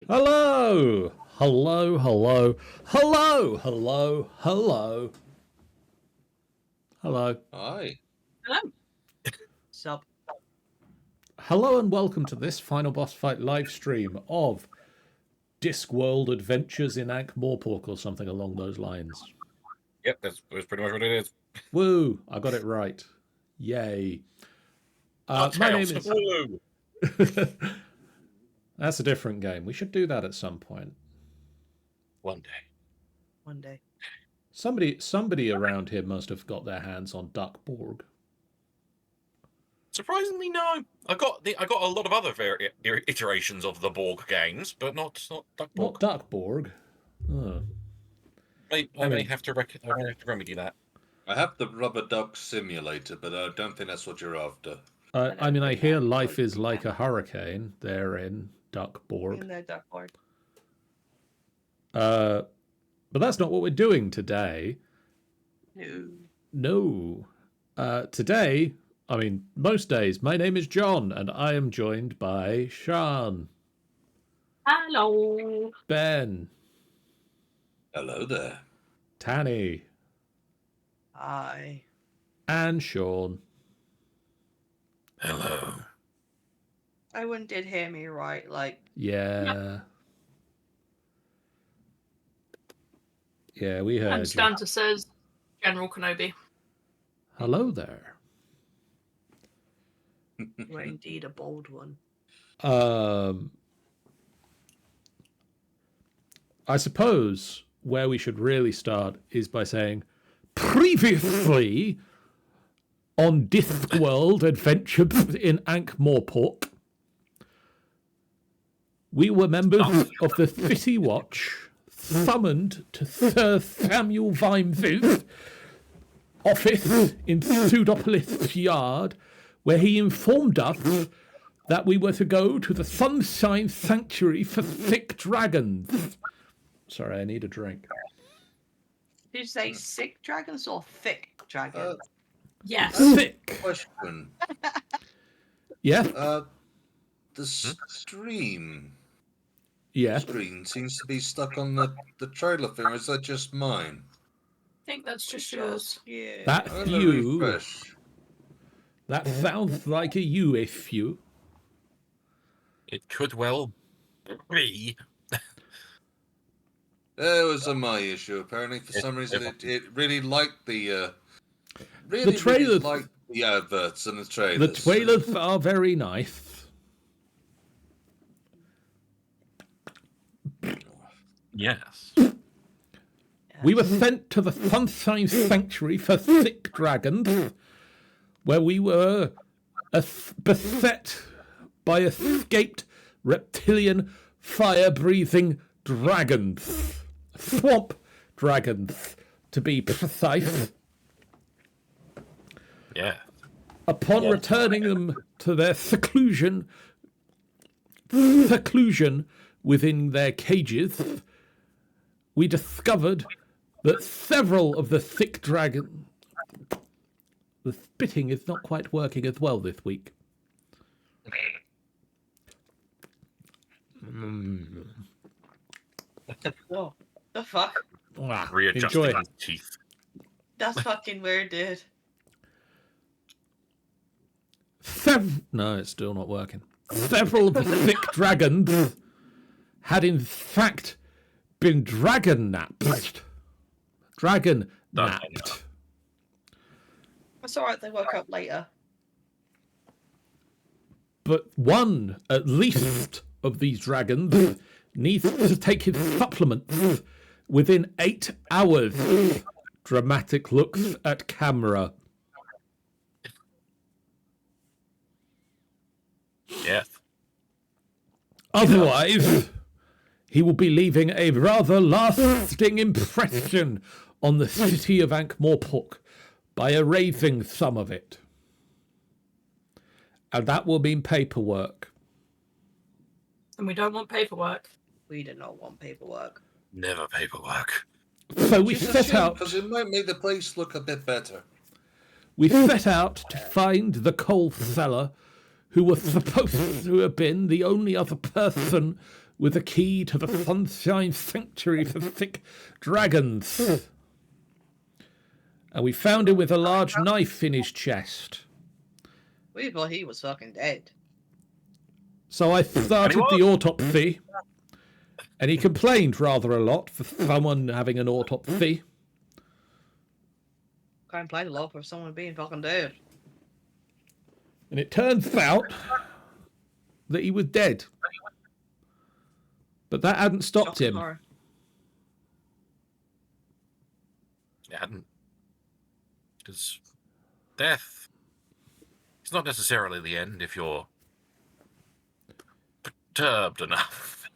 Hello! Hello, hello, hello, hello, hello. Hello. Hi. Hello. Sup? Hello and welcome to this final boss fight live stream of Discworld Adventures in Ankh Morpork or something along those lines. Yep, that's pretty much what it is. Woo! I got it right. Yay. My name is... Woo! That's a different game. We should do that at some point. One day. One day. Somebody around here must have got their hands on Duckborg. Surprisingly, no. I got a lot of other iterations of the Borg games, but not Duckborg. Not Duckborg. Oh. I may have to remedy that. I have the Rubber Duck Simulator, but I don't think that's what you're after. I mean, I hear life is like a hurricane there in Duckborg. In their Duckborg. But that's not what we're doing today. No. Today, I mean, most days, my name is John, and I am joined by Sean. Hello. Ben. Hello there. Tanny. Hi. And Sean. Hello. Owen did hear me right, like... Yeah. Yeah, we heard And you. Stanza says, General Kenobi. Hello there. You are indeed a bold one. I suppose where we should really start is by saying, previously on Discworld Adventures in Ankh Morpork, we were members of the City Watch, summoned to Sir Samuel Vimes' office in Pseudopolis Yard, where he informed us that we were to go to the Sunshine Sanctuary for sick dragons. Sorry, I need a drink. Did you say sick dragons or thick dragons? Yes. Sick. Question. Yeah? The stream Yeah. screen seems to be stuck on the trailer thing, or is that just mine? I think that's just yours. Yeah. That's I'm gonna you. refresh. That sounds like a you issue. It could well be. It was a my issue. Apparently, for some reason, it really liked the really trailers. liked the adverts and the trailers. The trailers are very nice. Yes. We were sent to the Sunshine Sanctuary for sick dragons, where we were beset by escaped reptilian fire-breathing dragons. Swamp dragons, to be precise. Yeah. Upon returning them to their seclusion within their cages, we discovered that several of the sick dragon... The spitting is not quite working as well this week. Oh, the fuck? Readjusting Enjoy. his teeth. That's fucking weird, dude. No, it's still not working. Several of the sick dragons had in fact been dragon-napped. Dragon-napped. That's alright, they woke up later. But one, at least, of these dragons needs to take his supplements within 8 hours. Dramatic looks at camera. Yes. Otherwise, he will be leaving a rather lasting impression on the city of Ankh Morpork by erasing some of it. And that will mean paperwork. And we don't want paperwork. We did not want paperwork. Never paperwork. So we Which is a set shame, out... because it might make the place look a bit better. We set out to find the coal seller who was supposed to have been the only other person with a key to the Sunshine Sanctuary for thick dragons. And we found him with a large knife in his chest. We thought he was fucking dead. So I started the autopsy, and he complained rather a lot for someone having an autopsy. Complained a lot for someone being fucking dead. And it turns out that he was dead. But that hadn't stopped Shocking him. horror. It hadn't. Because death is not necessarily the end if you're perturbed enough.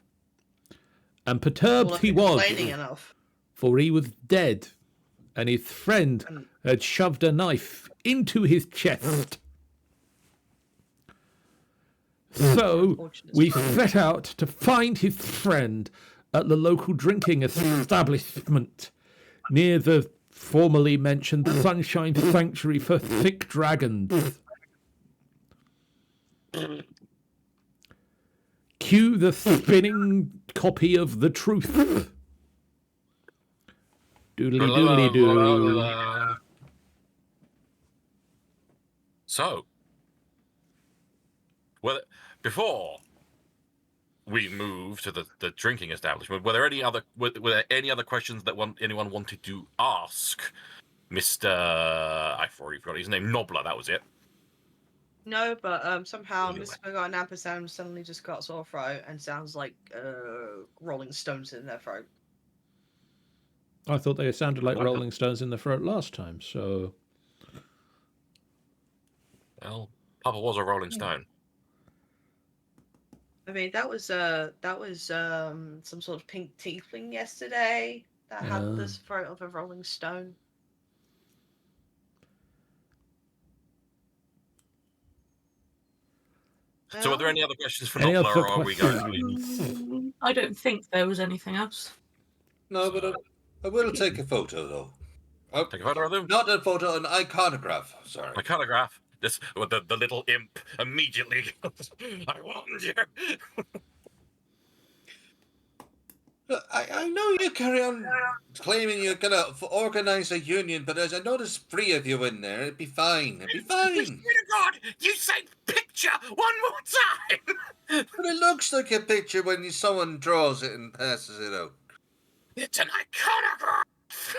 And perturbed Well, he was, complaining enough. for he was dead, and his friend had shoved a knife into his chest. So Unfortunate we story. set out to find his friend at the local drinking establishment near the formerly mentioned Sunshine Sanctuary for thick dragons. Cue the spinning copy of The Truth. Doodly doodly doo. So, well, before we move to the drinking establishment, were there any other questions that anyone wanted to ask Mr. I've already forgot his name, Nobler, that was it. No, but somehow Anyway. Miss Boogaloo and Ampersand suddenly just got sore throat and sounds like Rolling Stones in their throat. I thought they sounded like Rolling Stones in the throat last time, so... Well, Papa was a Rolling Stone. I mean, that was some sort of pink tiefling yesterday that had this throat of a Rolling Stone. So, are there any other questions for Any Nobler, other or are we questions? going? I don't think there was anything else. No, but I will take a photo though. Take a photo of them. Not a photo, an iconograph. Sorry. Iconograph. This with the little imp immediately goes, I warned you. Look, I know you carry on claiming you're gonna organise a union, but as I noticed 3 of you in there, it'd be fine. It'd be fine. Swear to God, you say picture one more time. But it looks like a picture when someone draws it and passes it out. It's an iconograph.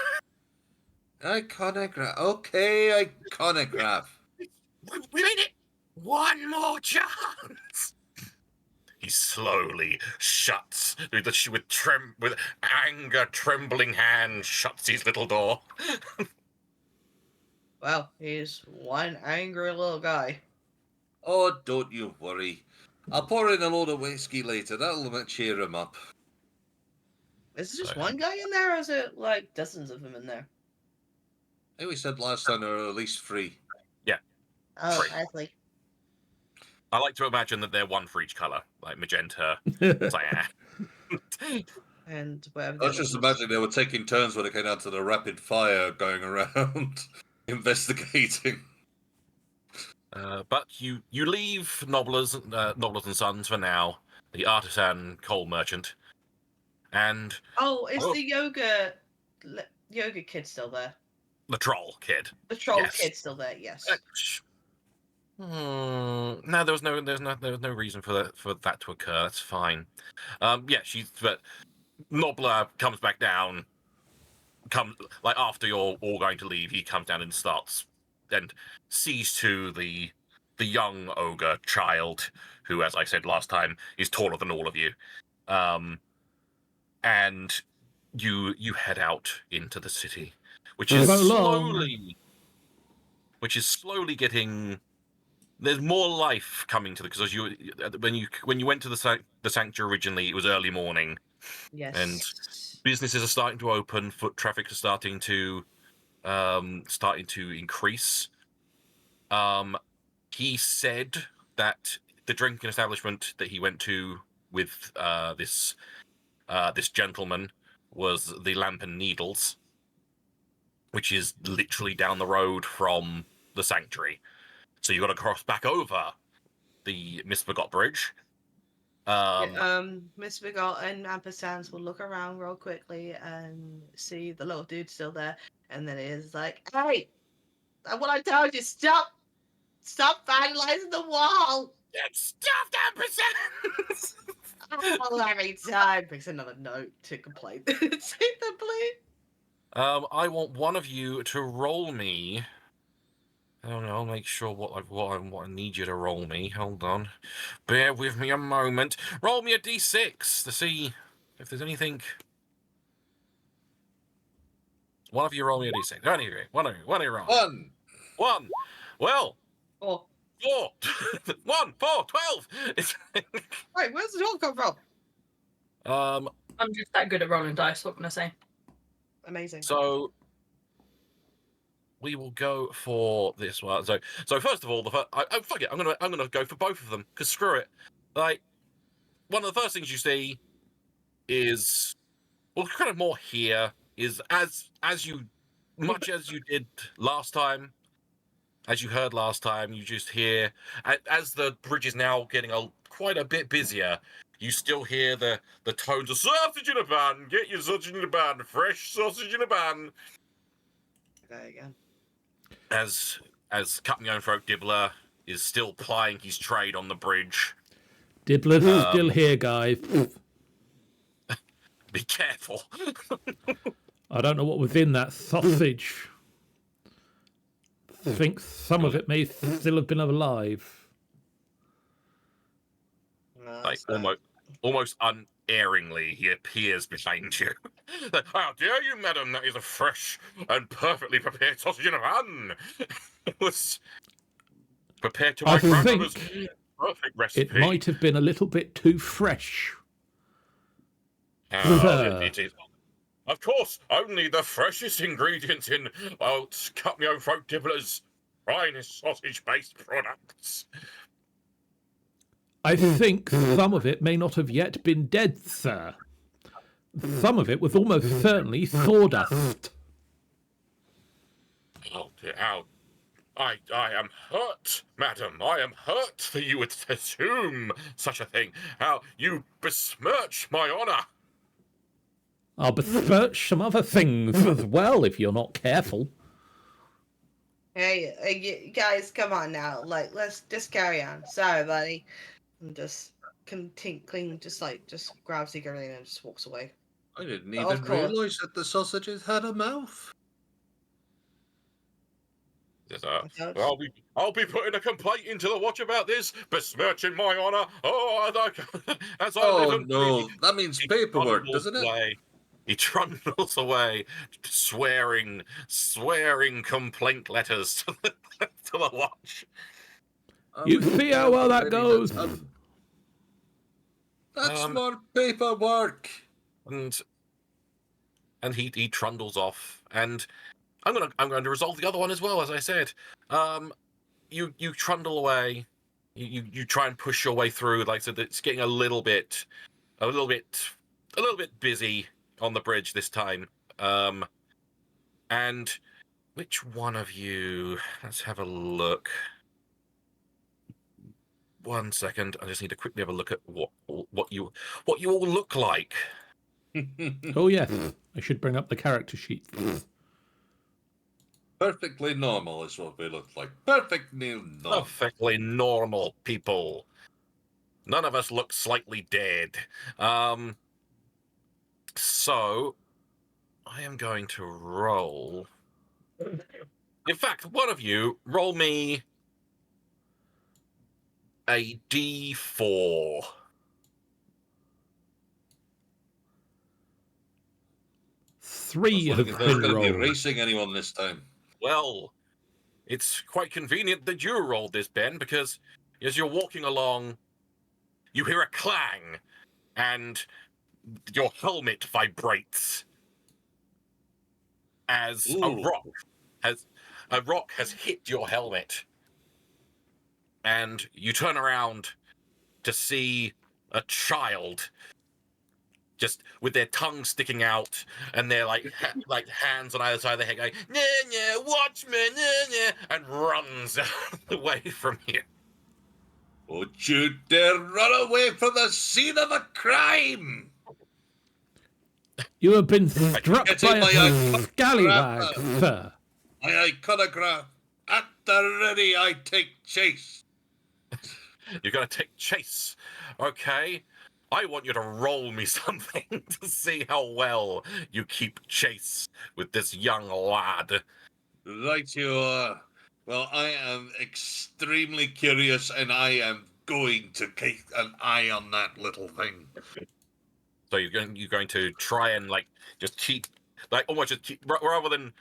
Iconograph. Okay, iconograph. We made it. One more chance. He slowly shuts with anger trembling hand shuts his little door. Well, he's one angry little guy. Oh, don't you worry. I'll pour in a load of whiskey later. That'll cheer him up. Is it just one guy in there, or is it like dozens of them in there? I think we said last time there were at least 3. Oh, Three. I see. I like to imagine that they're one for each colour, like magenta, cyan. And whatever. I was just imagining they were taking turns when it came down to the rapid fire going around investigating. But you leave Nobblers and Sons for now, the artisan coal merchant, and Oh, is the yoga kid still there? the troll kid. The troll Yes. kid still there? Yes. No, there was no reason for that to occur. That's fine. But Nobler comes back down. Like after you're all going to leave, he comes down and starts and sees to the young ogre child, who, as I said last time, is taller than all of you. And you head out into the city, which is slowly getting. There's more life coming to because when you went to the sanctuary originally, it was early morning. Yes. And businesses are starting to open. Foot traffic is starting to increase. He said that the drinking establishment that he went to with this gentleman was the Lamp and Needles, which is literally down the road from the sanctuary. So you've got to cross back over the Misbegot Bridge Miss Bigott and Ampersands will look around real quickly and see the little dude still there, and then it is like, "Hey, what I told you, stop vandalizing the wall." Get stuffed, Ampersand! Oh, every time brings another note to complain. Take the blame. I want one of you to roll me. I don't know. I'll make sure what I need you to roll me. Hold on. Bear with me a moment. Roll me a d6 to see if there's anything. One of you roll me a d6. Anyway, one of you roll. One. Well, Oh, 4. 1, 4, 12. wait, where's the all come from? I'm just that good at rolling dice. What can I say? Amazing. So we will go for this one. So first of all, fuck it. I'm gonna go for both of them because screw it. Like, one of the first things you see is, well, kind of more here is as you much as you did last time, as you heard last time, you just hear as the bridge is now getting quite a bit busier. You still hear the tones of sausage in a bun. Get your sausage in a bun. Fresh sausage in a bun. There again. As Cut My Own Throat Dibbler is still plying his trade on the bridge. Dibbler's still here, guys. Be careful. I don't know what was in that sausage. I think some of it may still have been alive. No, Like that's bad. almost unerringly, he appears behind you. How dare you, madam? That is a fresh and perfectly prepared sausage in a bun. It was prepared to my I grandmother's think perfect recipe. it might have been a little bit too fresh. Oh, it is. Of course, only the freshest ingredients in Cut My Own Throat Dibbler's finest sausage-based products. I think some of it may not have yet been dead, sir. Some of it was almost certainly sawdust. Oh, dear, ow. I am hurt, madam. I am hurt that you would assume such a thing. How you besmirch my honour. I'll besmirch some other things as well if you're not careful. Hey, guys, come on now. Like, let's just carry on. Sorry, buddy. And just tinkling, just grabs the girl and just walks away. I didn't Of even course. realise that the sausages had a mouth. I'll be putting a complaint into the watch about this, besmirching my honour. Oh, as I live and no, breathe. that means He paperwork, trundles doesn't it? away. He trundles away, swearing complaint letters to the watch. You see how well that goes. That's more paperwork. And he trundles off, and I'm going to resolve the other one as well, as I said. You trundle away, you try and push your way through. Like I said, it's getting a little bit busy on the bridge this time. And which one of you? Let's have a look. 1 second. I just need to quickly have a look at what you all look like. Oh, yes. I should bring up the character sheet. Perfectly normal is what we look like. Perfectly normal. Perfectly normal people. None of us look slightly dead. So I am going to roll. In fact, one of you roll me a D4. Three I have think there's been going to be rolled. racing anyone this time. Well, it's quite convenient that you rolled this, Ben, because as you're walking along, you hear a clang, and your helmet vibrates as Ooh. a rock has hit your helmet, and you turn around to see a child just with their tongue sticking out and their like hands on either side of their head going, "Nah, nah, watch me, nah, nah," and runs away from you. Don't you dare run away from the scene of a crime! You have been struck Getting by my a scallywag, sir. My iconograph. At the ready, I take chase. You're going to take chase. Okay. I want you to roll me something to see how well you keep chase with this young lad. Right you are. Well, I am extremely curious, and I am going to keep an eye on that little thing. So you're going to try and like just keep, like almost just keep, rather than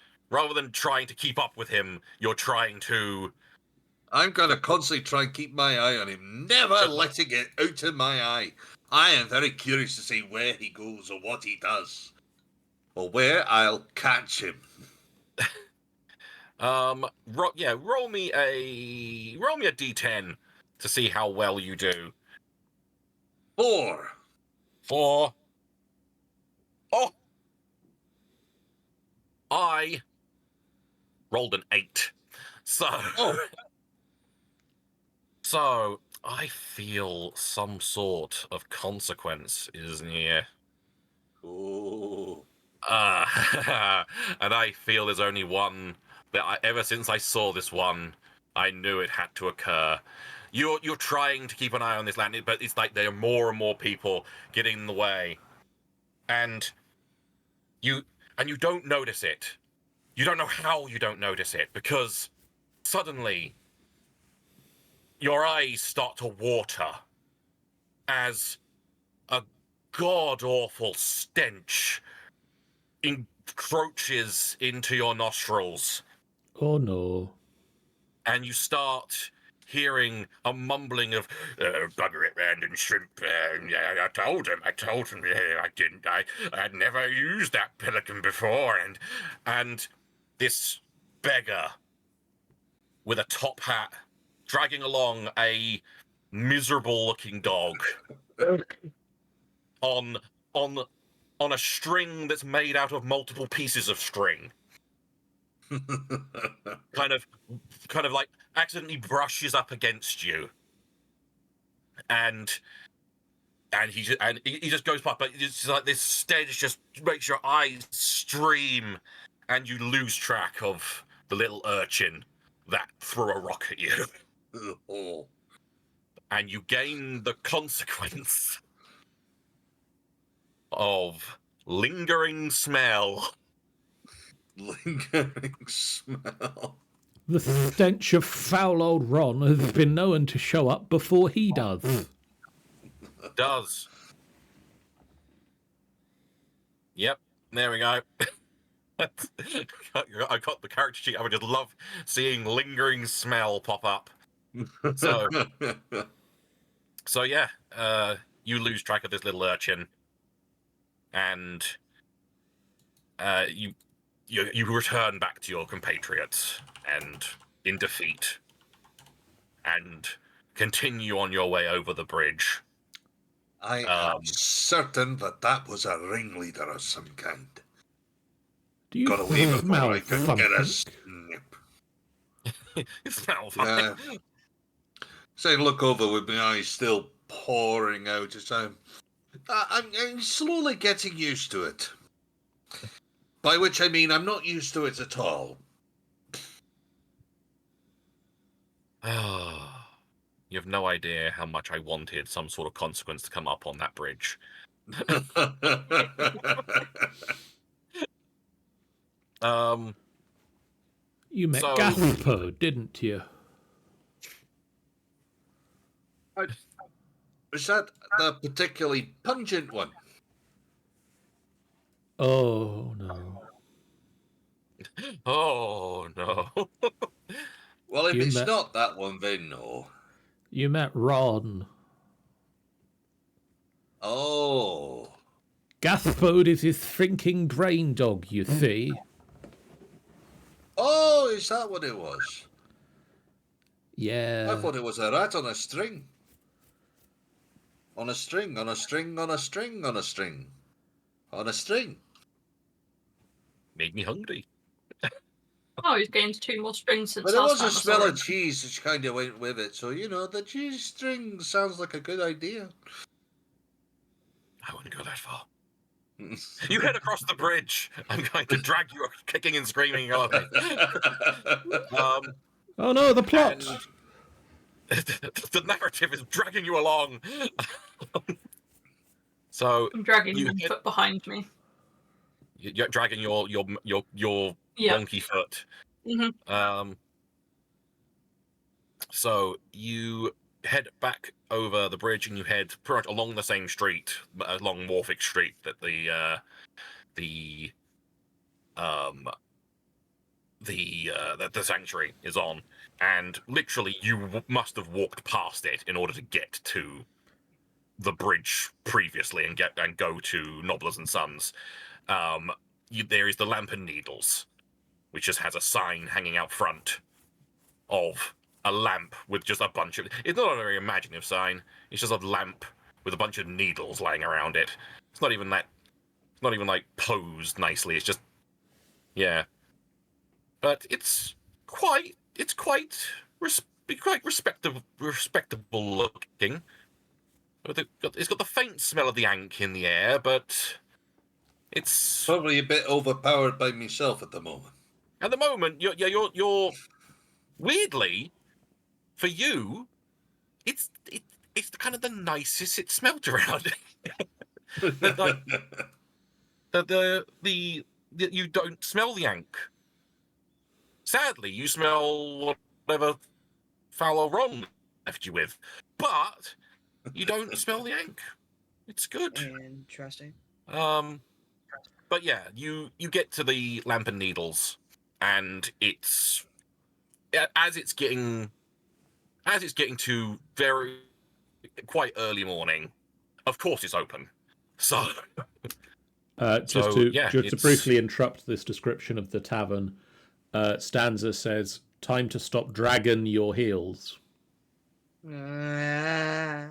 trying to keep up with him, you're trying to. I'm going to constantly try and keep my eye on him, never letting it out of my eye. I am very curious to see where he goes or what he does, or where I'll catch him. Roll me a d10 to see how well you do. 4. 4. Oh, I rolled an 8. So, so I feel some sort of consequence is near. Oh. And I feel there's only one that ever since I saw this one, I knew it had to occur. You're trying to keep an eye on this land, but it's like there are more and more people getting in the way, and you don't notice it. You don't know how you don't notice it, because suddenly your eyes start to water as a god-awful stench encroaches into your nostrils. Oh no. And you start hearing a mumbling of butter it round and shrimp. I told him. I'd never used that pelican before, and this beggar with a top hat dragging along a miserable-looking dog on a string that's made out of multiple pieces of string. kind of like accidentally brushes up against you, and he just goes past, but it's just like this stench just makes your eyes stream, and you lose track of the little urchin that threw a rock at you. Oh. And you gain the consequence of lingering smell. Lingering smell. The stench of foul old Ron has been known to show up before he does. Does. Yep, there we go. I got the character sheet. I would just love seeing lingering smell pop up. So yeah, you lose track of this little urchin, and you return back to your compatriots and in defeat, and continue on your way over the bridge. I am certain that was a ringleader of some kind. Do you Got away before smell I could something? get a snip. You smell fine. So I look over with my eyes still pouring out. I'm slowly getting used to it. By which I mean I'm not used to it at all. You have no idea how much I wanted some sort of consequence to come up on that bridge. You met Gaspo, didn't you? Was that the particularly pungent one? Oh no. Oh no. Well, if You it's met- not that one, then no. You met Ron. Oh. Gaspode is his thinking brain dog, you see. Oh, is that what it was? Yeah. I thought it was a rat on a string. On a string, on a string, on a string, on a string. On a string. Made me hungry. Oh, he's gained 2 more strings since But there last was a time I smell saw of him. cheese which kind of went with it. So, the cheese string sounds like a good idea. I wouldn't go that far. You head across the bridge. I'm going to drag you kicking and screaming away. Oh no, the plot! And the narrative is dragging you along. So I'm dragging you my hit- foot behind me. you're dragging your Yeah. wonky foot. Mm-hmm. So you head back over the bridge and you head pretty much along the same street, along Morpork Street that the sanctuary is on, and literally you must have walked past it in order to get to the bridge previously and go to Nobblers and Sons. There is the Lamp and Needles, which just has a sign hanging out front of a lamp with just a bunch of. It's not a very imaginative sign. It's just a lamp with a bunch of needles lying around it. It's not even that. It's not even like posed nicely. It's just, yeah. But it's quite respectable looking. It's got the faint smell of the Ankh in the air, but it's Probably a bit overpowered by myself at the moment. at the moment you're weirdly for you. It's the kind of the nicest it smelled around. Like you don't smell the Ankh. Sadly, you smell whatever foul or wrong left you with, but you don't smell the Ankh. It's good. Interesting. But yeah, you get to the Lamp and Needles, and it's as it's getting to very quite early morning. Of course, it's open. So Just to it's briefly interrupt this description of the tavern, Stanza says, "Time to stop dragging your heels." Ah.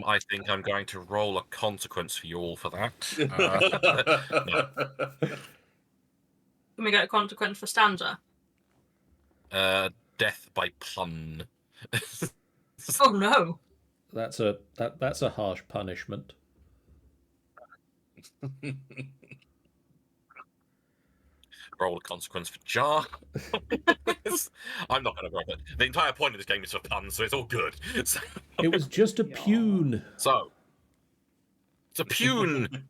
I think I'm going to roll a consequence for you all for that. No. Can we get a consequence for Stanza? Death by pun. Oh no! That's a harsh punishment. Roll a consequence for Jar. I'm not going to roll it. The entire point of this game is for puns, so it's all good. So, It was just a pune. so it's a pune.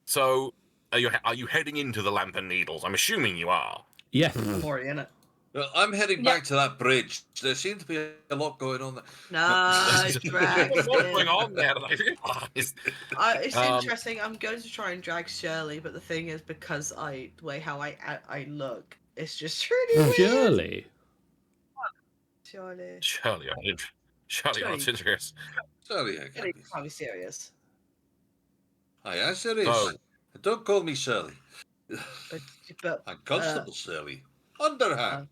So are you heading into the Lamp and Needles? I'm assuming you are. Yeah. I'm already in it. Well, I'm heading back to that bridge. There seems to be a lot going on there. No, drag. What's going on there that I realised? It's interesting. I'm going to try and drag Shirley, but the thing is, because the way how I look, it's just really weird. Shirley. Shirley, I'm not serious. Sorry, I Shirley can't be. can't be serious. I am serious. Oh. Don't call me Shirley. But I'm Constable Shirley. Underhand.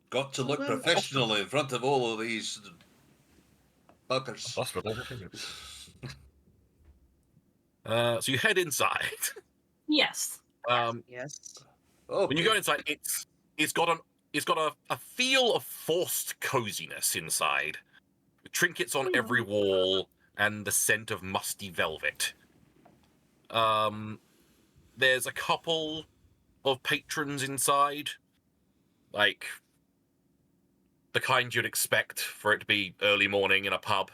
Got to look professional in front of all of these buggers. Hospital. So you head inside. Yes. Yes. Okay. When you go inside, it's got a feel of forced coziness inside. Trinkets on every wall and the scent of musty velvet. There's a couple of patrons inside, like the kind you'd expect for it to be early morning in a pub.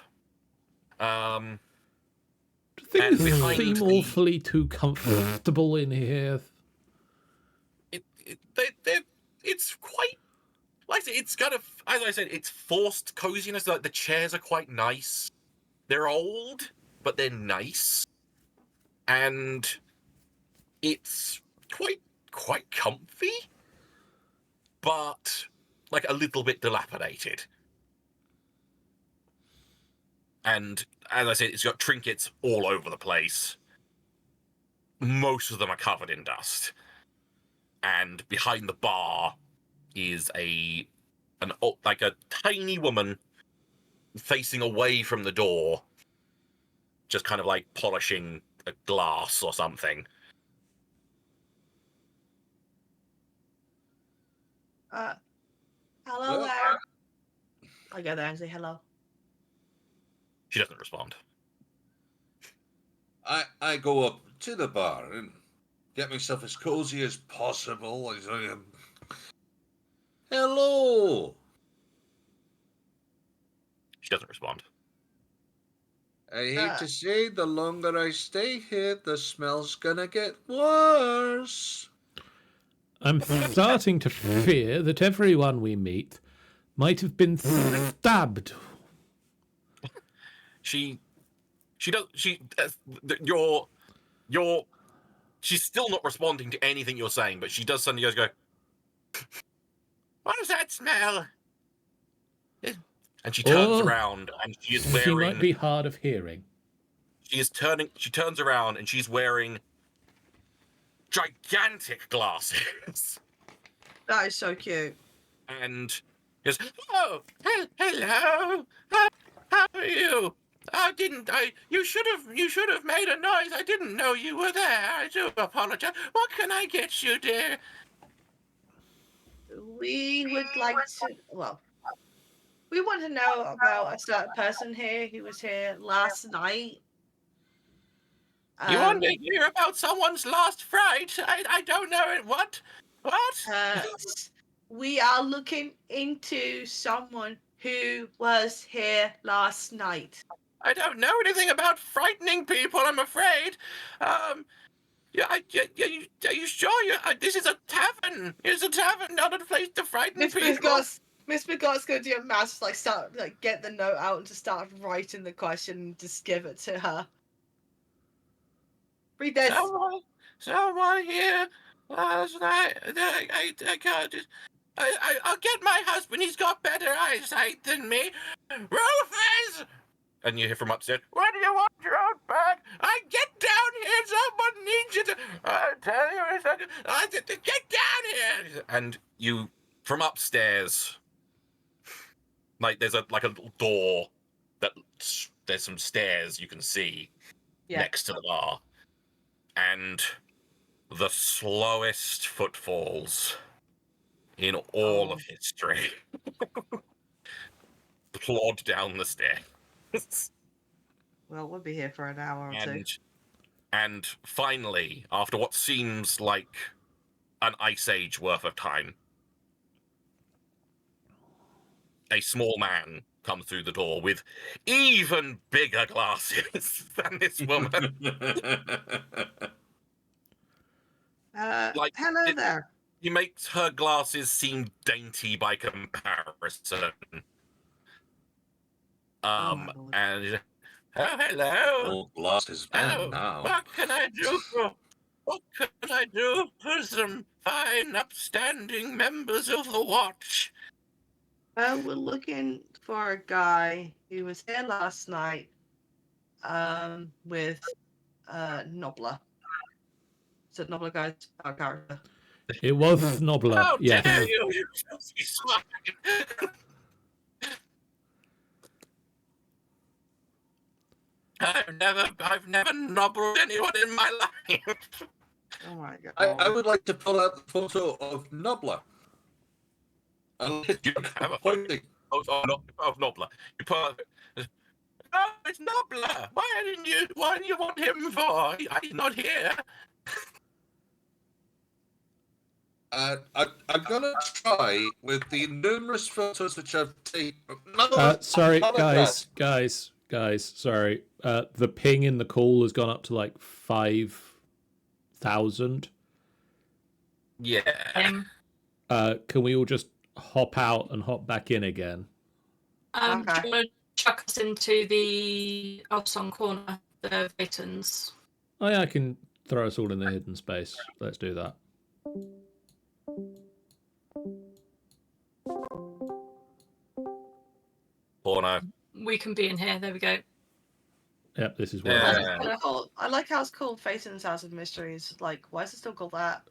Things behind seem the- awfully too comfortable in here. It's quite, like I said, it's kind of, as I said, it's forced coziness. Like the chairs are quite nice. They're old, but they're nice, and it's quite comfy, but like a little bit dilapidated. And as I said, it's got trinkets all over the place. Most of them are covered in dust. And behind the bar is a tiny woman facing away from the door, just kind of like polishing a glass or something. Hello Well, there. I go there and say hello. She doesn't respond. I go up to the bar and get myself as cozy as possible. Hello. She doesn't respond. I hate to say, the longer I stay here, the smell's gonna get worse. I'm starting to fear that everyone we meet might have been stabbed. She's still not responding to anything you're saying, but she does suddenly go, what does that smell? And she turns around and she is wearing... She might be hard of hearing. She turns around and she's wearing gigantic glasses. That is so cute. And goes, oh, hello. How are you? You should have made a noise. I didn't know you were there. I do apologize. What can I get you, dear? We would like to, well, we want to know about a certain person here who was here last night. You want to hear about someone's last fright? I don't know it. What? We are looking into someone who was here last night. I don't know anything about frightening people, I'm afraid. Are you sure? This is a tavern. It's a tavern, not a place to frighten people. Miss Bigot's going to do a mass, get the note out and just start writing the question and just give it to her. Read this. Someone here last night. I can't. I'll get my husband. He's got better eyesight than me. Rufus! And you hear from upstairs, what do you want, your own bag? Get down here, someone needs you to... I'll tell you in a second. Get down here! And you, from upstairs, there's a little door there's some stairs you can see next to the bar. And the slowest footfalls in all of history plod down the stairs. Well, we'll be here for an hour or two. And finally, after what seems like an ice age worth of time, a small man comes through the door with even bigger glasses than this woman. Hello there. He makes her glasses seem dainty by comparison. And hello. Old glasses man now. What can I do? What can I do for some fine, upstanding members of the watch? We're looking for a guy who was here last night, with Nobler. So Nobler guy's our character. It was Nobler. How yes. dare you filthy swine! I've never nobbled anyone in my life. Oh my god! I would like to pull out the photo of Nobler. You have a photo of Nobler. You put. Oh, it's Nobler. Why do you want him for? He's not here. I'm gonna try with the numerous photos which I've taken. Sorry, guys. Sorry. The ping in the call has gone up to 5,000. Yeah. Can we all just hop out and hop back in again? Do you want to chuck us into the Elsong corner, the Vitons? Oh yeah, I can throw us all in the hidden space. Let's do that. Porno. We can be in here. There we go. Yep, this is where I like how it's called Phaeton's House of Mysteries. Why is it still called that?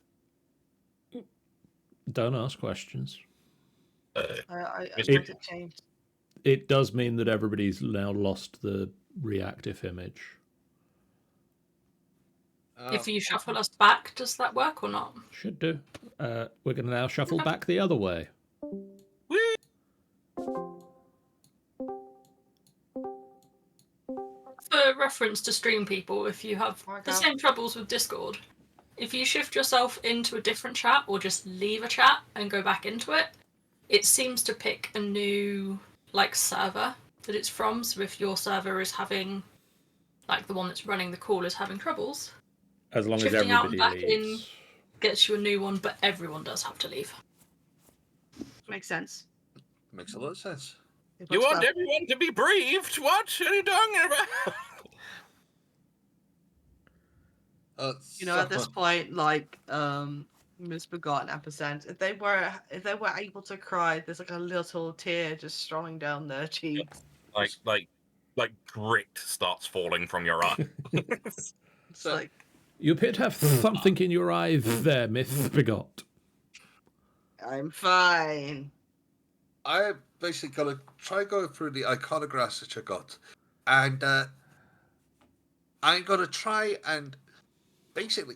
Don't ask questions. I expect it changed. It does mean that everybody's now lost the reactive image. If you shuffle us back, does that work or not? Should do. We're going to now shuffle back the other way. Whee! For reference to stream people, if you have the same troubles with Discord, if you shift yourself into a different chat or just leave a chat and go back into it, it seems to pick a new server that it's from. So if your server is having the one that's running the call is having troubles, As long as shifting out everybody and back in leaves. gets you a new one, but everyone does have to leave. Makes sense. Makes a lot of sense. You want everyone to be briefed? What are you talking about? At this point, Misbegotten ampersand, if they were able to cry, there's a little tear just strolling down their cheeks. Like grit starts falling from your eye. It's like, You appear to have something in your eye there, Misbegot. I'm fine. I basically got to try going through the iconographs that I got, and I'm going to try and basically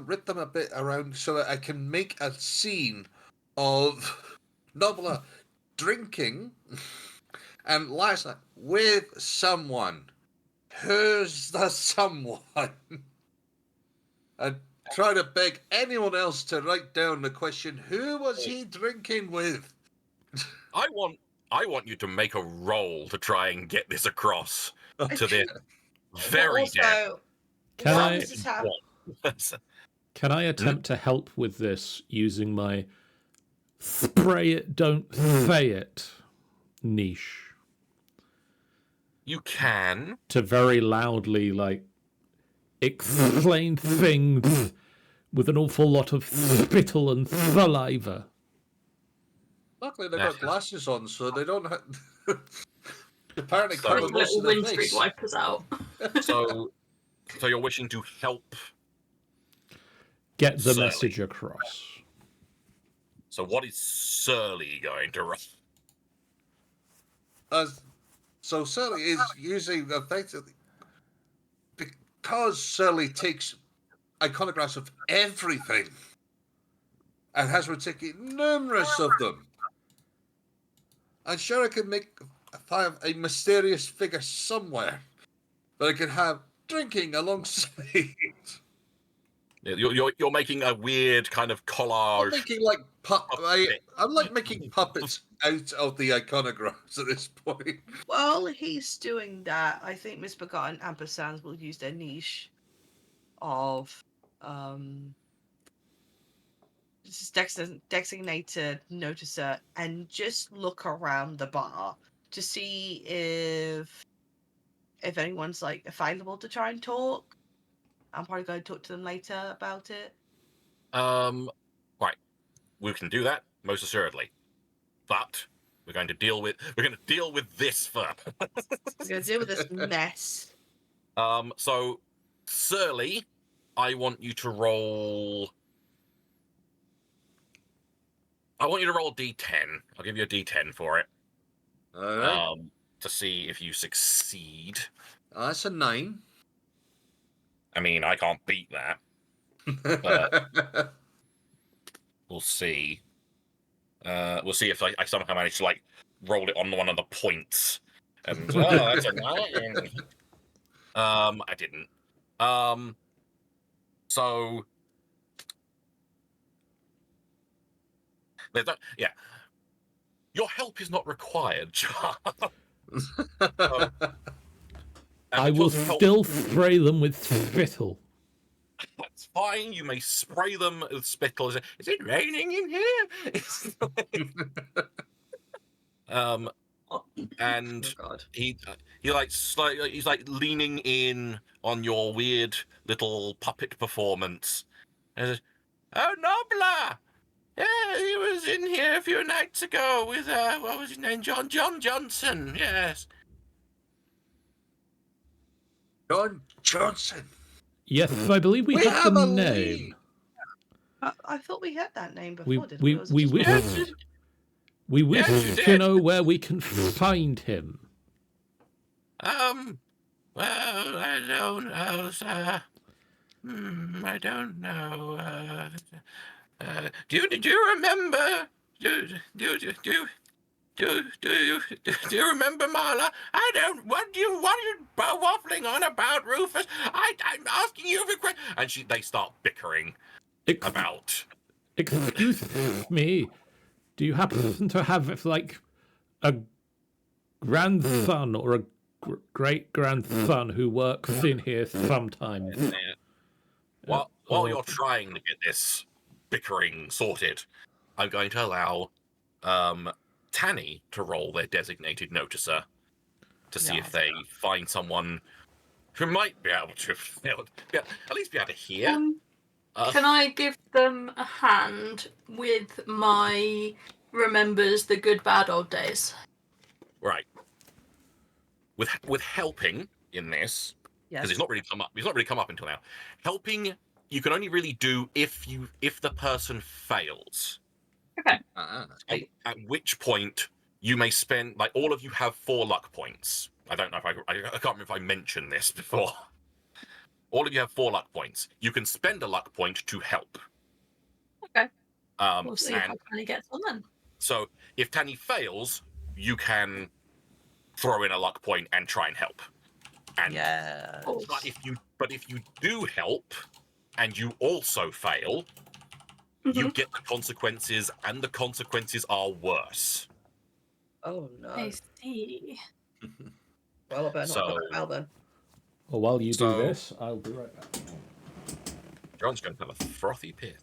rip them a bit around so that I can make a scene of Nobler drinking and last night with someone. Who's the someone? And try to beg anyone else to write down the question, who was he drinking with? I want you to make a roll to try and get this across to this very dead. Can I attempt to help with this using my spray it, don't say it niche? You can. To very loudly, explain things with an awful lot of spittle and saliva. Luckily, they've got glasses on, so they don't have... apparently So, cover most of their windscreen face. wipers out. So you're wishing to help get the Surly. message across. So what is Surly going to run? So Surly is using effectively... Because Surly takes iconographs of everything and has taken numerous of them. I'm sure I can find a mysterious figure somewhere that I can have drinking alongside. You're making a weird kind of collage. I'm making I'm making puppets out of the iconographs at this point. While he's doing that, I think Misbegotten ampersands will use their niche of designated noticer and just look around the bar to see if anyone's available to try and talk. I'm probably going to talk to them later about it. Right. We can do that, most assuredly. But we're going to deal with this first. We're going to deal with this mess. So Surly, I want you to roll a D10. I'll give you a D10 for it. All right. To see if you succeed. That's a 9. I mean, I can't beat that. But we'll see. We'll see if I somehow manage to roll it on one of the points. And that's a 9. I didn't. So yeah. Your help is not required, John. I will still spray them with spittle. That's fine. You may spray them with spittle. Is it raining in here? And Oh God. he's leaning in on your weird little puppet performance. And says, "Oh, Nobler! Yeah, he was in here a few nights ago with what was his name? John Johnson. Yes." John Johnson. Yes, I believe we have have the a name. I thought we had that name We before, didn't we? Or was it we just wish one? we wish Yes, you to did. know where we can find him. Well, I don't know, sir. I don't know. Do you remember? Do you remember Marla? I don't. What are you waffling on about, Rufus? I'm asking you a question. And they start bickering about. Excuse me. Do you happen to have like a grandson or a great grandson who works in here sometimes? While you're trying to get this bickering sorted, I'm going to allow Tanny to roll their designated noticer to see if they find someone who might be able to at least be able to hear. Can I give them a hand with my remembers the good bad old days? Right. With helping in this, because Yes. it's not really come up. It's not really come up until now. Helping you can only really do if the person fails. Okay. At which point you may spend, like, all of you have 4 luck points. I don't know if I can't remember if I mentioned this before. All of you have 4 luck points. You can spend a luck point to help. Okay. We'll see how Tanny gets on then. So if Tanny fails, you can throw in a luck point and try and help. And but if you do help and you also fail, you get the consequences, and the consequences are worse. Oh no. I see. Well, I better not put it out then. Well, while you do this, I'll be right back. John's going to have a frothy piss.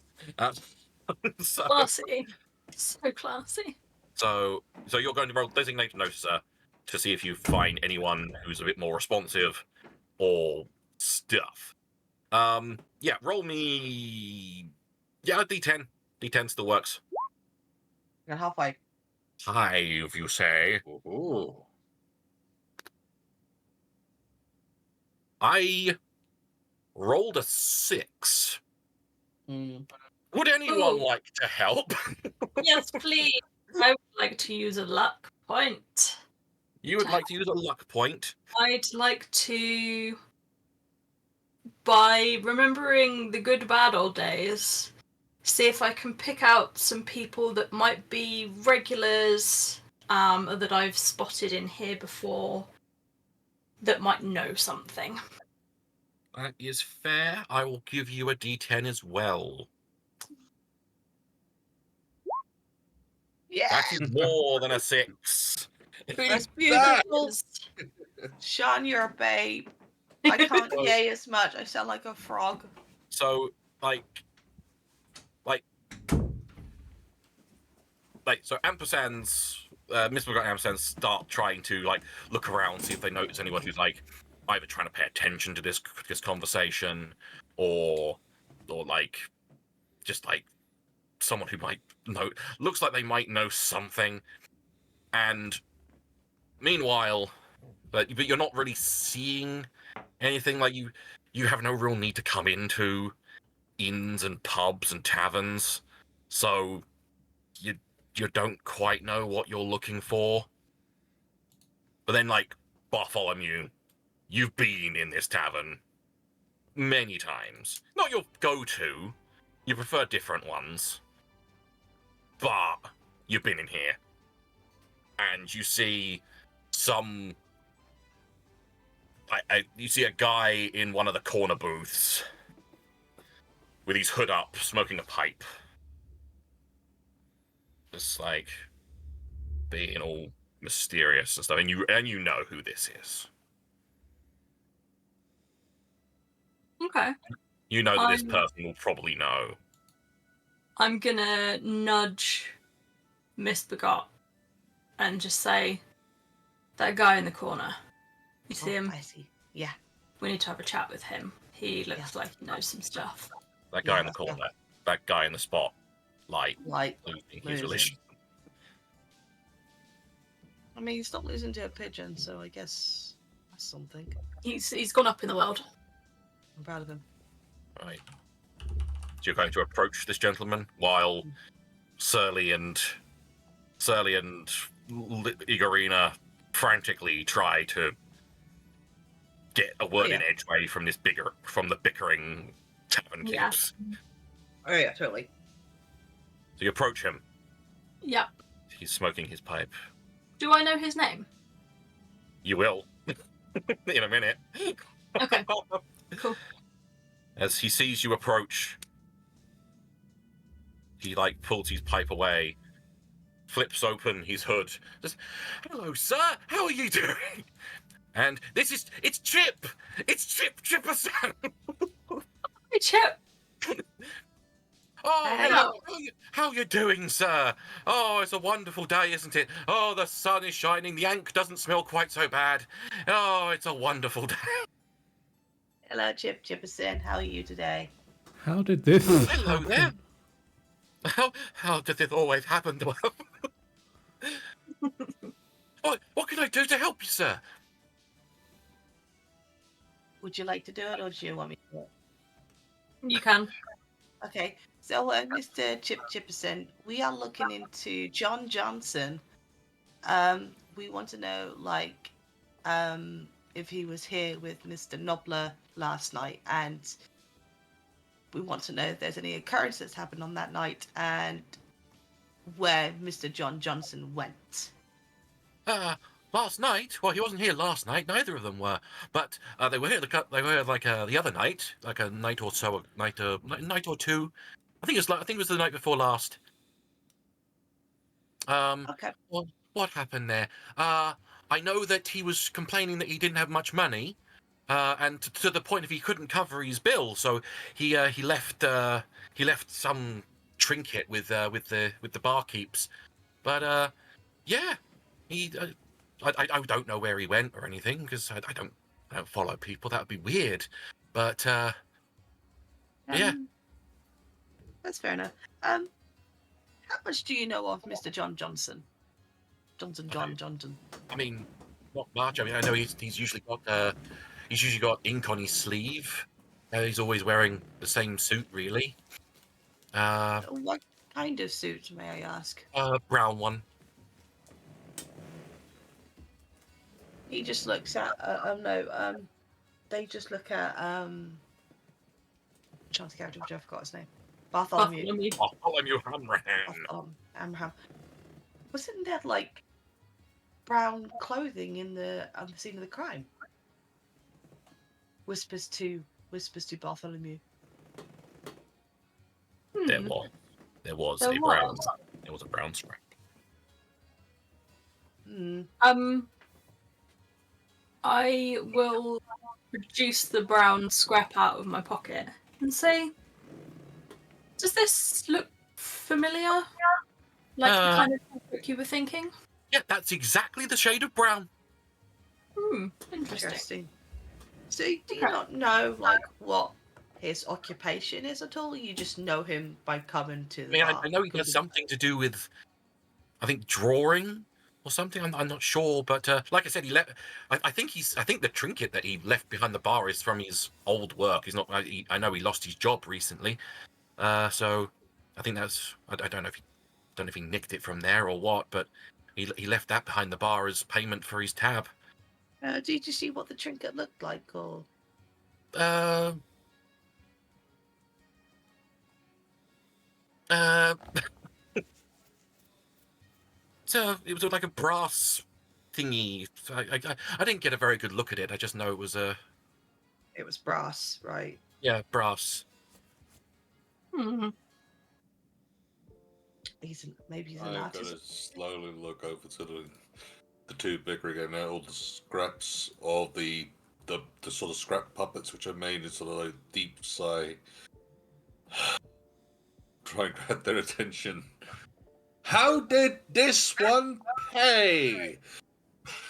Classy. So classy. So you're going to roll designated noticer to see if you find anyone who's a bit more responsive or stuff. Roll me. Yeah, a D10. D10 still works. You're halfway. 5, you say? Ooh. I rolled a 6. Would anyone like to help? Yes, please. I would like to use a luck point. You would like to use a luck point? I'd like to, by remembering the good bad old days, see if I can pick out some people that might be regulars that I've spotted in here before that might know something. That is fair. I will give you a D10 as well. Yeah. That is more than a 6. That's beautiful. Sean, you're a babe. I can't yay as much. I sound like a frog. So, so ampersands, Miss Boogaloo and ampersands start trying to look around, see if they notice anyone who's either trying to pay attention to this conversation, or just someone who might know. Looks like they might know something, and meanwhile, but you're not really seeing anything. You have no real need to come into inns and pubs and taverns, so you don't quite know what you're looking for. But then, Bartholomew, you've been in this tavern many times. Not your go-to. You prefer different ones. But you've been in here. And you see you see a guy in one of the corner booths with his hood up, smoking a pipe. Just being all mysterious and stuff, and you know who this is. Okay. You know that this person will probably know. I'm gonna nudge Miss Begot and just say, that guy in the corner. You see him? I see. Yeah. We need to have a chat with him. He looks like he knows some stuff. That guy in the corner. That guy in the spot. Losing his religion. I mean, he's not losing to a pigeon, so I guess that's something. He's gone up in the world. I'm proud of him. Right. So you're going to approach this gentleman while Surly and Igorina frantically try to get a word in edgeway from the bickering tavern Yeah. keeps. Oh yeah, totally. So you approach him. Yeah. He's smoking his pipe. Do I know his name? You will. In a minute. Okay. Cool. As he sees you approach, he like pulls his pipe away, flips open his hood. Just, hello, sir. How are you doing? And it's Chip. It's Chipper-san. Hey, Chip. Oh, Hello. how you doing, sir? Oh, it's a wonderful day, isn't it? Oh, the sun is shining. The Ankh doesn't smell quite so bad. Oh, it's a wonderful day. Hello, Chipperson. How are you today? How did this Hello happen? there. How did this always happen to us? What can I do to help you, sir? Would you like to do it, or do you want me to do it? You can. Okay. So, Mr. Chipperson, we are looking into John Johnson. We want to know, like, if he was here with Mr. Nobler last night, and we want to know if there's any occurrences happened on that night and where Mr. John Johnson went. Last night? Well, he wasn't here last night. Neither of them were. But they were here. They were here, like the other night, like a night or so, night or two. I think it was the night before last. Okay. Well, what happened there? I know that he was complaining that he didn't have much money, and to the point of he couldn't cover his bill, so he left some trinket with the barkeeps. But yeah, he I don't know where he went or anything because I don't follow people. That would be weird. But yeah. That's fair enough. How much do you know of Mr. John Johnson? Johnson. I mean, not much. I mean, I know he's usually got ink on his sleeve. He's always wearing the same suit, really. What kind of suit, may I ask? Brown one. He just looks at. They just look at. Chance character, which I forgot his name. Bartholomew. Bartholomew Hamran. Amram. Wasn't there like brown clothing on the scene of the crime? Whispers to Bartholomew. There was There a brown. was. There was a brown scrap. I will produce the brown scrap out of my pocket and say, does this look familiar? Like the kind of book you were thinking? Yeah, that's exactly the shade of brown. Interesting. So do you not know like what his occupation is at all? You just know him by coming to the bar. I know he has something to do with, I think, drawing or something. I'm not sure, but like I said, he left. I think the trinket that he left behind the bar is from his old work. He's not. I know he lost his job recently, so I think that's. I don't know if he nicked it from there or what, but he left that behind the bar as payment for his tab. Did you see what the trinket looked like, or? So it was like a brass thingy. So I didn't get a very good look at it. I just know it was a. It was brass, right? Yeah, brass. Maybe he's an I'm artist. gonna slowly look over to the two bickering out all the scraps of the sort of scrap puppets which are made in sort of like deep sigh. Try and grab their attention. How did this one pay?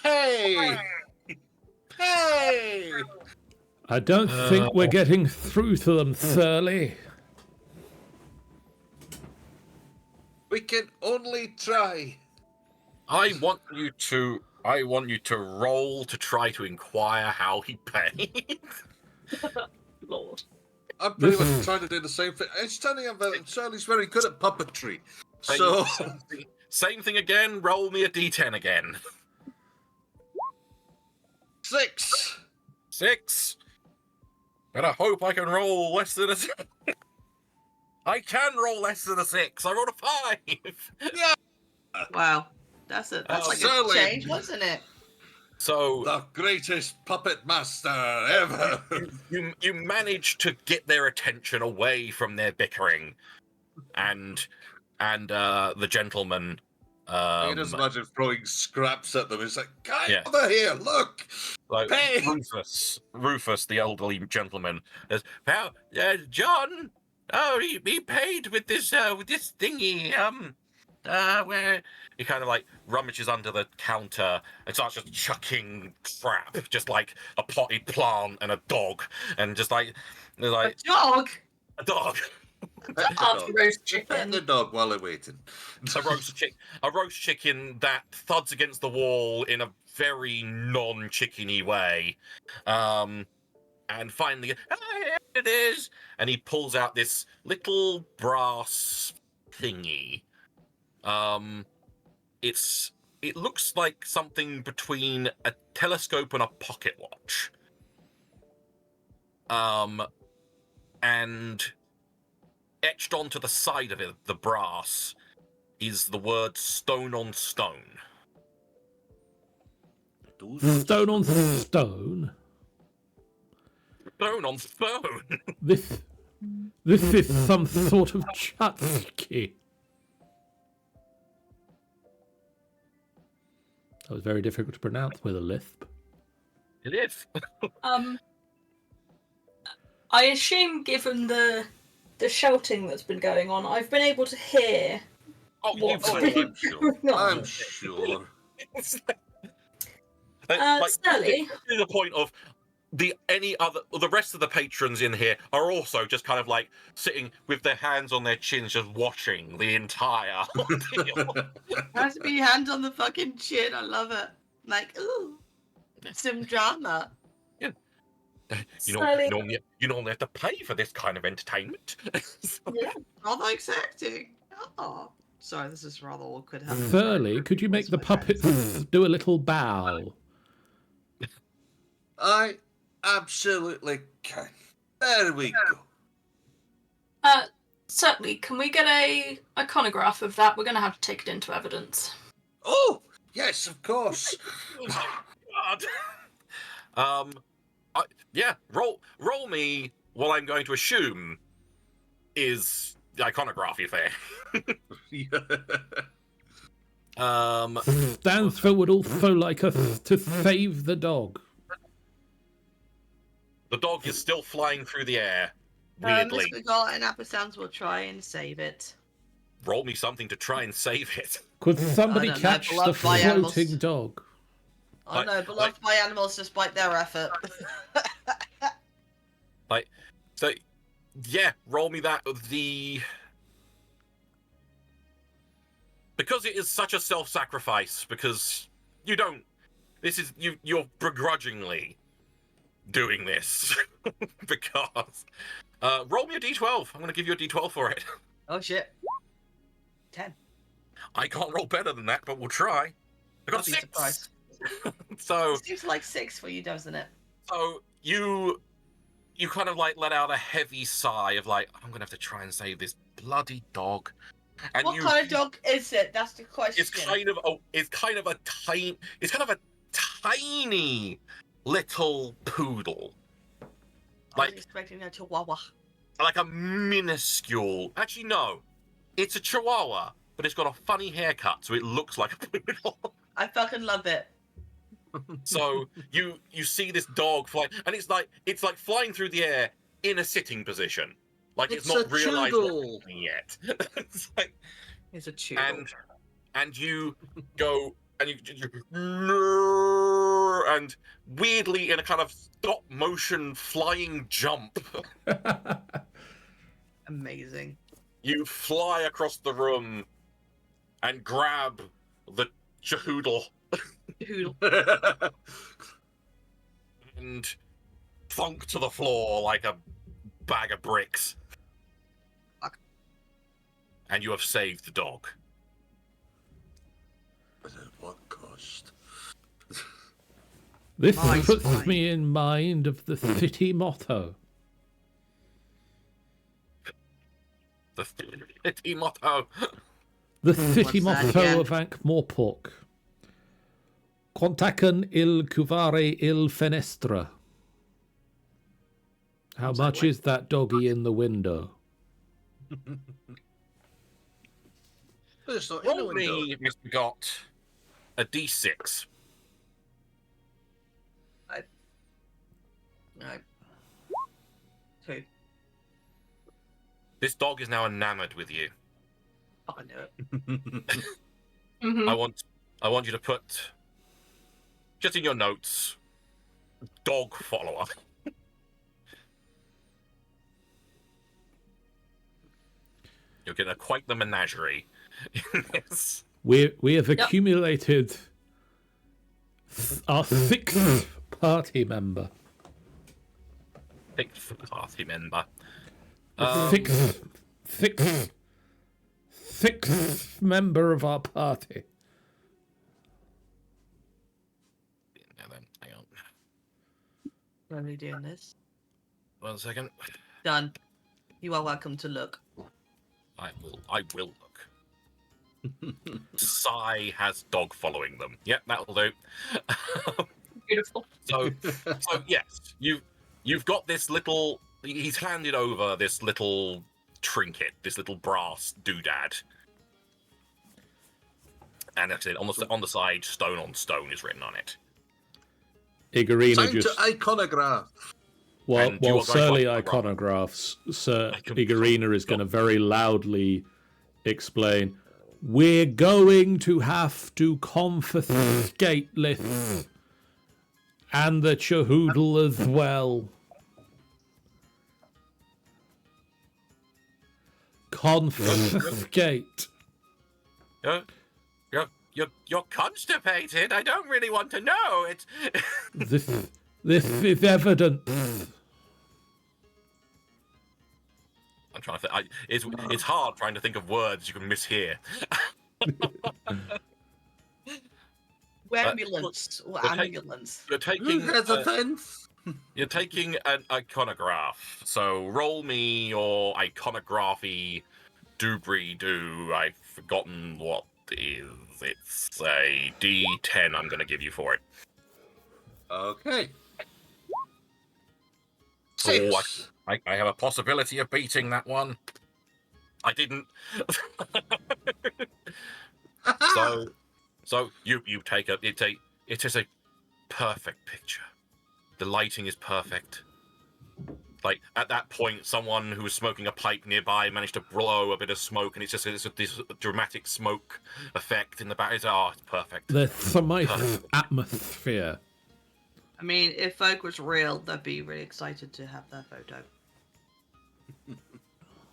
Pay! I don't think we're getting through to them, Thurley. We can only try. I want you to roll to try to inquire how he paid. Lord. I'm pretty much trying to do the same thing. It's turning out that Charlie's very good at puppetry. So Same thing again. Roll me a d10 again. 6. 6. And I hope I can roll less than a 6. I can roll less than a 6. I rolled a 5. Yeah. Wow. That's like a certainly. change, wasn't it? So The greatest puppet master ever. you manage to get their attention away from their bickering, and the gentleman. I can just imagine throwing scraps at them. It's like, guy Yeah. over here, look. Like Hey! Rufus, the elderly gentleman, says, "Well, John, he paid with this thingy, where he kind of like rummages under the counter and starts just chucking crap, just like a potted plant and a dog, and just like they're like A dog? a dog." After roast chicken. Pet the dog while they're waiting. A roast chicken that thuds against the wall in a very non-chickeny way, and finally, here it is, and he pulls out this little brass thingy. It looks like something between a telescope and a pocket watch. And etched onto the side of it, the brass, is the word "stone on stone." Stone on stone. Stone on stone. This is some sort of chutski. That was very difficult to pronounce with a lisp. It is. I assume, given the shouting that's been going on, I've been able to hear what's been going on. I'm sure. Sally? To the point of the rest of the patrons in here are also just kind of like sitting with their hands on their chins, just watching the entire ordeal. Has to be hands on the fucking chin. I love it. Like, ooh, some drama. You normally have to pay for this kind of entertainment. Yeah. Rather exacting. Oh, sorry, this is rather awkward. Furley, could you make the puppets do a little bow? I absolutely can. There we go. Certainly. Can we get a iconograph of that? We're going to have to take it into evidence. Oh, yes, of course. God. Roll me what I'm going to assume is the iconography there. Stands for would also like us to save the dog. The dog is still flying through the air, weirdly. Mr. Galt and Apple Sounds will try and save it. Roll me something to try and save it. Could somebody I don't know, catch the beloved by animals. floating dog? I know, beloved by animals despite their effort. So, yeah, roll me that. Because it is such a self-sacrifice, because you're begrudgingly doing this. Because, roll me a d12. I'm going to give you a d12 for it. Oh shit. 10. I can't roll better than that, but we'll try. I got a 6. Surprised. So It seems like 6 for you, doesn't it? So you kind of like let out a heavy sigh of like, I'm gonna have to try and save this bloody dog. And What kind of dog is it? That's the question. It's kind of a tiny little poodle. I Like was expecting a chihuahua. like a minuscule. Actually, no, it's a chihuahua, but it's got a funny haircut, so it looks like a poodle. I fucking love it. So you see this dog fly, and it's like flying through the air in a sitting position, like it's not realised what's happening yet. It's like, It's a chew. and you go and and weirdly in a kind of stop motion flying jump, Amazing. you fly across the room and grab the chahoodle and thunk to the floor like a bag of bricks. Fuck. And you have saved the dog. But at what cost? This Nice puts fight. me in mind of the city motto. The city motto. The city What's that motto again? of Ankh Morpork. Quantacan il cuvare il fenestra. How What's that much like? is that doggy in the window? It's not in the Roll window. me, Mr. Gott, a d6. No. 2. This dog is now enamored with you. Oh, I knew it. Mhm. I want you to put just in your notes, dog follower. You're getting quite the menagerie in this. We have accumulated our 6th party member. Sixth party member. Sixth member of our party. Now then, hang on. We're only doing this. 1 second. Done. You are welcome to look. I will look. Sai has dog following them. Yep, that'll do. Beautiful. So yes, you've got this little. He's handed over this little trinket, this little brass doodad, and that's it. On the side, stone on stone is written on it. Igorina Time just to iconograph. while And you are going to Surly iconograph. iconographs, Sir I can- Igorina is going to very loudly explain. We're going to have to confiscate Lith and the Chahoodle as well. Confiscate. You're constipated. I don't really want to know. It's This is evidence. I'm trying to think. It's hard trying to think of words you can mishear. Ambulance. Or we're taking- ambulance. You're taking Who has a fence? you're taking an iconograph. So roll me your iconography doobry doo. I've forgotten what is. It's a D10. I'm going to give you for it. Okay. Oh, 6. I have a possibility of beating that one. I didn't. So you take it is a perfect picture. The lighting is perfect. Like at that point, someone who was smoking a pipe nearby managed to blow a bit of smoke, and it's this dramatic smoke effect in the back. It's perfect. The Thermite atmosphere. I mean, if folk was real, they'd be really excited to have their photo.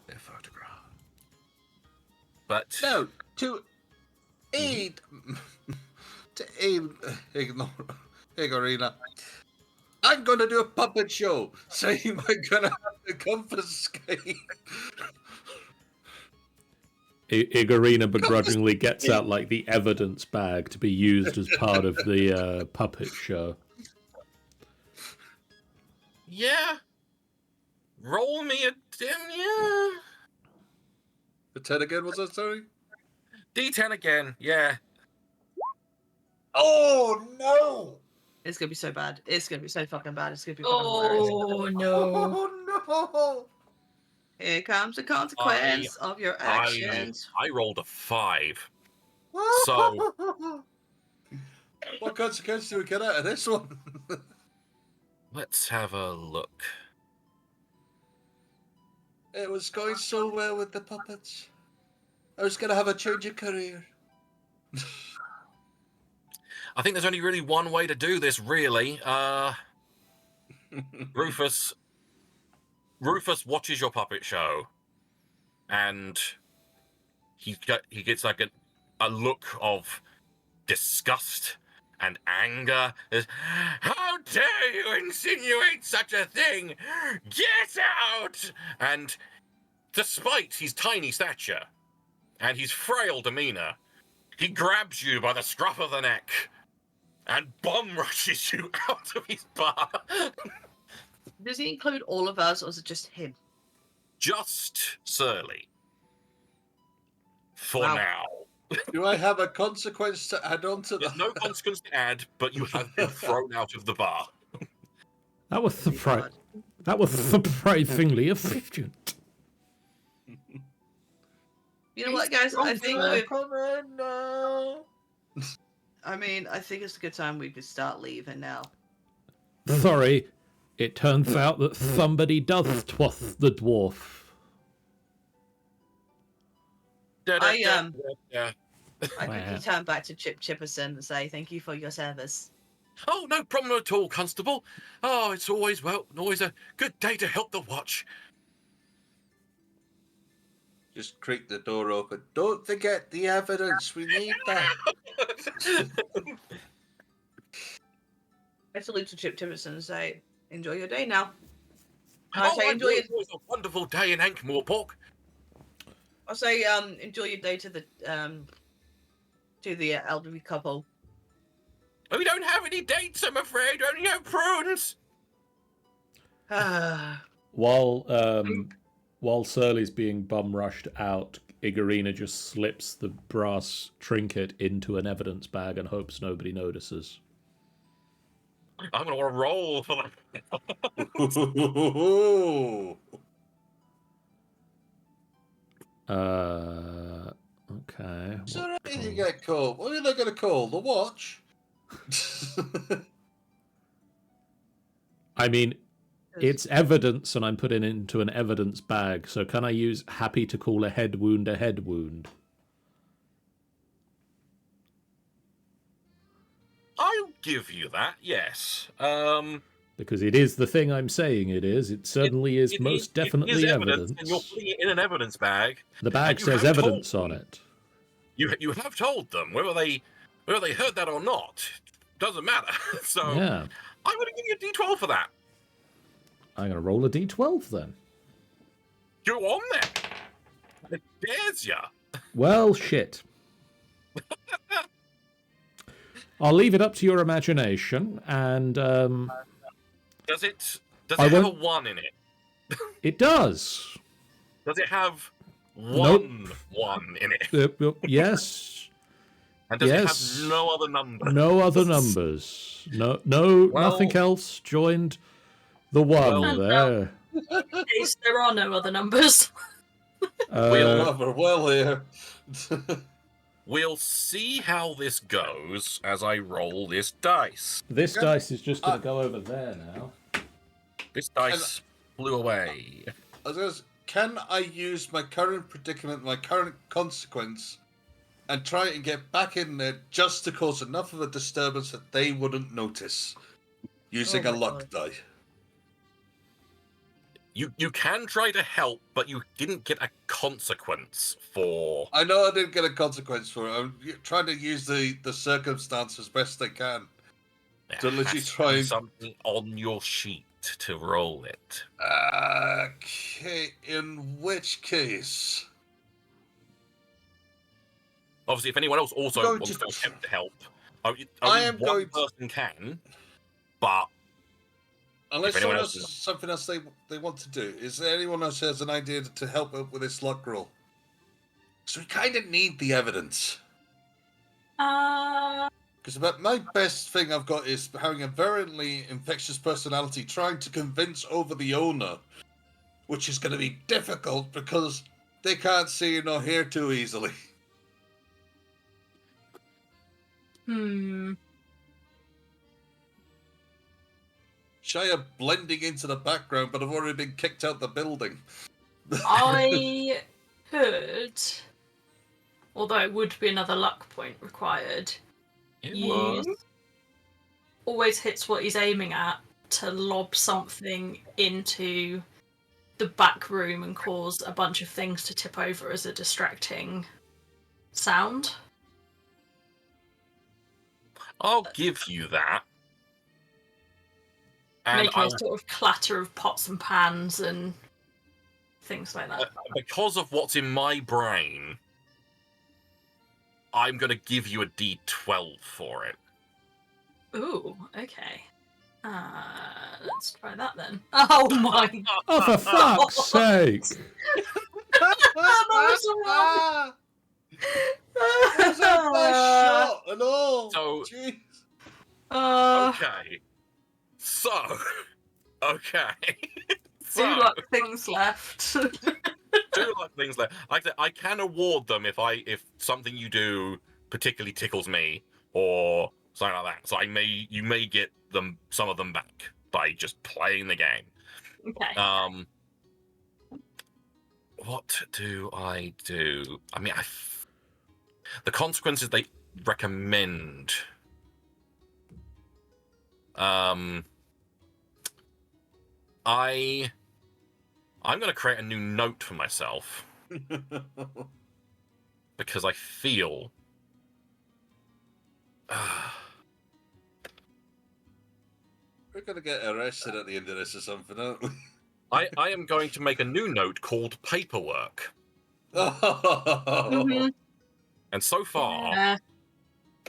Their photograph. But No, to aid Igorina, I'm going to do a puppet show. So you might gonna have to confiscate. Igorina begrudgingly gets out like the evidence bag to be used as part of the puppet show. yeah, roll me a yeah. The 10 again, was that, sorry? D10 again. Yeah. Oh, no! It's gonna be so bad. It's gonna be so fucking bad. It's gonna be fucking hilarious. Oh no. Oh, no! Here comes the consequence of your actions. I rolled a 5. So... What consequence do we get out of this one? Let's have a look. It was going so well with the puppets. I was going to have a change of career. I think there's only really one way to do this, really. Rufus watches your puppet show, and he gets like a look of disgust and anger. How dare you insinuate such a thing? Get out! And despite his tiny stature and his frail demeanor, he grabs you by the scruff of the neck and bomb rushes you out of his bar. Does he include all of us, or is it just him? Just Surly. For Wow. now. Do I have a consequence to add on to There's that? no consequence to add, but you have been thrown out of the bar. That was Pretty hard. surprisingly efficient. You know what, guys? I think we've. No. I mean, I think it's a good time we could start leaving now. Sorry, it turns out that somebody does twas the dwarf. I Yeah. quickly turn back to Chip Chipperson and say thank you for your service. Oh, no problem at all, Constable. Oh, it's always a good day to help the watch. Just creak the door open. Don't forget the evidence. We need that. I salute to Chip Chipperson and say, enjoy your day now. I Oh, say enjoy it your, was a wonderful day in Ankh, Morpork. I'll say enjoy your day to the elderly couple. We don't have any dates, I'm afraid. We only have prunes. While Surly's being bum rushed out, Igorina just slips the brass trinket into an evidence bag and hopes nobody notices. I'm gonna want to roll for that. Okay. Is there anything you get called? What are they going to call? The watch? I mean, it's evidence, and I'm putting it into an evidence bag. So can I use happy to call a head wound a head wound? I'll give you that, yes. Because it is the thing I'm saying it is. It certainly is most definitely it is evidence. And you're putting it in an evidence bag. The bag says evidence on it. You have told them whether they heard that or not. Doesn't matter. So Yeah. I'm going to give you a D12 for that. I'm going to roll a d12 then. Go on then. It dares ya. Well, shit. I'll leave it up to your imagination, and Does it have a 1 in it? it does. Does it have Nope. one in it? Yes. And does Yes. it have no other number? No other numbers. No, Well- nothing else joined the one Well- there. In case there are no other numbers. Well here. We'll see how this goes as I roll this dice. This dice is just going to go over there now. This dice flew away. Can I use my current predicament, my current consequence, and try and get back in there just to cause enough of a disturbance that they wouldn't notice? Using Oh a my luck die. You can try to help, but you didn't get a consequence for... I know I didn't get a consequence for it. I'm trying to use the circumstance as best I can. There let you has to try be and- something on your sheet to roll it. Okay, in which case... Obviously, if anyone else also Going wants to- to attempt to help, I only am one going to- person can, but Unless If anyone someone else else has is- something else they want to do. Is there anyone else who has an idea to help out with this luck roll? So we kind of need the evidence. Because about my best thing I've got is having a virulently infectious personality trying to convince over the owner, which is going to be difficult because they can't see nor hear too easily. Shy of blending into the background, but I've already been kicked out the building. I could, although it would be another luck point required, use always hits what he's aiming at to lob something into the back room and cause a bunch of things to tip over as a distracting sound. I'll give you that. And Making a sort of clatter of pots and pans and things like that. because of what's in my brain, I'm going to give you a D12 for it. Ooh, okay. Let's try that then. Oh my god! Oh, for fuck's sake! That's a nice shot and all. So- Jeez. Okay. So, okay. Two luck things left. 2 luck things left. I can award them if something you do particularly tickles me or something like that. So you may get some of them back by just playing the game. Okay. What do I do? I mean, the consequences they recommend. I'm going to create a new note for myself because I feel. We're gonna get arrested at the end of this or something, aren't we? I am going to make a new note called paperwork. Mhm. And so far, Yeah.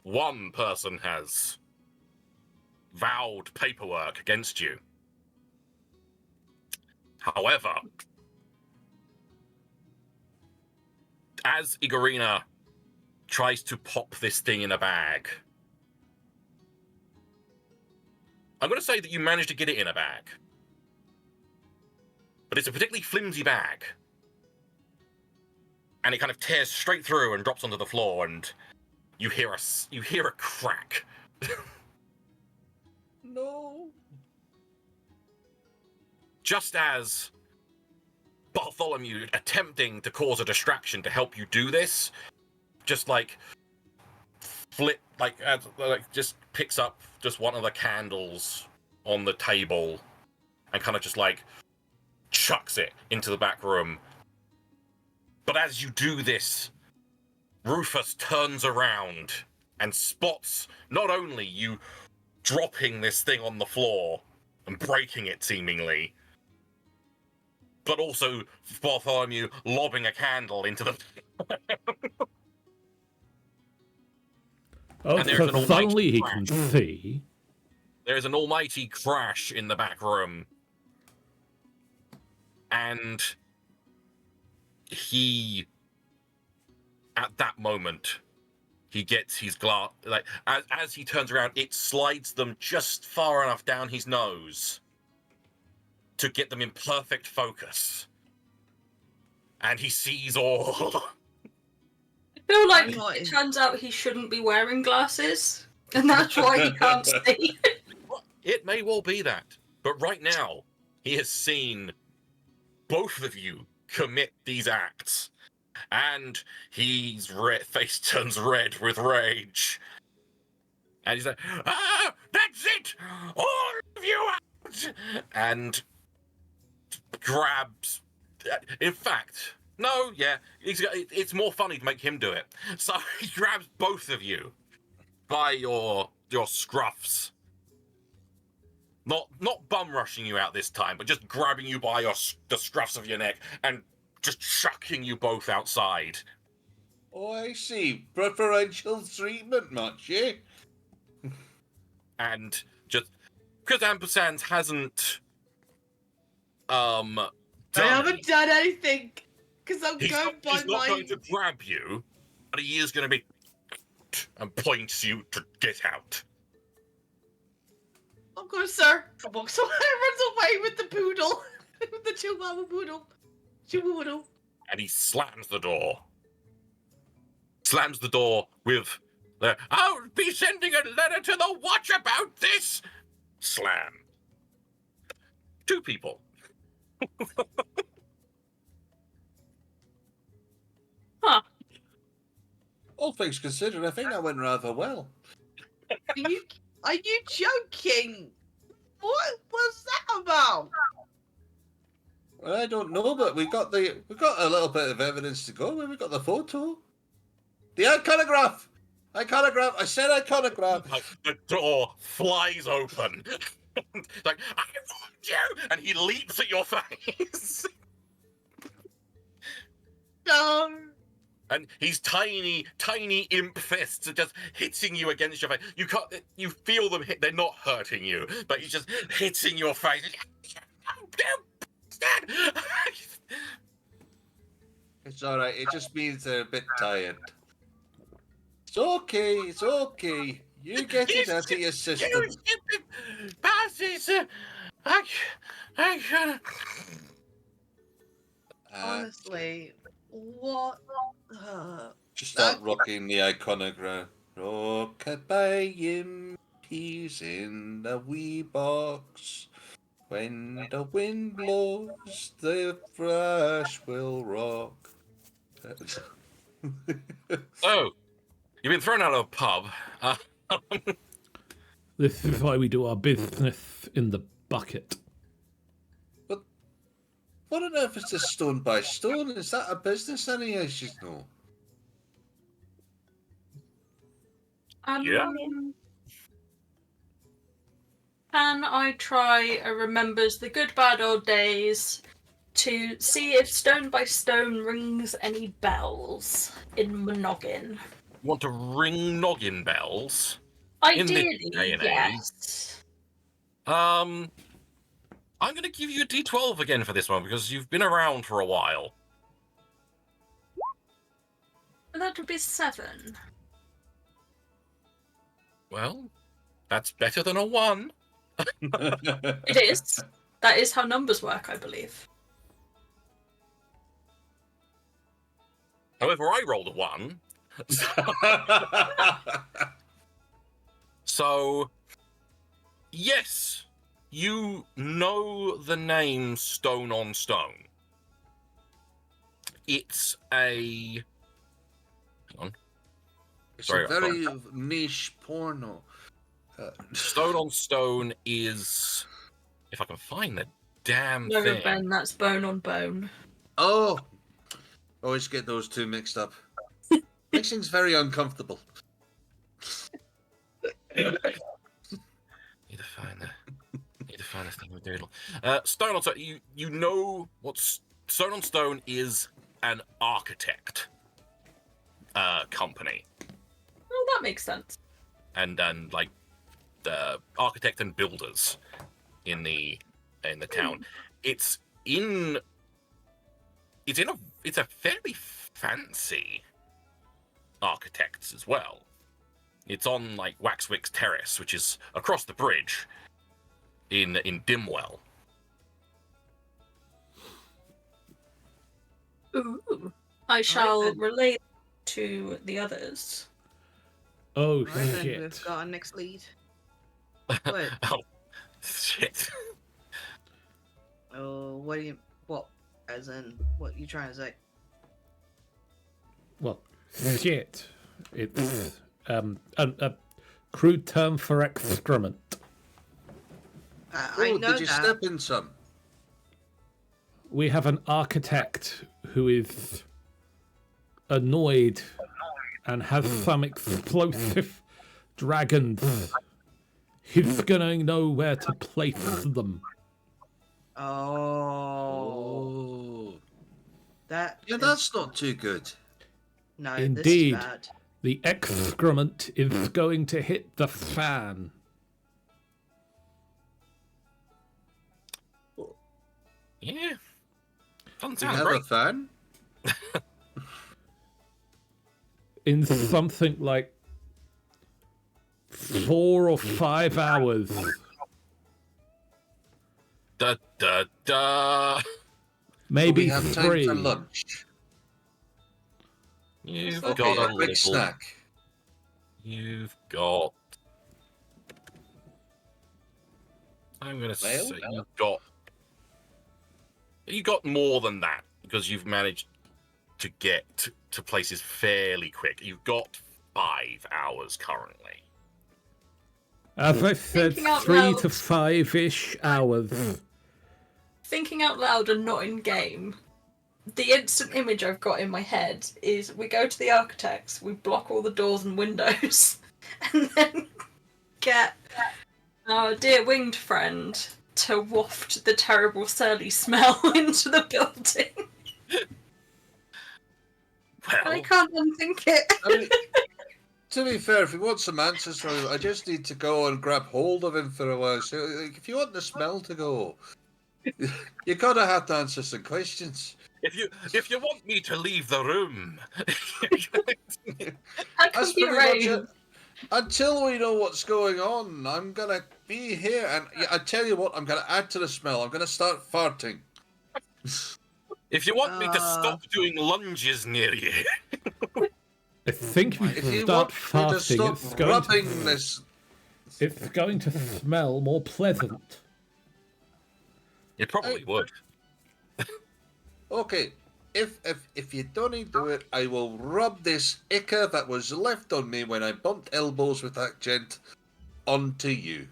one person has vowed paperwork against you. However, as Igorina tries to pop this thing in a bag, I'm going to say that you managed to get it in a bag. But it's a particularly flimsy bag. And it kind of tears straight through and drops onto the floor, and you hear a crack. No. Just as Bartholomew, attempting to cause a distraction to help you do this, just just picks up just one of the candles on the table and kind of just chucks it into the back room. But as you do this, Rufus turns around and spots not only you dropping this thing on the floor and breaking it seemingly, but also Bartholomew lobbing a candle into the... Oh, And there's so an suddenly he almighty can see. There's an almighty crash in the back room. And at that moment, he gets his glass, as he turns around, it slides them just far enough down his nose to get them in perfect focus. And he sees all. I feel like I'm not it in- turns out he shouldn't be wearing glasses, and that's why he can't see. It may well be that. But right now, he has seen both of you commit these acts. And his face turns red with rage. And he's like, that's it! All of you out! And grabs... In fact, no, yeah, it's more funny to make him do it. So he grabs both of you by your scruffs. Not bum rushing you out this time, but just grabbing you by the scruffs of your neck and just chucking you both outside. Oh, I see. Preferential treatment, much, eh? And just because Ampersands hasn't I haven't done anything because I'm he's going by not my. going to grab you, but he is going to be and points you to get out. I'm going, sir. Come on, so runs away with the poodle, with the Chihuahua poodle. Chihuahua. And he slams the door. Slams the door with the, I'll be sending a letter to the watch about this. Slam. 2 people. Huh. All things considered, I think that went rather well. Are you joking? What was that about? I don't know, but we got a little bit of evidence to go with. We got the photo. The iconograph! Iconograph! I said iconograph! The door flies open. Like, I warned you! And he leaps at your face. No. And his tiny imp fists are just hitting you against your face. You feel them hit, they're not hurting you, but he's just hitting your face. It's alright, it just means they're a bit tired. It's okay. It's okay. You get it out of your system. You stupid bastards! I should. Honestly, what? Just start rocking the iconograph. Rock-a-bye peas in a wee box. When the wind blows, the thrush will rock. Oh, you've been thrown out of a pub. This is why we do our business in the bucket. But what on earth is this stone by stone? Is that a business any I should know? Yeah. Can I try a remembers the good bad old days to see if Stone by Stone rings any bells in my noggin? Want to ring noggin bells? Ideally, In this day and yes. I'm going to give you a D12 again for this one because you've been around for a while. That would be 7. Well, that's better than a 1. It is. That is how numbers work, I believe. However, I rolled a 1. So, yes, you know the name Stone on Stone. It's a... Hang on. It's Sorry, a very niche porno. Stone on Stone is... If I can find the damn No, thing. Ben, that's bone on bone. Oh! Always get those two mixed up. Mixing's very uncomfortable. Need to find the thing with Doodle. Stone on Stone. You know what Stone on Stone is? An architect company, Oh, that makes sense. and like the architect and builders in the town. It's a fairly fancy architects as well. It's on like Waxwick's Terrace, which is across the bridge in Dimwell. Ooh. I shall relate to the others. Oh, Right then, shit. we've got our next lead. Wait. Oh, shit. Oh, what? As in, what you trying to say? Well, shit. It's a crude term for excrement. I Oh, know did you that. step in some? We have an architect who is annoyed and has some explosive dragons. He's gonna know where to place them. Oh, that. Yeah, is- that's not too good. No, Indeed. This is bad. The excrement is going to hit the fan. Yeah. Doesn't Do you sound have great. a fan? In something like 4 or 5 hours. Da da da. Maybe we have 3. time for lunch. You've Okay, got a a quick little. snack. You've got. I'm gonna Well? say you got more than that because you've managed to get to places fairly quick. You've got 5 hours currently. As I said, Thinking out 3 loud. to 5-ish hours. Thinking out loud and not in game, the instant image I've got in my head is we go to the architects, we block all the doors and windows, and then get our dear winged friend to waft the terrible surly smell into the building. Well, I can't unthink it. I mean, to be fair, if you want some answers from him, I just need to go and grab hold of him for a while. So, like, if you want the smell to go, you gotta have to answer some questions. if you want me to leave the room, That That's could be pretty much it. arranged. Until we know what's going on, I'm gonna be here, and I tell you what, I'm gonna add to the smell. I'm gonna start farting. if you want me to stop doing lunges near you, I think if If you you start want me to farting, stop rubbing this, it's going to smell more pleasant. it probably would. okay. If you don't do it, I will rub this ichor that was left on me when I bumped elbows with that gent onto you,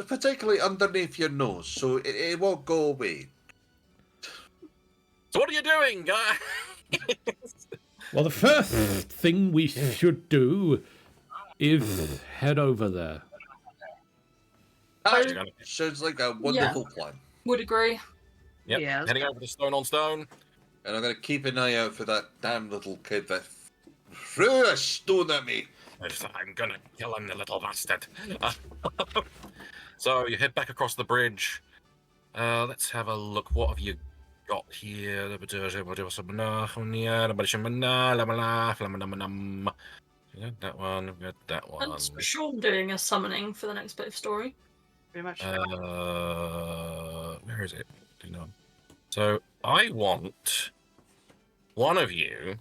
particularly underneath your nose, so it won't go away. So what are you doing? Well, the first thing we should do is head over there. That sounds like a wonderful plan. Would agree. Yep. Yeah, let's Heading go. over to Stone on Stone. And I'm going to keep an eye out for that damn little kid that threw a stone at me. I'm gonna kill him, the little bastard. So you head back across the bridge. Let's have a look. What have you got here? That one. We've got that one. And Sean doing a summoning for the next bit of story. Pretty much. Where is it? Hang on. So I want one of you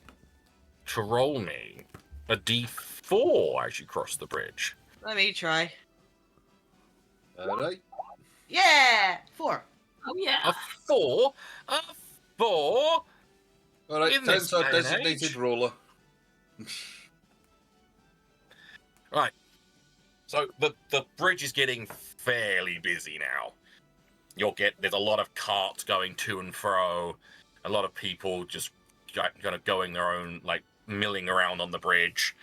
to roll me a d4 as you cross the bridge. Let me try. All right. Yeah! 4. Oh yeah. A 4? A 4? All right, In this turns our day and designated age. roller. Right. So the bridge is getting fairly busy now. There's a lot of carts going to and fro, a lot of people just kind of going their own, like, milling around on the bridge.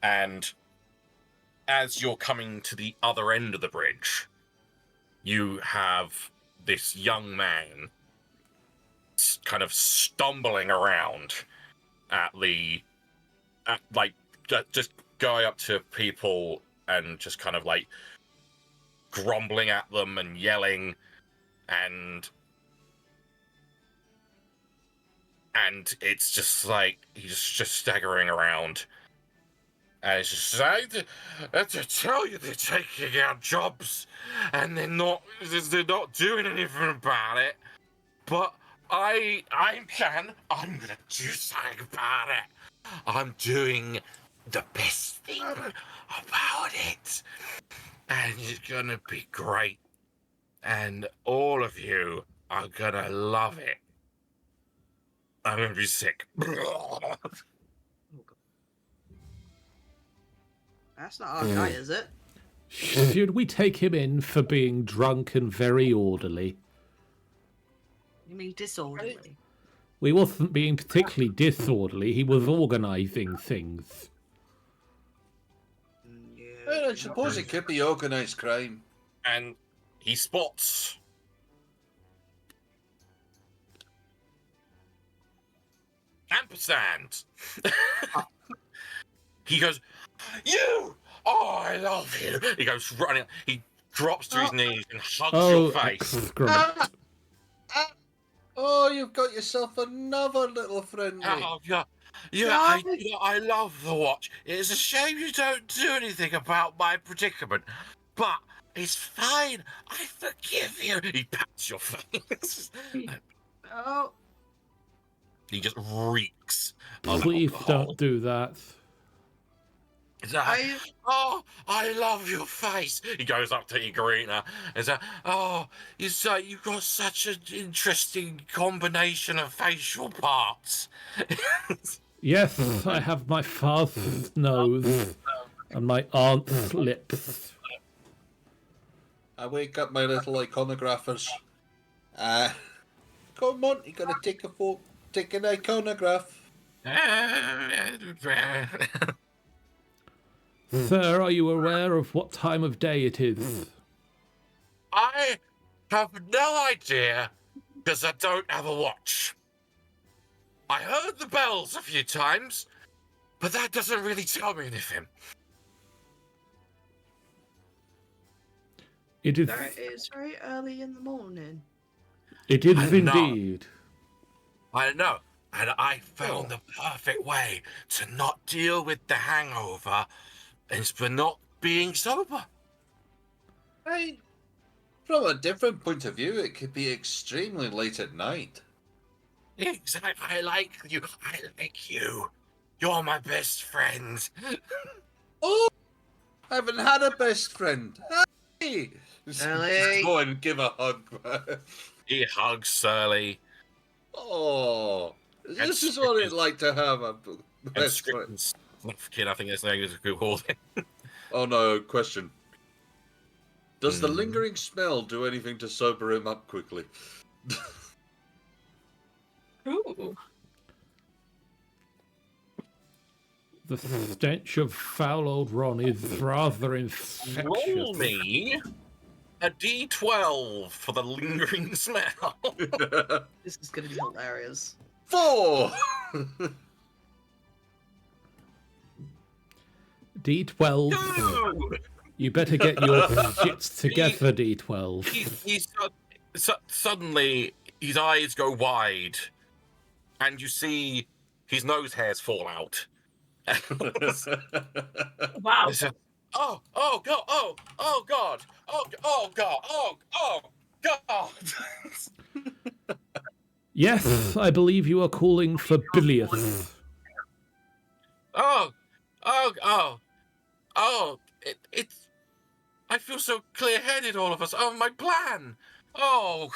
And as you're coming to the other end of the bridge, you have this young man kind of stumbling around just going up to people and just kind of like grumbling at them and yelling and it's just like he's just staggering around. And it's just like, to tell you they're taking our jobs and they're not doing anything about it. But I'm gonna do something about it. I'm doing the best thing about it. And it's gonna be great. And all of you are gonna love it. I'm gonna be sick. That's not our guy, is it? Should we take him in for being drunk and very orderly? You mean disorderly? We wasn't being particularly disorderly. He was organising things. Well, I suppose it could be organised crime. And he spots ampersand. He goes, "You! Oh, I love you!" He goes running. He drops to his knees and hugs your face. Excrement. Oh, you've got yourself another little friendly. Oh, yeah. I love the watch. It's a shame you don't do anything about my predicament, but it's fine. I forgive you. He pats your face. Oh, He just reeks of Please alcohol. don't do that. He's like, "Oh, I love your face." He goes up to Igorina and says, "Oh, you've got such an interesting combination of facial parts." Yes, I have my father's nose and my aunt's lips. I wake up my little iconographers. Come on, you gotta take an iconograph. Sir, are you aware of what time of day it is? I have no idea because I don't have a watch. I heard the bells a few times, but that doesn't really tell me anything. It is. that is very early in the morning. It is I know. indeed. I know. And I found the perfect way to not deal with the hangover and for not being sober. From a different point of view, it could be extremely late at night. Exactly. I like you. I like you. You're my best friend. Oh, I haven't had a best friend. Hey! Just go and give a hug. He hugs Surly. Oh, And this is what it's like to have a And best friend. Snufkin, I think that's the name is called. Oh no, question. Does the Hmm. lingering smell do anything to sober him up quickly? Ooh. The stench of foul old Ron is rather Roll infectious. me a D12 for the lingering smell. This is going to be hilarious. 4! D12. No! You better get your shits together, D12. He's suddenly his eyes go wide, and you see his nose hairs fall out. Wow. It's a, oh god, oh god, oh god, oh god. Yes, I believe you are calling for bilious. Oh, it's. I feel so clear-headed, all of us. Oh, my plan. Oh,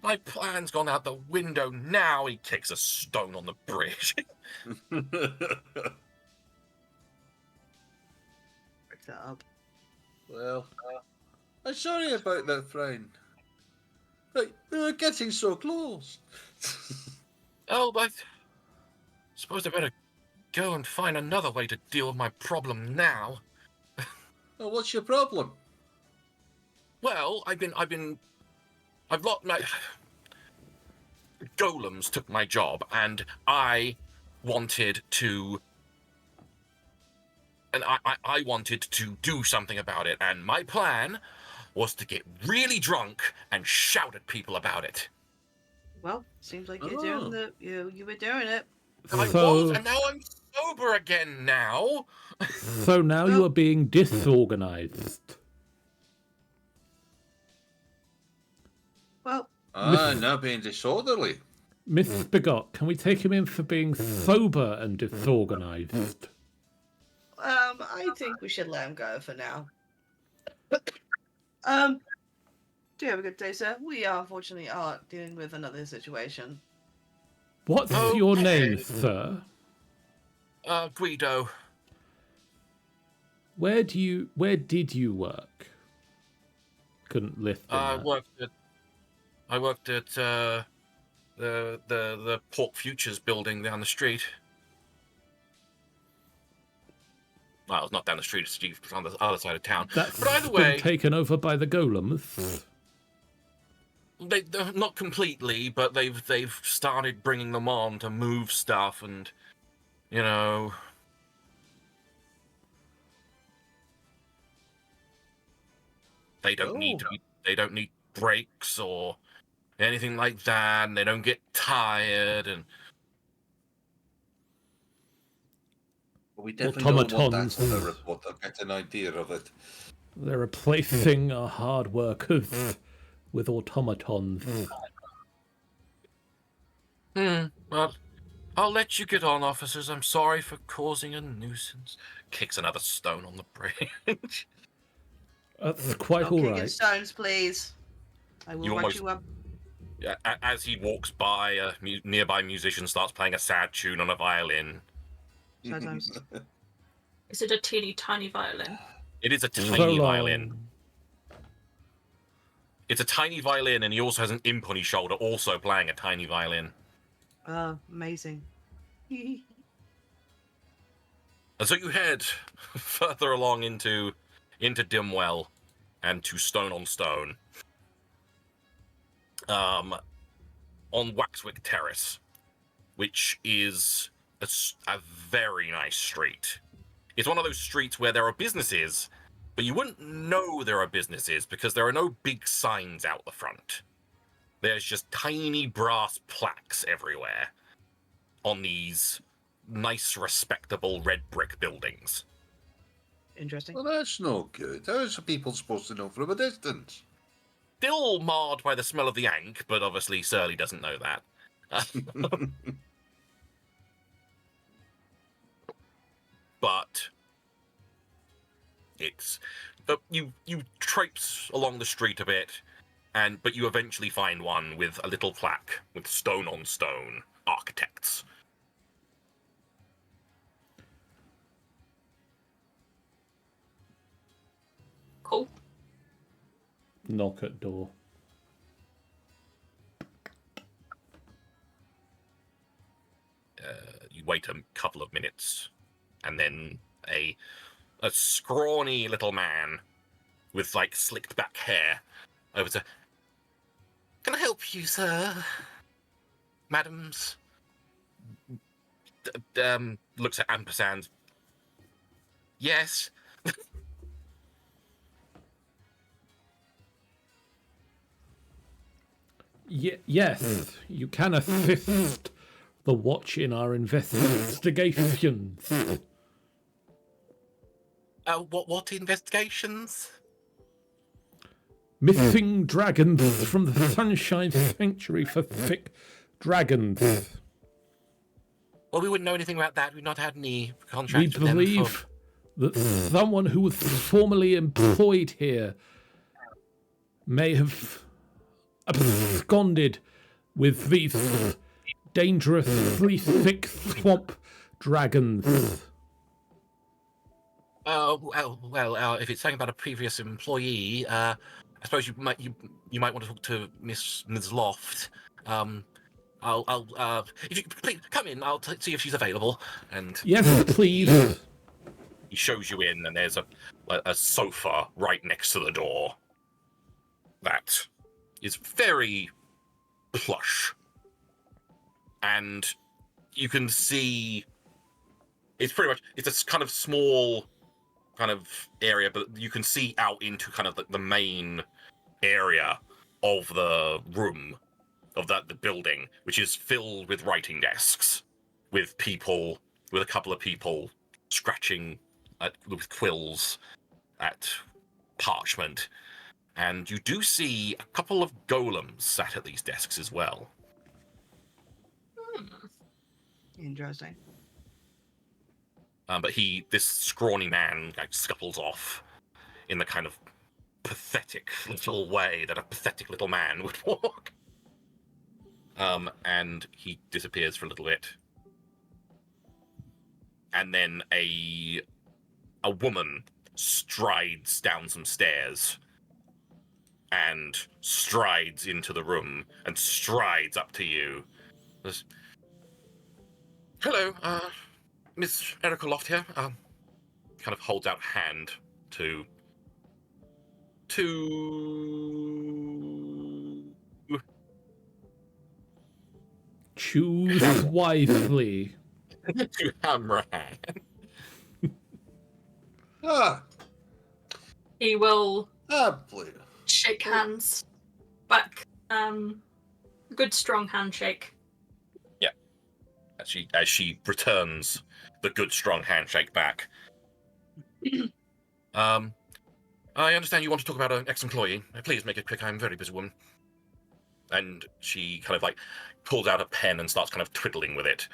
my plan's gone out the window now. He kicks a stone on the bridge. Break that up. Well, I'm sorry about that, friend. Like, we were getting so close. Oh, I suppose I better go and find another way to deal with my problem now. Well, what's your problem? Well, I've lost my golems took my job, and I wanted to do something about it, and my plan was to get really drunk and shout at people about it. Well, seems like you're doing the you were doing it. I was, and now I'm sober again now. So now you are being disorganized. Well, now being disorderly. Miss Bigot, can we take him in for being sober and disorganized? I think we should let him go for now. Do you have a good day, sir? We unfortunately are dealing with another situation. What's your name, sir? Guido. Where did you work? Couldn't lift them. I worked at the Pork Futures building down the street. Well, it's not down the street; it's on the other side of town. That's but either been way, taken over by the golems. They're not completely, but they've started bringing them on to move stuff, and you know. They don't need breaks or anything like that, and they don't get tired, and We definitely don't want that Automatons. on the report. I'll get an idea of it. They're replacing our hard workers with automatons. Well, I'll let you get on, officers. I'm sorry for causing a nuisance. Kicks another stone on the bridge. That's quite Don't all kick in right. stones, please. I will write you up. Yeah, as he walks by, a nearby musician starts playing a sad tune on a violin. Sometimes. Is it a teeny tiny violin? It is a So tiny long. violin. It's a tiny violin, and he also has an imp on his shoulder, also playing a tiny violin. Amazing. And so you head further along into Dimwell and to Stone on Stone. On Waxwick Terrace, which is a very nice street. It's one of those streets where there are businesses, but you wouldn't know there are businesses because there are no big signs out the front. there's just tiny brass plaques everywhere on these nice, respectable red brick buildings. Interesting. Well, that's no good. How are people supposed to know from a distance? Still marred by the smell of the Ankh, but obviously Surly doesn't know that. But it's you traipse along the street a bit, but you eventually find one with a little plaque with stone on stone architects. Cool. Knock at door. You wait a couple of minutes, and then a scrawny little man with like slicked back hair over to. Can I help you, sir? Madams? Looks at ampersand. Yes. Yes, you can assist the watch in our investigations. What investigations? Missing dragons from the Sunshine Sanctuary for thick dragons. Well, we wouldn't know anything about that. We've not had any We contracts with them believe that someone who was formerly employed here may have absconded with these dangerously thick swamp dragons. Well, if it's something about a previous employee, I suppose you might want to talk to Miss Loft. If you please come in, I'll see if she's available. And Yes, please. he shows you in, and there's a sofa right next to the door. That is very plush, and you can see it's a kind of small kind of area, but you can see out into kind of the main area of the room of the building, which is filled with writing desks with a couple of people scratching with quills at parchment. And you do see a couple of golems sat at these desks as well. Interesting. But this scrawny man scuffles off in the kind of pathetic little way that a pathetic little man would walk. And he disappears for a little bit. And then a woman strides down some stairs and strides into the room and strides up to you. Hello, Miss Erica Loft here. Kind of holds out a hand to Choose wisely. to Hammerhand. He will Please. shake hands back. Good strong handshake. Yeah. As she returns the good strong handshake back. I understand you want to talk about an ex-employee. Please make it quick. I'm a very busy woman. And she kind of pulls out a pen and starts kind of twiddling with it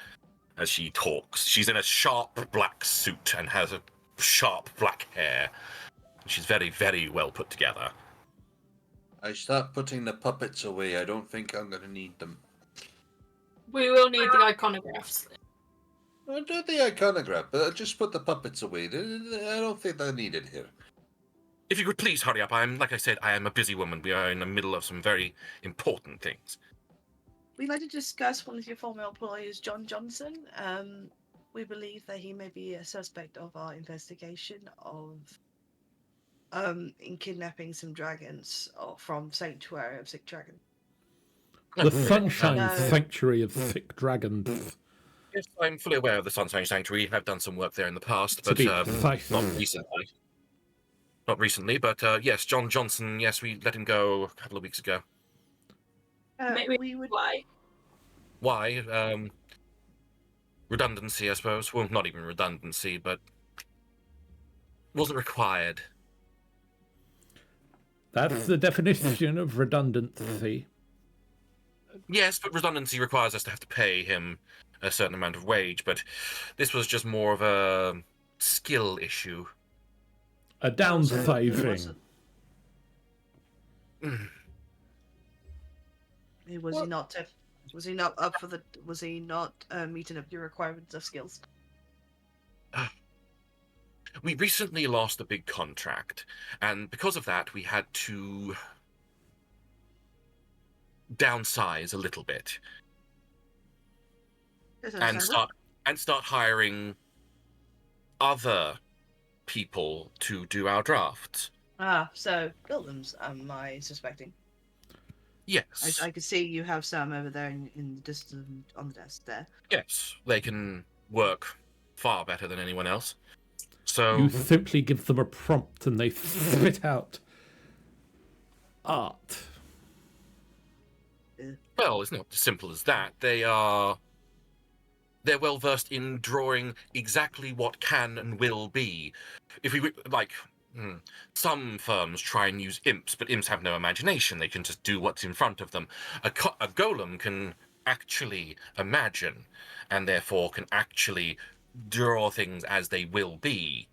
as she talks. She's in a sharp black suit and has a sharp black hair. She's very, very well put together. I start putting the puppets away. I don't think I'm going to need them. We will need the iconographs. I'll do the iconograph, but I'll just put the puppets away. I don't think they're needed here. If you could please hurry up. Like I said, I am a busy woman. We are in the middle of some very important things. We'd like to discuss one of your former employees, John Johnson. We believe that he may be a suspect of our investigation in kidnapping some dragons from Sanctuary of Sick Dragon. The Sunshine Sanctuary of Thick Dragons. Yes, I'm fully aware of the Sunshine Sanctuary. I've done some work there in the past, To but be precise. not recently. Not recently, but yes, John Johnson, yes, we let him go a couple of weeks ago. Maybe we would. why? Why? Redundancy, I suppose. Well, not even redundancy, but wasn't required. That's the definition of redundancy. Yes, but redundancy requires us to have to pay him a certain amount of wage, but this was just more of a skill issue. A downsizing. Was he not? Was he not up for the? Was he not meeting up your requirements of skills? We recently lost a big contract, and because of that, we had to downsize a little bit and start hiring other people to do our drafts. So golems, am I suspecting? Yes. I could see you have some over there in the distance on the desk there. Yes, they can work far better than anyone else. So You simply give them a prompt and they spit out art. well, it's not as simple as that. They're well versed in drawing exactly what can and will be. If we like, some firms try and use imps, but imps have no imagination. They can just do what's in front of them. A golem can actually imagine, and therefore can actually draw things as they will be.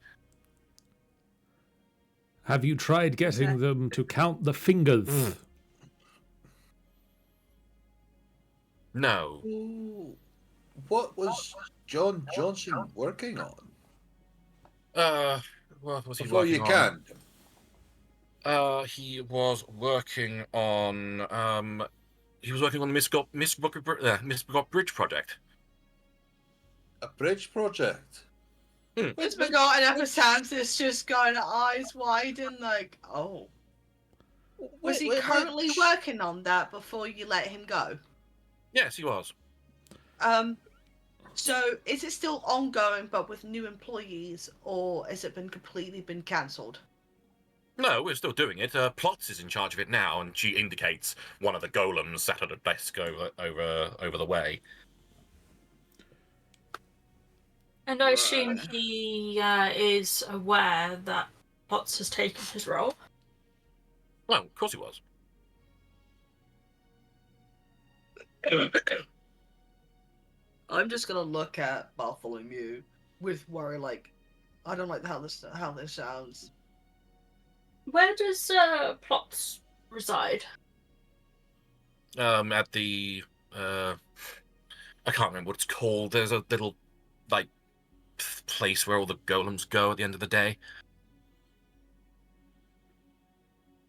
Have you tried getting them to count the fingers? No. Ooh, what was John Johnson working on? What was he Before you working on? can. He was working on the Misbegot Bridge project. A bridge project. It's forgotten ever since. It's just going eyes wide and like, oh. Was he currently working on that before you let him go? Yes, he was. So is it still ongoing but with new employees, or has it completely been cancelled? No, we're still doing it. Plots is in charge of it now, and she indicates one of the golems sat at a desk over the way. And I assume he is aware that Potts has taken his role. Well, of course he was. I'm just gonna look at Bartholomew with worry, like, I don't like how this sounds. Where does Potts reside? At the I can't remember what it's called. There's a little like place where all the golems go at the end of the day.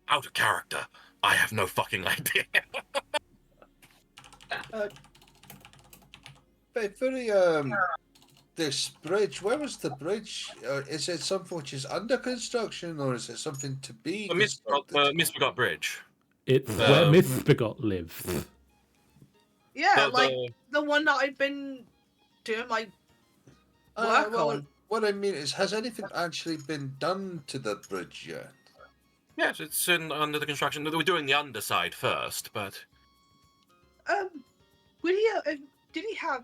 Out of character. I have no fucking idea. But for this bridge, where was the bridge? Is it something which is under construction, or is it something to be constructed? Misbegot Bridge. It's where Misbegot lives. Yeah, the one that I've been doing my work on. What I mean is, has anything actually been done to the bridge yet? Yes, it's under the construction. We're doing the underside first, but Did he have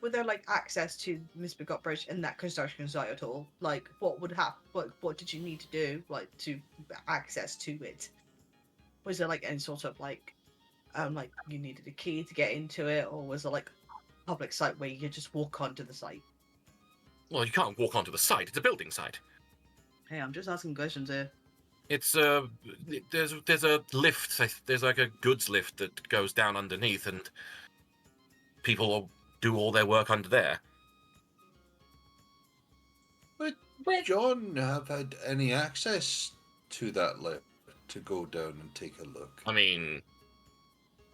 were there access to Misbegot Bridge in that construction site at all? Like, what would happen? What did you need to do to access to it? Was there any sort of you needed a key to get into it, or was there a public site where you could just walk onto the site? Well, you can't walk onto the site. It's a building site. Hey, I'm just asking questions here. It's there's a lift. There's like a goods lift that goes down underneath, and people will do all their work under there. Would John have had any access to that lift to go down and take a look? I mean,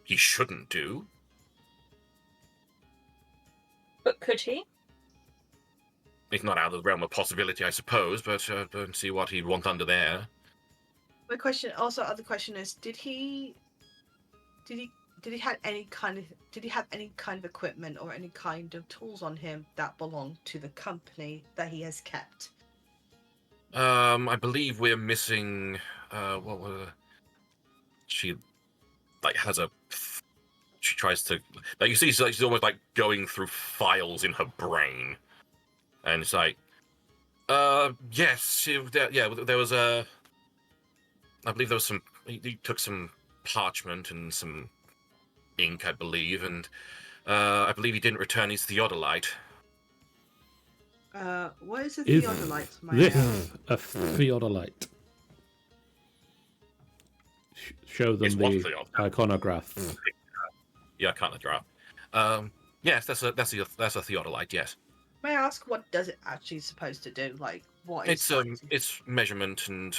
he shouldn't do. But could he? It's not out of the realm of possibility, I suppose, but don't see what he'd want under there. My other question is, did he have any kind of equipment or any kind of tools on him that belong to the company that he has kept? I believe we're missing. What were she? like has a. She tries to like you see she's almost like going through files in her brain, and it's like, yes, there was a. I believe there was some. He took some parchment and some ink, I believe, and I believe he didn't return his theodolite. What is a Is theodolite, my this a theodolite? Show them It's what the theodolite? iconograph. Yeah, I can't draw. Yes, that's a theodolite. Yes, May I ask what does it actually supposed to do? Like, what is it's measurement and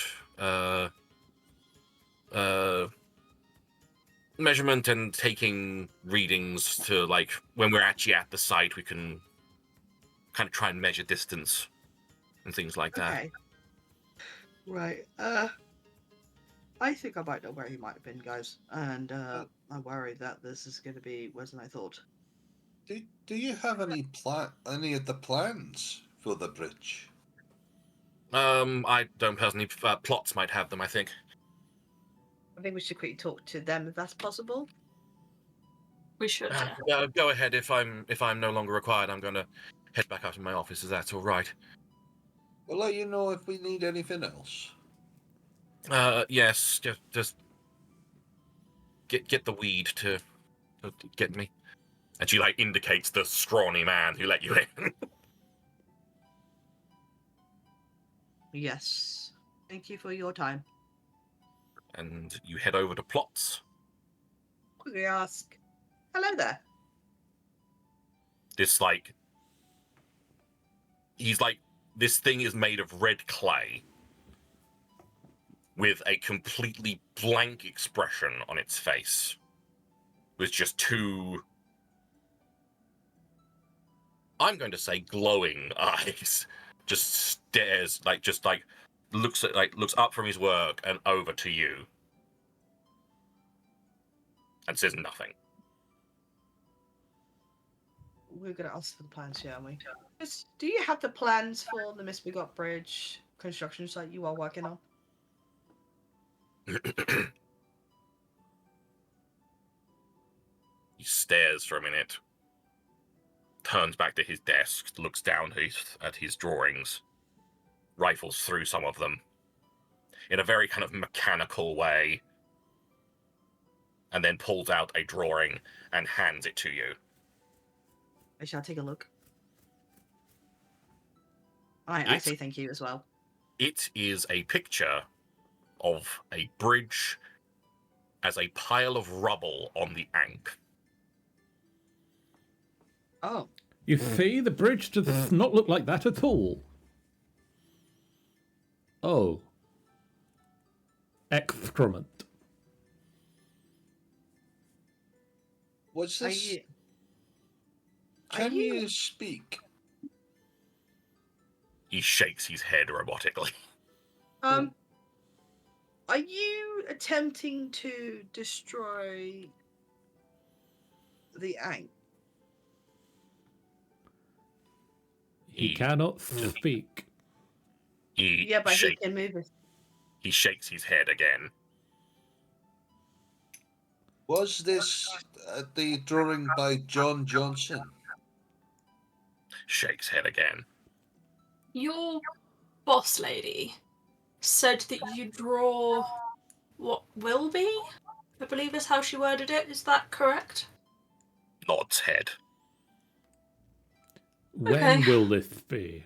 measurement and taking readings to like when we're actually at the site, we can kind of try and measure distance and things like that. Okay. Right. I think I might know where he might have been, guys, and I worry that this is going to be worse than I thought. Do you have any of the plans for the bridge? I don't personally. Plots might have them, I think. I think we should quickly talk to them if that's possible. We should. Go ahead. If I'm no longer required, I'm going to head back out to my office. Is that all right? We'll let you know if we need anything else. Yes. Just get the weed to get me. And she like indicates the scrawny man who let you in. Yes. Thank you for your time. And you head over to Plots. Quickly ask, hello there. This like he's like this thing is made of red clay with a completely blank expression on its face, with just two, I'm going to say, glowing eyes. Just stares, looks up from his work and over to you, and says nothing. We're going to ask for the plans, shall we? Do you have the plans for the Misbegot Bridge construction site you are working on? He stares for a minute, turns back to his desk, looks down at his drawings, rifles through some of them in a very kind of mechanical way, and then pulls out a drawing and hands it to you. I shall take a look. I say thank you as well. It is a picture of a bridge as a pile of rubble on the Ankh. Oh. You see, the bridge does not look like that at all. Oh. Excrement. What's this? Are Can you- you speak? He shakes his head robotically. Are you attempting to destroy the Ankh? He cannot speak. Yeah, but he can move it. He shakes his head again. Was this the drawing by John Johnson? Shakes head again. Your boss lady said that you draw what will be, I believe is how she worded it. Is that correct? Nods head. When will this be?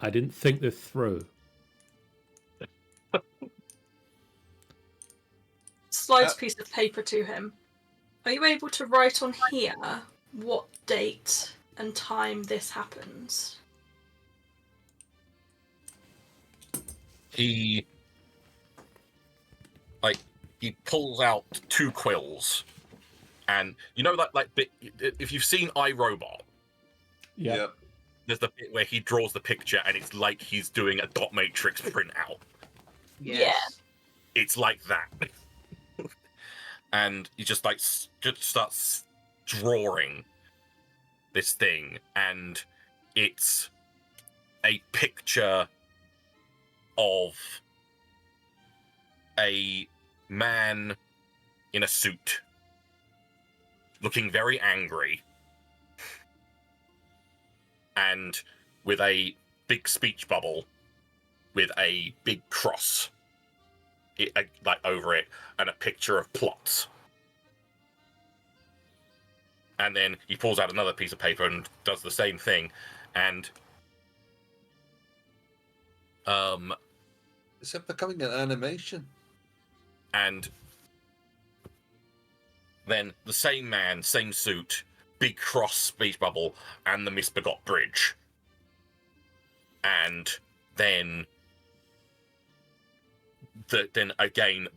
I didn't think this through. Slides a piece of paper to him. Are you able to write on here what date and time this happens? He pulls out two quills, and you know that bit. If you've seen iRobot, Yeah. Yep. there's the bit where he draws the picture, and it's like he's doing a dot matrix printout. Yes. It's like that, and he just starts drawing this thing, and it's a picture of a man in a suit, looking very angry, and with a big speech bubble with a big cross like over it, and a picture of plots. And then he pulls out another piece of paper and does the same thing, and Is it becoming an animation? And then the same man, same suit, big cross speech bubble, and the misbegot bridge. And then again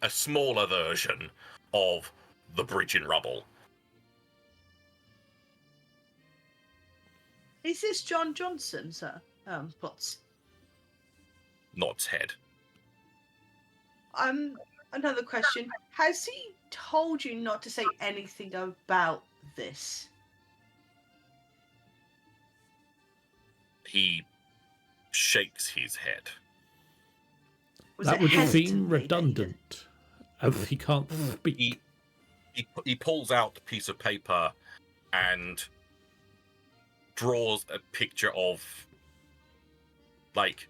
a smaller version of the bridge in rubble. Is this John Johnson, sir? Potts. Nods head. Another question. Has he told you not to say anything about this? He shakes his head. That would seem redundant, as he can't speak. He pulls out a piece of paper and draws a picture of, like,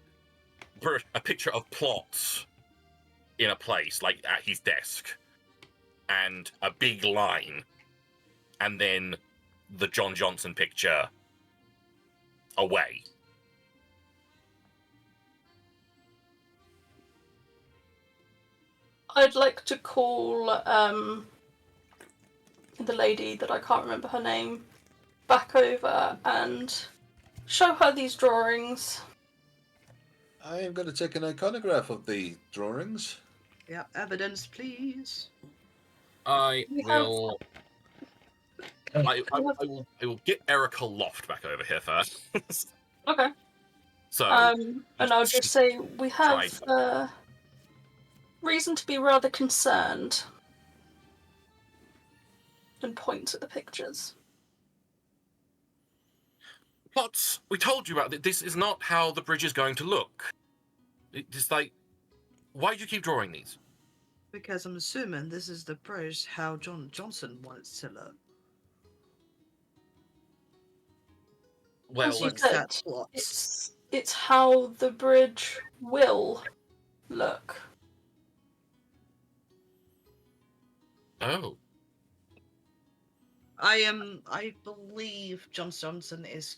a picture of plots in a place, like at his desk, and a big line, and then the John Johnson picture away. I'd like to call the lady that I can't remember her name back over and show her these drawings. I am going to take an iconograph of the drawings. Yeah, evidence, please. I will get Erica Loft back over here first. Okay. So, and I'll just say we have reason to be rather concerned, and point at the pictures. Potts, we told you about it. This is not how the bridge is going to look. It's like, why do you keep drawing these? Because I'm assuming this is the bridge how John Johnson wants to look. Well, as you said, plots. it's how the bridge will look. Oh. I believe John Johnson is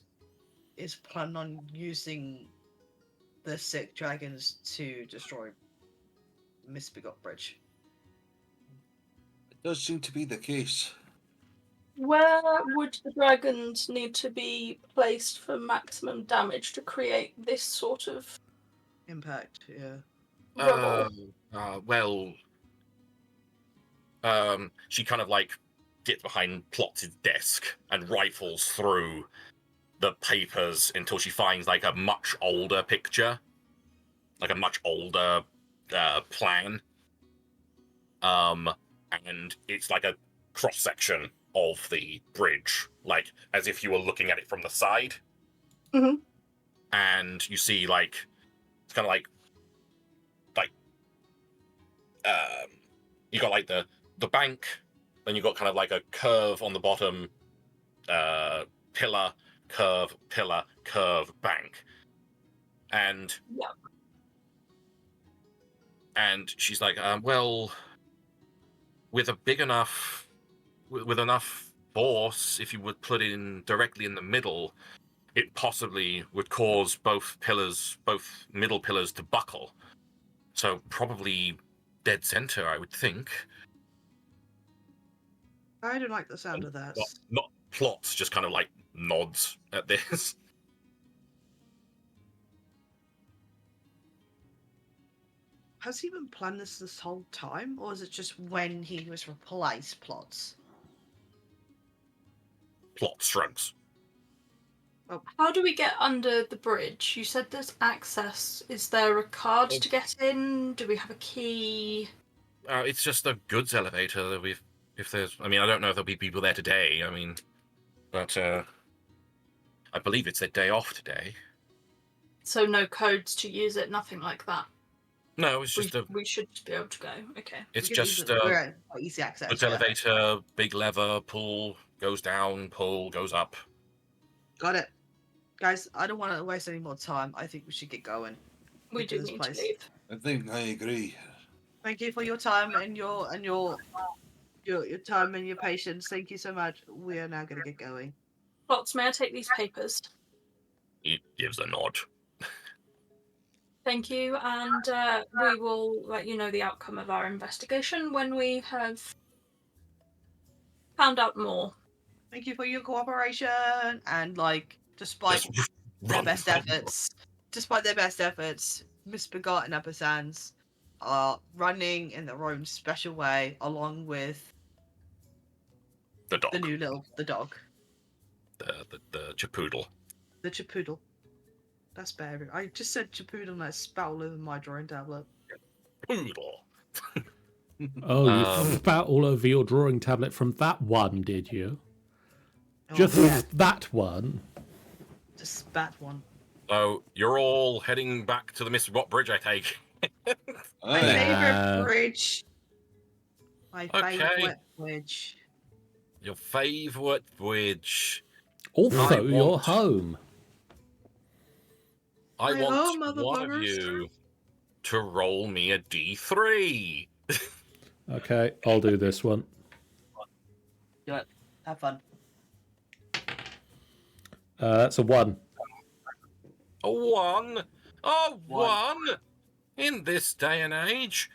planning on using the sick dragons to destroy Misbegot Bridge. It does seem to be the case. Where would the dragons need to be placed for maximum damage to create this sort of impact? Yeah. Rubble? She kind of like gets behind Plots' desk and rifles through the papers until she finds like a much older picture, like a much older plan. And it's like a cross section of the bridge, like as if you were looking at it from the side. Mm-hmm. And you see like it's kind of like you got like the bank, then you got kind of like a curve on the bottom, pillar, curve, bank, and and she's like, well, with a big enough, with enough force, if you would put it in directly in the middle, it possibly would cause both middle pillars to buckle. So probably dead center, I would think. I don't like the sound of that. Not Plots, just kind of like nods at this. Has he been planning this whole time, or is it just when he was replaced Plots? Plot shrugs. Oh. How do we get under the bridge? You said there's access. Is there a card to get in? Do we have a key? It's just a goods elevator that I don't know if there'll be people there today. But I believe it's their day off today. So no codes to use it, nothing like that. No, it's just we should be able to go. Okay. it's We can just we're at easy access. good Yeah. elevator, big lever, pull, goes down, pull, goes up. Got it. Guys, I don't want to waste any more time. I think we should get going. We do This need place. to leave. I think I agree. Thank you for your time and your time and your patience. Thank you so much. We are now going to get going. Plots, may I take these papers? He gives a nod. Thank you, and we will let you know the outcome of our investigation when we have found out more. Thank you for your cooperation and despite Just their run best from- efforts, Miss Begot and Upper Sands are running in their own special way, along with the dog, the dog, the chapoodle. the Chipoodle. That's better. I just said Chipoodle and I spat all over my drawing tablet. Poodle. Oh, you spat all over your drawing tablet from that one, did you? Oh, Just yeah, that one? just spat one. So you're all heading back to the Miss What Bridge, I take. My Aye. favorite bridge. My Okay. favorite bridge. Your favourite bridge. Also, I your want- home. I My want home, one of motherfuckers. you to roll me a d3. Okay, I'll do this one. Do it. Have fun. That's a 1. A 1? A One. 1? In this day and age?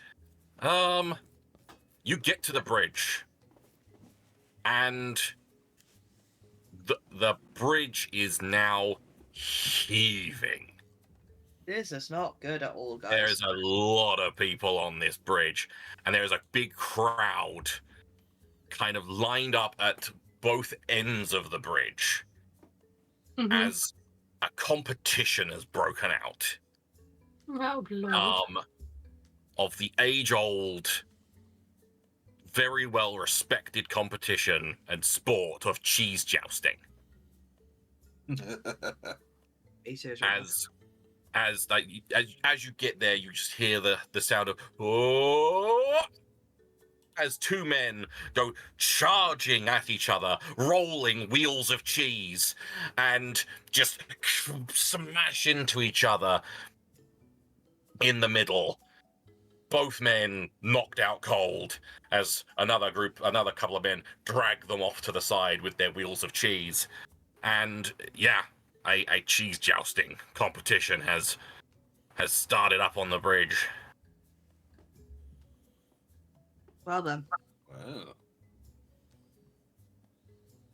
You get to the bridge. And the bridge is now heaving. This is not good at all, guys. There's a lot of people on this bridge, and there's a big crowd kind of lined up at both ends of the bridge Mhm. as a competition has broken out Oh, Lord. of the age-old, very well-respected competition and sport of cheese jousting. As you get there, you just hear the sound of oh, as two men go charging at each other, rolling wheels of cheese, and just smash into each other in the middle. Both men knocked out cold as another couple of men drag them off to the side with their wheels of cheese. And yeah, a cheese jousting competition has started up on the bridge. Well then, Wow.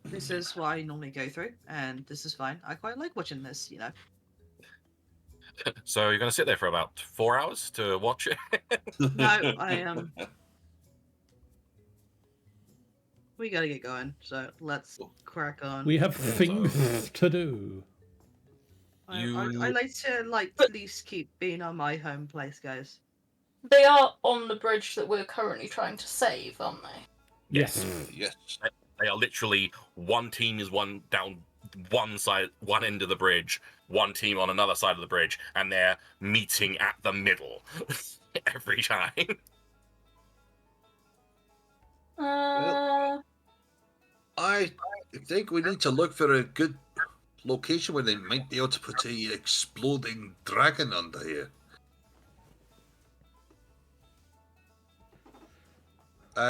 this is what I normally go through, and this is fine. I quite like watching this, you know. So you're going to sit there for about 4 hours to watch it? No, I am. We gotta get going, so let's crack on. We have things to do. I like to at least keep being on my home place, guys. They are on the bridge that we're currently trying to save, aren't they? Yes. Yes. They are literally, one team is down one side, one end of the bridge, one team on another side of the bridge, and they're meeting at the middle every time. I think we need to look for a good location where they might be able to put a exploding dragon under here.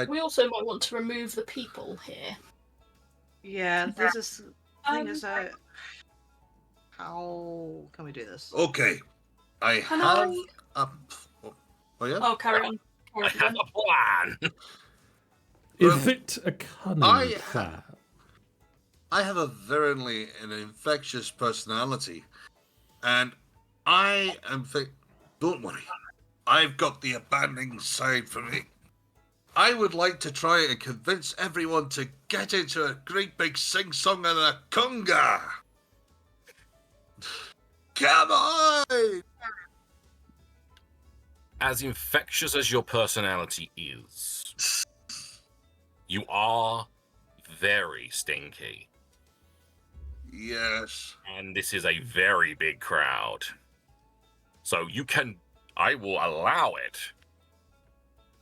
We also might want to remove the people here. Yeah, this is thing is Um, how can we do this? Okay. I Can have. I- Oh yeah. Oh, carry on. I have a plan. Is it a cunning I- plan? I have a virulently and infectious personality, and I am. Don't worry, I've got the abandoning side for me. I would like to try and convince everyone to get into a great big sing-song and a conga. Come on! As infectious as your personality is, you are very stinky. Yes. And this is a very big crowd. So you can I will allow it,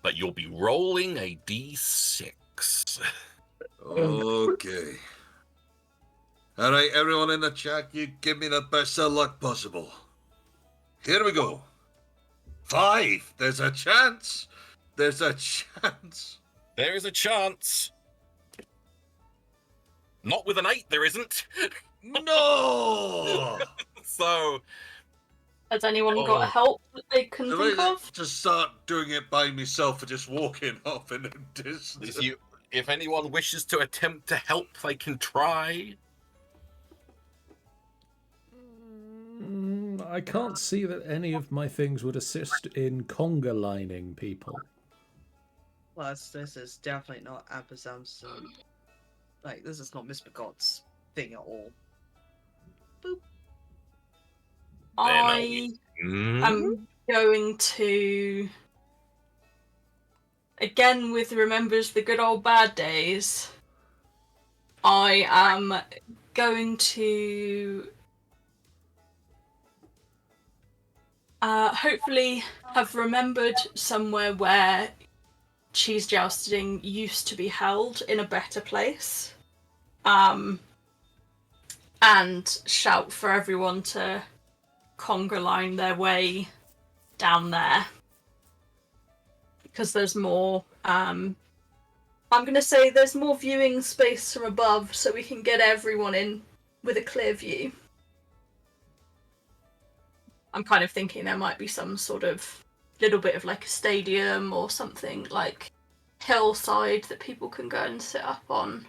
but you'll be rolling a d6. Okay. All right, everyone in the chat, you give me the best of luck possible. Here we go. 5. There's a chance. There's a chance. There is a chance. Not with an 8, there isn't. No! So, Has anyone got help that they can Do think I of? just start doing it by myself and just walking off in the distance? if anyone wishes to attempt to help, they can try. I can't see that any of my things would assist in conga lining people. Plus, this is definitely not Ampersand's. Like, this is not Miss Begot's thing at all. Boop. I am going to, again with remembers the good old bad days, I am going to hopefully have remembered somewhere where cheese jousting used to be held in a better place, and shout for everyone to conga line their way down there, because there's more I'm gonna say there's more viewing space from above, so we can get everyone in with a clear view. I'm kind of thinking there might be some sort of little bit of like a stadium or something, like hillside that people can go and sit up on.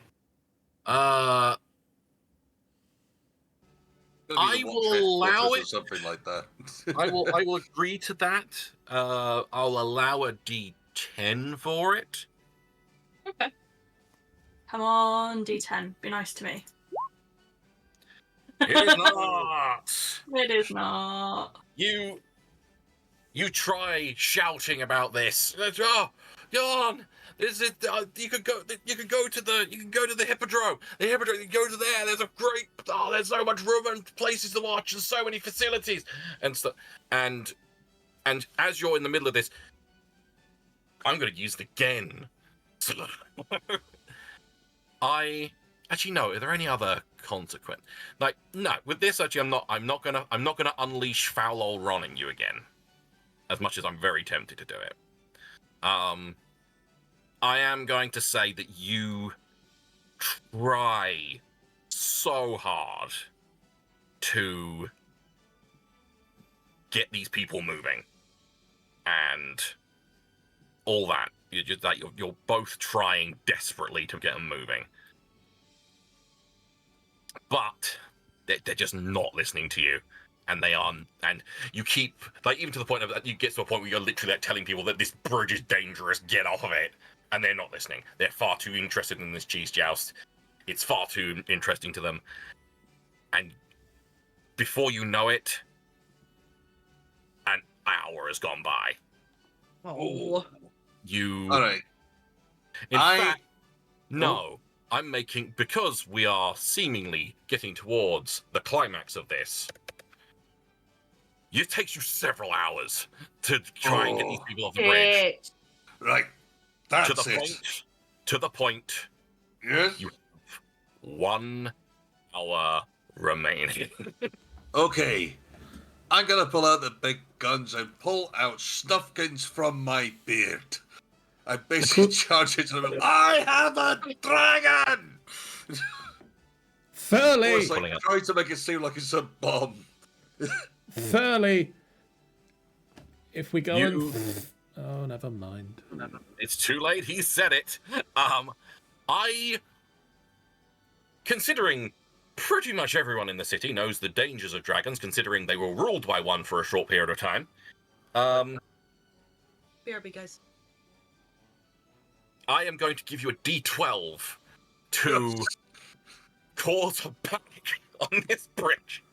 I will allow it. Or something like that. I will agree to that. I'll allow a d10 for it. Okay. Come on, D10. Be nice to me. It is not. It is not. You try shouting about this. Oh, Jan, this is you could go to the hippodrome. The hippodrome. You go to there. There's a great. Oh, there's so much room and places to watch and so many facilities and stuff. And as you're in the middle of this, I'm going to use it again. Actually, no. Are there any other consequence? Like, no. With this, actually, I'm not gonna unleash foul old Ron in you again. As much as I'm very tempted to do it. I am going to say that you try so hard to get these people moving, and all that. You're both trying desperately to get them moving. But they're just not listening to you, and you keep, like, even to the point of that you get to a point where you're literally like telling people that this bridge is dangerous, get off of it, and they're not listening. They're far too interested in this cheese joust. It's far too interesting to them, and before you know it, an hour has gone by. Oh. All right. In fact, no. I'm making, because we are seemingly getting towards the climax of this, it takes you several hours to try and get these people off the bridge. Right. That's it. To the point. Yes? You have 1 hour remaining. Okay. I'm going to pull out the big guns and pull out Snuffkins from my beard. I basically charge into them. I have a dragon! Thurley! It's like trying to make it seem like it's a bomb. Thurley! If we go oh, never mind. It's too late. He said it. Considering pretty much everyone in the city knows the dangers of dragons, considering they were ruled by one for a short period of time. BRB, guys. I am going to give you a D12 to cause a panic on this bridge.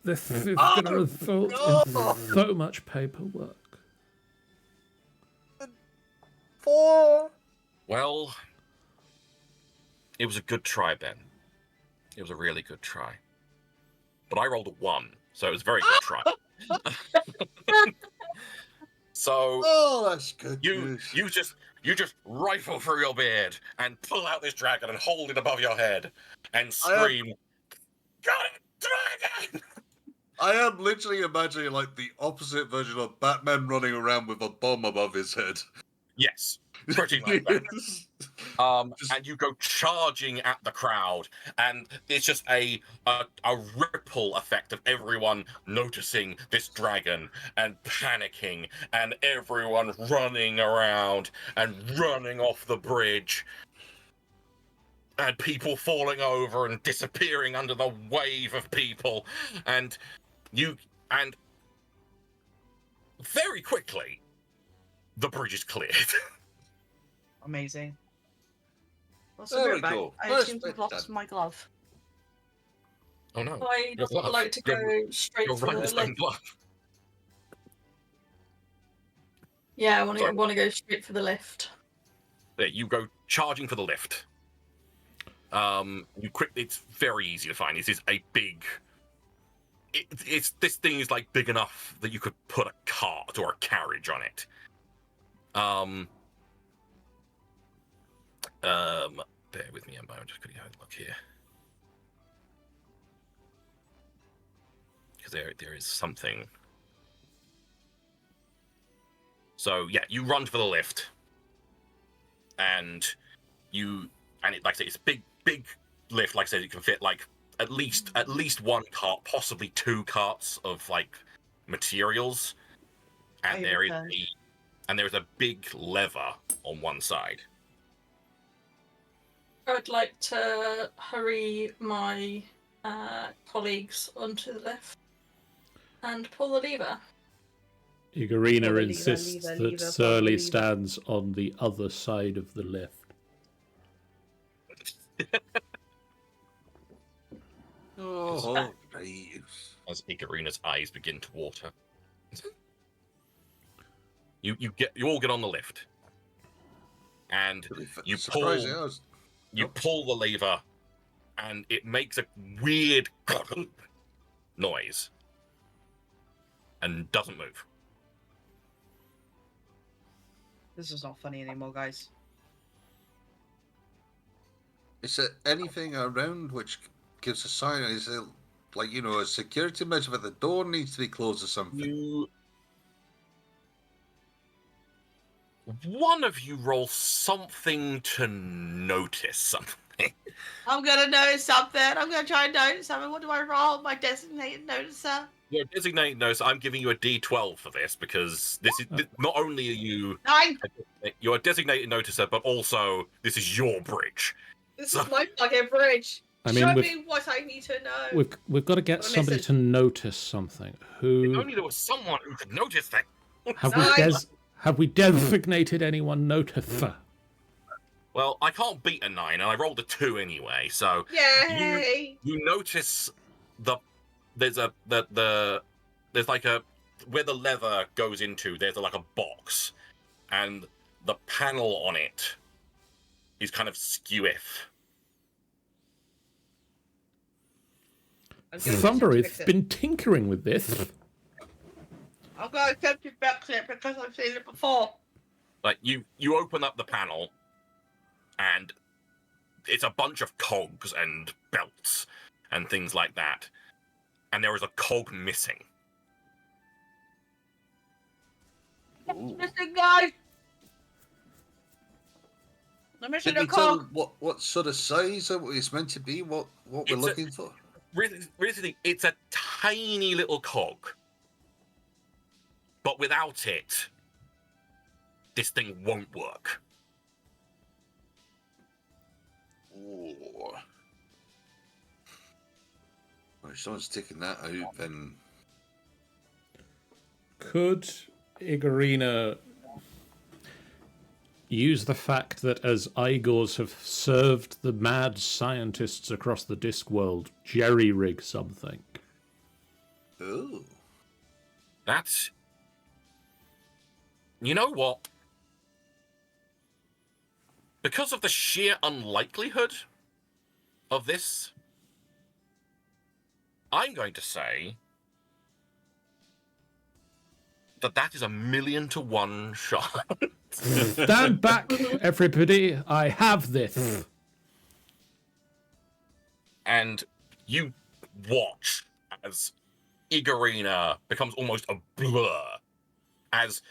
This is going to result in so much paperwork. 4. Well, it was a good try, Ben. It was a really good try. But I rolled a 1, so it was a very good try. So Oh, that's good you news. you just rifle through your beard and pull out this dragon and hold it above your head and scream, "Got it, dragon!" I am literally imagining like the opposite version of Batman running around with a bomb above his head. Yes, pretty much that. Just- And you go charging at the crowd, and it's just a ripple effect of everyone noticing this dragon and panicking, and everyone running around and running off the bridge, and people falling over and disappearing under the wave of people, and very quickly the bridge is cleared. Amazing. What's There the we bit back? go. I First seem to have bit lost done. my glove. Oh no! I'd Your glove. like to go straight Your for the rhinestone lift. glove. Yeah, I want Sorry. to go straight for the lift. Yeah, you go charging for the lift. It's very easy to find. This is a big. This thing is like big enough that you could put a cart or a carriage on it. Bear with me a moment. Just quickly have a look here, because there is something. So yeah, you run for the lift, and it, like I say, it's a big lift. Like I said, it can fit like at least one cart, possibly 2 carts of like materials, and there is a big lever on one side. I'd like to hurry my colleagues onto the lift and pull the lever. Igorina Lever, insists lever, that lever, Surly lever. stands on the other side of the lift. Oh, right. As Igorina's eyes begin to water. You all get on the lift, and you Surprising. pull the lever, and it makes a weird noise and doesn't move. This is not funny anymore, guys. Is there anything around which gives a sign? Is it like, a security measure that the door needs to be closed or something? One of you roll something to notice something. I'm gonna notice something. I'm gonna try and notice something. What do I roll? My designated noticer. Your designated notice. I'm giving you a D12 for this, because this is not only are you 9. you're a designated noticer, but also this is your bridge. This is my fucking bridge. I mean, Show me what I need to know. we've got to get What am I somebody missing? to notice something. If Who only there was someone who could notice that. have we designated anyone noticer? Well, I can't beat a 9, and I rolled a 2 anyway. So Yay! you notice there's like a where the lever goes into. There's like a box, and the panel on it is kind of skewiff. Thunderith been tinkering with this. I'm gonna attempt to fix it because I've seen it before. Like you open up the panel, and it's a bunch of cogs and belts and things like that, and there is a cog missing. Missing, guys. I'm missing Did a we tell cog. what sort of size it's meant to be? What we're looking for? Really, it's a tiny little cog, but without it, this thing won't work. Oh. Well, if someone's taking that out, then Could Igorina use the fact that as Igors have served the mad scientists across the Discworld, jerry-rig something? oh, That's... You know what? Because of the sheer unlikelihood of this, I'm going to say that is a 1,000,000 to 1 shot. Stand back, everybody. I have this. And you watch as Igorina becomes almost a blur as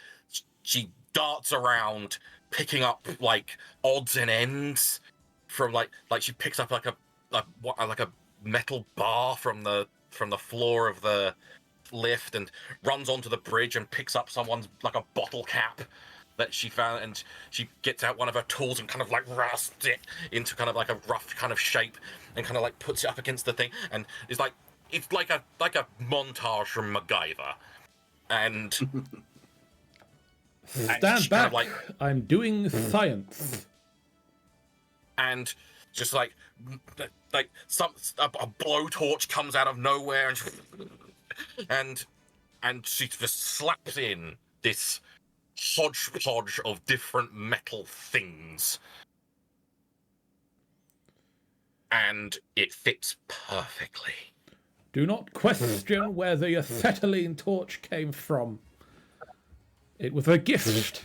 she darts around, picking up like odds and ends from like she picks up like a metal bar from the floor of the lift and runs onto the bridge and picks up someone's like a bottle cap that she found, and she gets out one of her tools and kind of like rasps it into kind of like a rough kind of shape and kind of like puts it up against the thing, and it's like a montage from MacGyver. And Stand back. Kind of I'm doing science. And just like a blowtorch comes out of nowhere, and she just slaps in this hodgepodge of different metal things, and it fits perfectly. Do not question where the acetylene torch came from. It was a gift.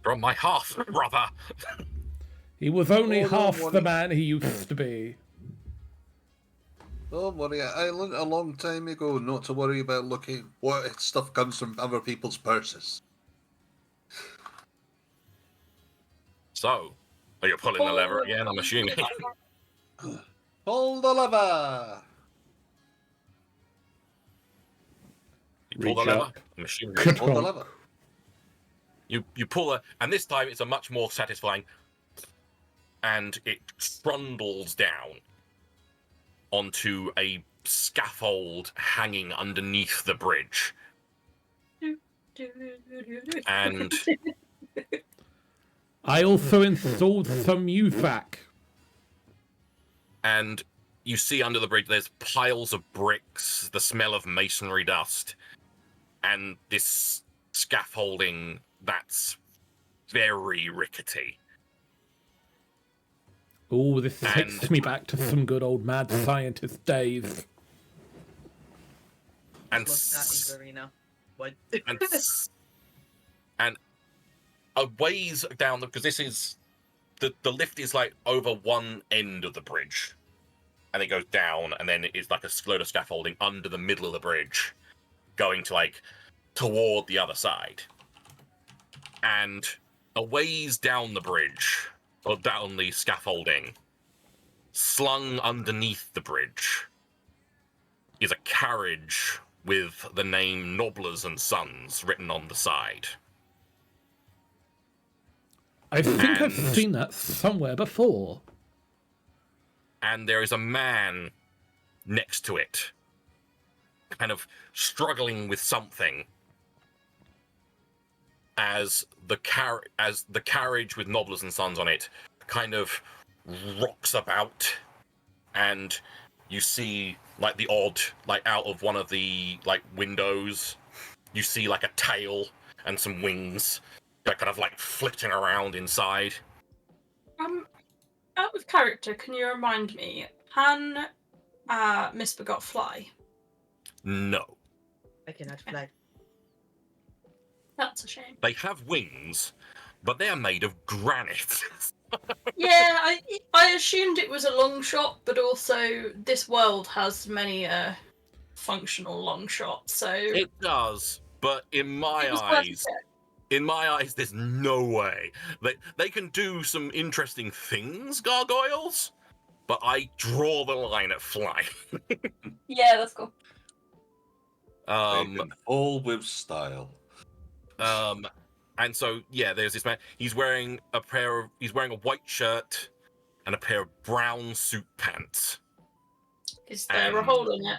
From my half brother. He was only Oh, half don't the worry. man he used to be. Don't worry, I learned a long time ago not to worry about looking what stuff comes from other people's purses. So, are you pulling the lever again? I'm assuming. Pull the lever! You pull the Reach lever. up. I'm assuming. Pull the lever. You pull it, and this time it's a much more satisfying, and it trundles down onto a scaffold hanging underneath the bridge. And I also installed some UVAC. and you see under the bridge there's piles of bricks, the smell of masonry dust, and this scaffolding that's very rickety. Oh, this takes me back to some good old mad scientist days. And Look at Igorina. What? and a ways down, because this is the lift is like over one end of the bridge, and it goes down, and then it's like a load of scaffolding under the middle of the bridge, going to like toward the other side. And a ways down the bridge, or down the scaffolding, slung underneath the bridge, is a carriage with the name Nobblers and Sons written on the side. I think I've And- seen that somewhere before. And there is a man next to it, kind of struggling with something, as the carriage with Nobblers and Sons on it kind of rocks about, and you see like the odd, like out of one of the like windows, you see like a tail and some wings that kind of like flitting around inside. Out of character, can you remind me, can Misbegot fly? No, I cannot fly. That's a shame. they have wings, but they are made of granite. Yeah, I assumed it was a long shot, but also this world has many functional long shots, so It does, but in my it was worth a eyes, check. there's no way. They can do some interesting things, gargoyles, but I draw the line at flying. Yeah, that's cool. They can fall with style. And so yeah, there's this man. He's wearing a white shirt and a pair of brown suit pants. Is there a hole in it?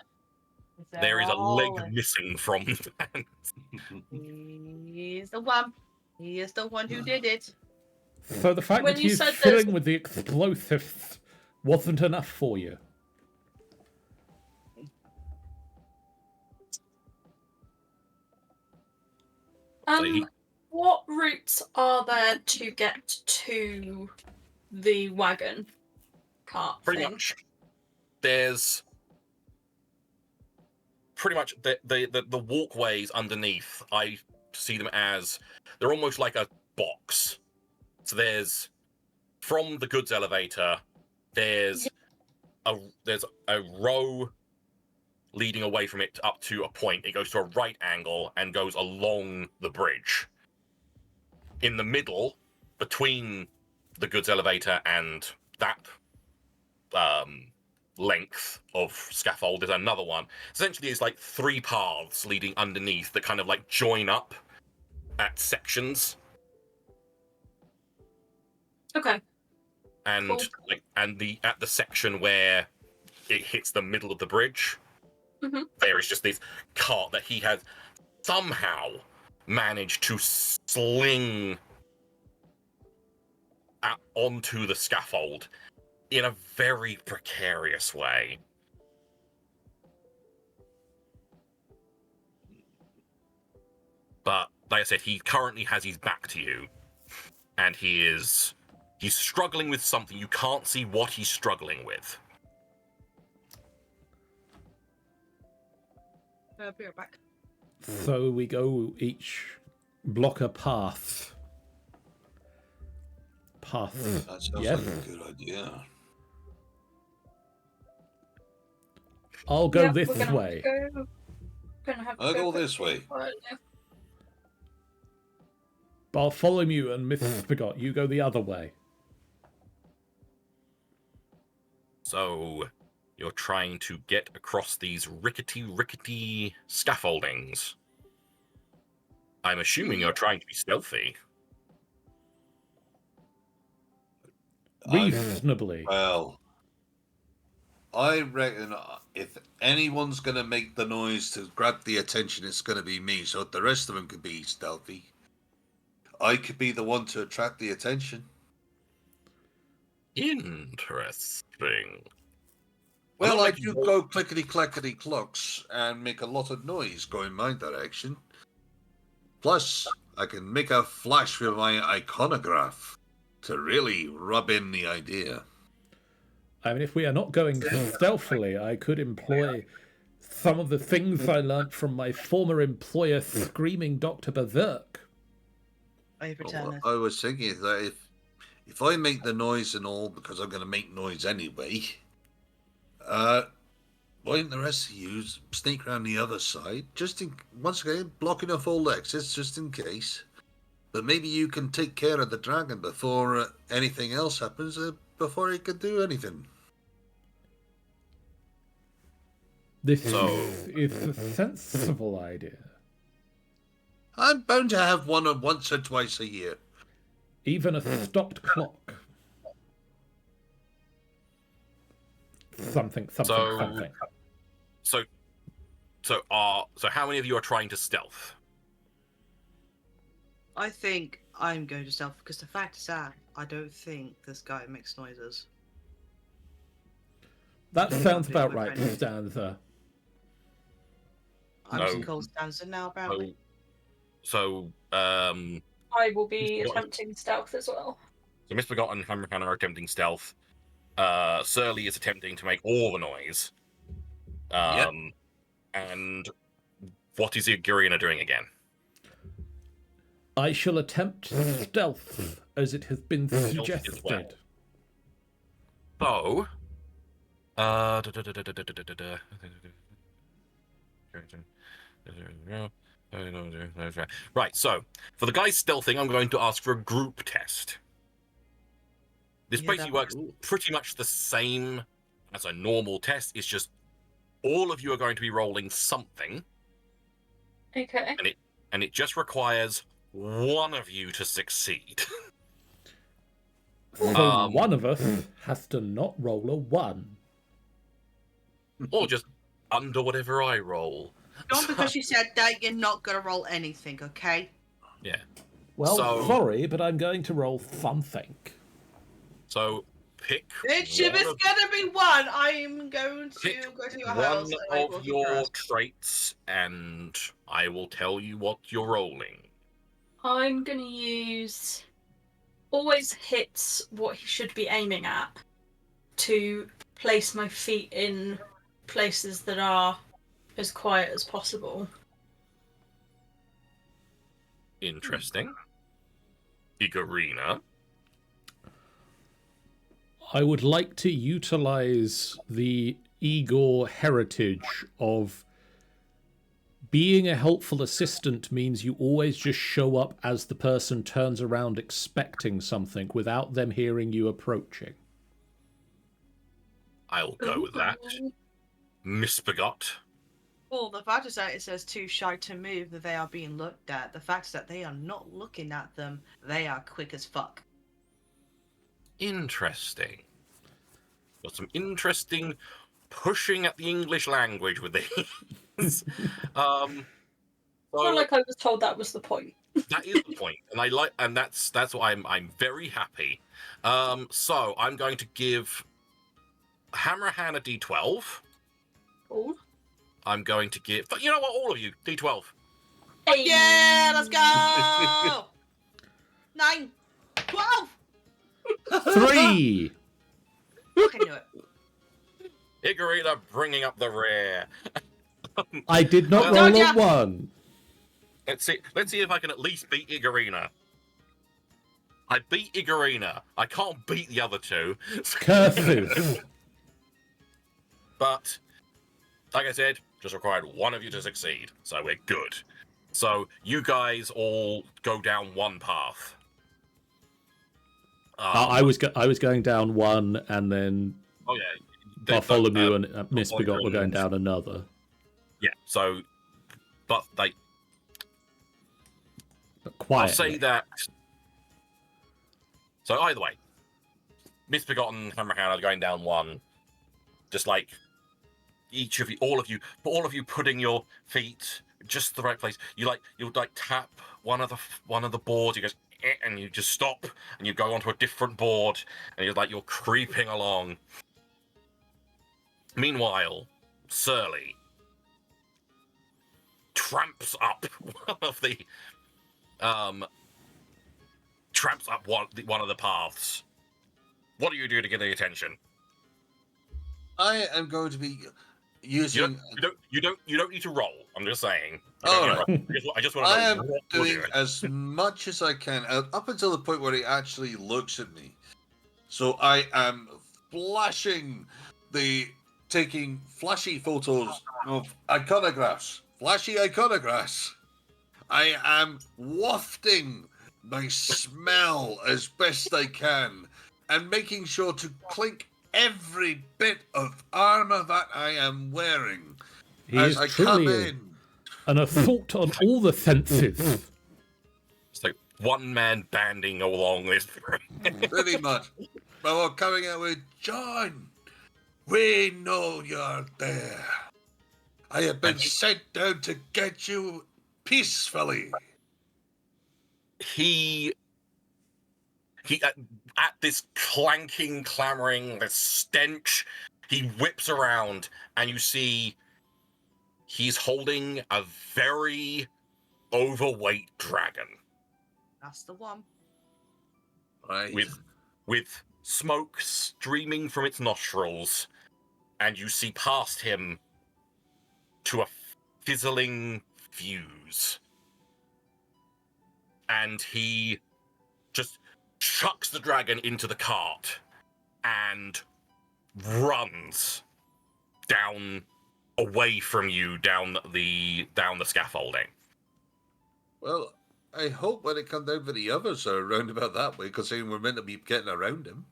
There is a leg missing from the pants. He's the one. He is the one who did it. So the fact When that you he's said filling there's- with the explosives wasn't enough for you. What routes are there to get to the wagon cart Pretty thing? much. There's pretty much the walkways underneath. I see them as they're almost like a box. So there's from the goods elevator. There's a row leading away from it up to a point. It goes to a right angle and goes along the bridge. In the middle, between the goods elevator and that length of scaffold, there's another one. Essentially, it's like 3 paths leading underneath that kind of like join up at sections. Okay. And Cool. at the section where it hits the middle of the bridge, there is just this cart that he has somehow managed to sling onto the scaffold in a very precarious way. But like I said, he currently has his back to you, and he's struggling with something. You can't see what he's struggling with. Be right back. So we go each block a path. That sounds Yes. like a good idea. I'll go Yeah, this we're gonna way. I'll go this way. I'll follow you, and Miss Spigot, you go the other way. So you're trying to get across these rickety scaffoldings. I'm assuming you're trying to be stealthy. Reasonably. Well, I reckon if anyone's going to make the noise to grab the attention, it's going to be me. So the rest of them could be stealthy. I could be the one to attract the attention. Interesting. Well, I I like do you- go clickety-clackety clocks and make a lot of noise going my direction. Plus, I can make a flash with my iconograph to really rub in the idea. I mean, if we are not going stealthily, I could employ some of the things I learnt from my former employer, Screaming Dr. Berserk. I've returned. I was thinking that if I make the noise and all, because I'm going to make noise anyway, why don't the rest of you sneak around the other side, once again, blocking off all exits, just in case. But maybe you can take care of the dragon before anything else happens, before he can do anything. This is a sensible idea. I'm bound to have one once or twice a year. Even a stopped clock. Something. So how many of you are trying to stealth? I think I'm going to stealth because the fact is that I don't think this guy makes noises. That sounds about right, Stanza. I'm No. just called Stanza now, apparently. I will be attempting stealth as well. So Misbegotten and Hammercan are attempting stealth. Surly is attempting to make all the noise. Yep. And what is Iguriana doing again? I shall attempt stealth, as it has been as suggested. well. Right, so for the guys stealthing, I'm going to ask for a group test. This basically works pretty much the same as a normal test. It's just all of you are going to be rolling something. Okay. And it just requires one of you to succeed. So one of us has to not roll a 1. Or just under whatever I roll. Not because you said that, you're not going to roll anything, okay? Yeah. Well, So- sorry, but I'm going to roll something. So pick If it's one going of, to be 1, I'm going to pick go to your one house and I will of kick your your ass. traits, and I will tell you what you're rolling. I'm gonna use always hits what he should be aiming at to place my feet in places that are as quiet as possible. Interesting. Igorina. I would like to utilize the Igor heritage of being a helpful assistant means you always just show up as the person turns around expecting something without them hearing you approaching. I'll go with that. Misbegot. Well, the fact is that it says too shy to move, that they are being looked at. The fact is that they are not looking at them. They are quick as fuck. Interesting. Got some interesting pushing at the English language with these. I feel like I was told that was the point. That is the point, and that's why I'm very happy. So I'm going to give Hammerhan a D12. Cool. I'm going to give, but you know what, all of you, D12. Hey. Yeah, let's go! 9, 12! 3! I can do it. Igorina bringing up the rear. I did not Well, roll a 1. Let's see if I can at least beat Igorina. I beat Igorina. I can't beat the other two. Curses. But, like I said, just required one of you to succeed. So we're good. So you guys all go down one path. I was going down one, and then Oh yeah. Bartholomew and Misbegot were going down another. Yeah, so, but like, But quietly. I'll say that. So either way, Misbegot and Hammerhound are going down one. Just like each of you, all of you putting your feet just the right place. You'll tap one of the boards. You go, and you just stop, and you go onto a different board, and you're creeping along. Meanwhile, Surly tramps up one of the paths. What do you do to get the attention? I am going to be using. You don't need to roll. I'm just saying. All right. I just want to know. I am what you're doing doing. as much as I can up until the point where he actually looks at me. So I am taking flashy photos of iconographs. Flashy iconographs. I am wafting my smell as best I can and making sure to clink every bit of armor that I am wearing as I come in. An assault on all the senses. It's like one man banding along this. Pretty much. But we're coming out with, John, we know you're there. I have been sent down to get you peacefully. He at this clanking, clamoring, this stench, he whips around, and you see he's holding a very overweight dragon. That's the one. Right. With smoke streaming from its nostrils, and you see past him to a fizzling fuse. And he just chucks the dragon into the cart and runs down away from you down the scaffolding. Well, I hope when it comes down for the others are around about that way, considering we're meant to be getting around him.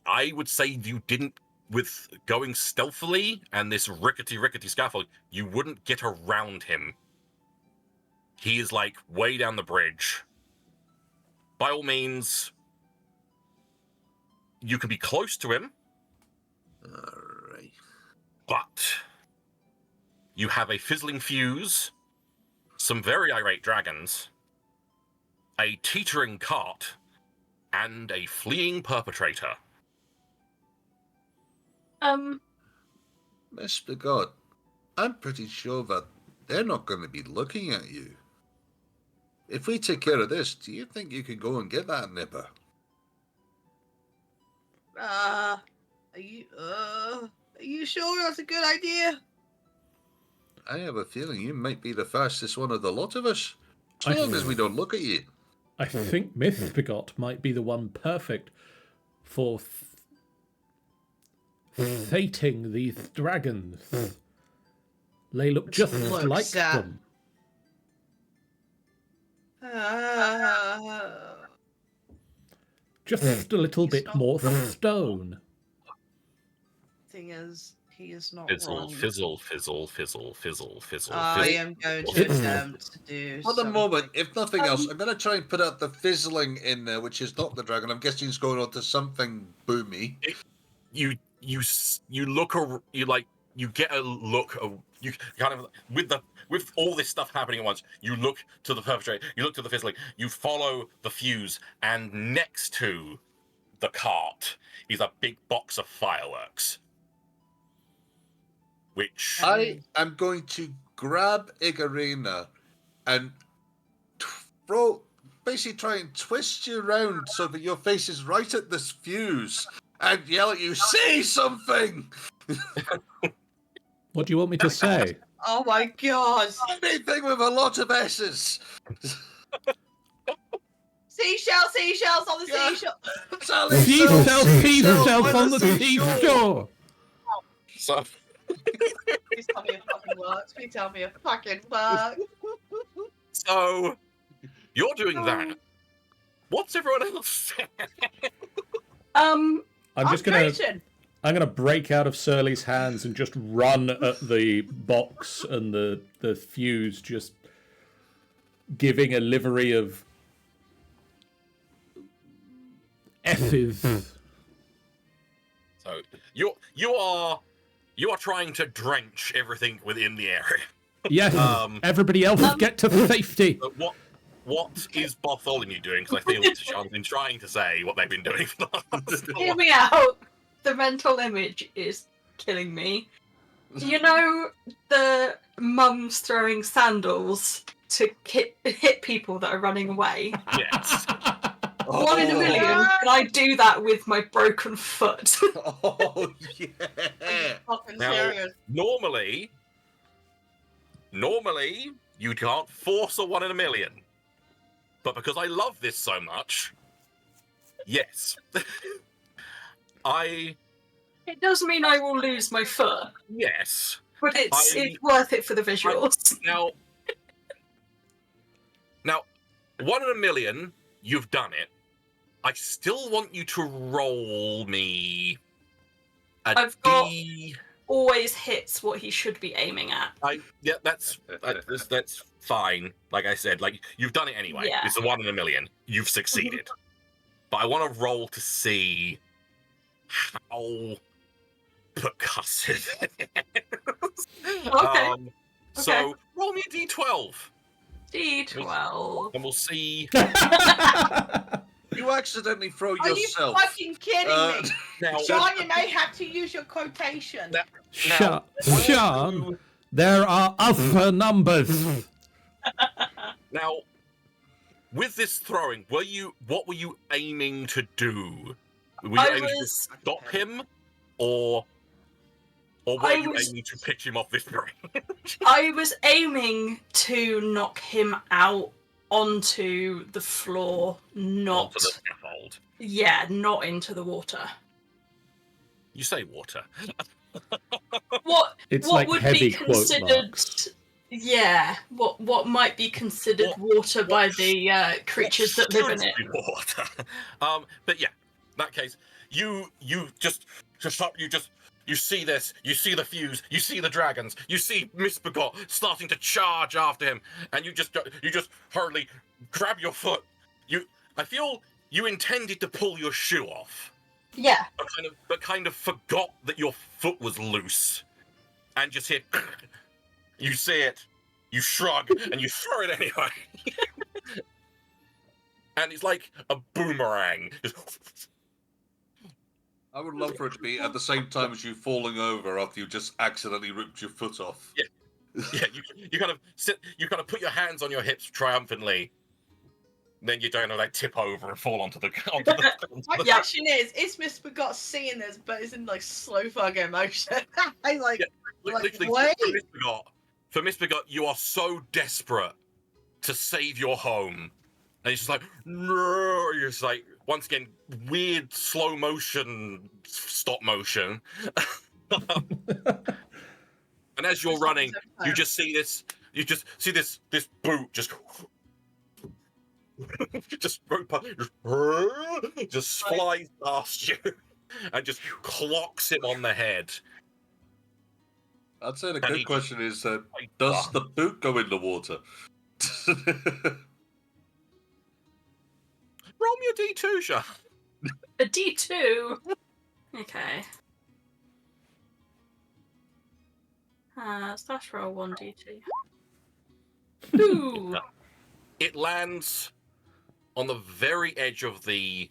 I would say you didn't, with going stealthily and this rickety scaffold, you wouldn't get around him. He is like way down the bridge. By all means, you can be close to him. Alright. But you have a fizzling fuse, some very irate dragons, a teetering cart, and a fleeing perpetrator. Mr. God, I'm pretty sure that they're not going to be looking at you. If we take care of this, do you think you could go and get that nipper? Are you sure that's a good idea? I have a feeling you might be the fastest one of the lot of us. I As long as we don't look at you. I think Mythbegot might be the one perfect for fating these dragons. They look just Looks like at- them. Just a little He's bit not- more stone. Thing is, he is not Fizzle, wrong. fizzle, fizzle, fizzle, fizzle, fizzle, I fizzle. am going to It's- attempt to do. For the moment, if nothing else, Um, I'm going to try and put out the fizzling in there, which is not the dragon. I'm guessing it's going on to something boomy. You look, you get a look of, you kind of, with all this stuff happening at once, you look to the perpetrator, you look to the fizzling, you follow the fuse, and next to the cart is a big box of fireworks. Which I am going to grab Igarina and basically try and twist you around so that your face is right at this fuse and yell at you, say something! What do you want me to say? Oh my god! Anything with a lot of S's! Seashells on the Yeah. seashell. Sally, Seashells on the seashore! so Please tell me it fucking works. Please tell me it fucking works. so you're doing that. What's everyone else saying? I'm gonna I'm gonna break out of Surly's hands and just run at the box and the fuse, just giving a livery of F's. So you are trying to drench everything within the area. Yes, Um, everybody else get to safety. But what is Bartholomew doing? Because I feel that Sean's been trying to say what they've been doing for the last Hear me out. The mental image is killing me. Do you know the mums throwing sandals to hit people that are running away? Yes. 1 in a million. Can I do that with my broken foot? Oh, yeah. fucking Now, serious. normally you can't force a 1 in a million. But because I love this so much, yes. It does mean I will lose my foot, Yes. but it's worth it for the visuals. Now, 1 in a million, you've done it. I still want you to roll me a I've got- D. Always hits what he should be aiming at. That's fine. Like I said, like you've done it anyway. Yeah. It's a 1 in a million. You've succeeded. But I want to roll to see how percussive it is. Okay. So roll me a D12, D12. and we'll see. You accidentally throw Are you yourself. fucking kidding me? Now, Sean, you may have to use your quotation. Now- Sean, there are other numbers. Now, with this throwing, what were you aiming to do? Were you aiming to stop him, or were you aiming to pitch him off this bridge? I was aiming to knock him out onto the floor, not Onto the scaffold. not into the water. You say water. What It's what like would heavy be quote considered marks. what might be considered water by the creatures that live in it. Should be water. But yeah, in that case, you see this, you see the fuse, you see the dragons, you see Misbegot starting to charge after him, and you just hurriedly grab your foot. I feel you intended to pull your shoe off, Yeah. but kind of forgot that your foot was loose, and just hit. You see it, you shrug, and you throw it anyway. And it's like a boomerang. I would love for it to be at the same time as you falling over after you just accidentally ripped your foot off. Yeah, you kind of sit, you kind of put your hands on your hips triumphantly. Then you don't tip over and fall onto the. My question is Miss Begot seeing this, but it's in like slow fucking motion? I like, Literally, wait. Misbegot for Miss Bigot, you are so desperate to save your home. And it's just like, no, you're just like, once again, weird slow motion, stop motion. And as you're running, you just see this boot just just flies past you and just clocks him on the head. I'd say the good question is, does the boot go in the water? Roll me a D2, Sha. A D2? Okay. Slash roll 1d2. Ooh. It lands on the very edge of the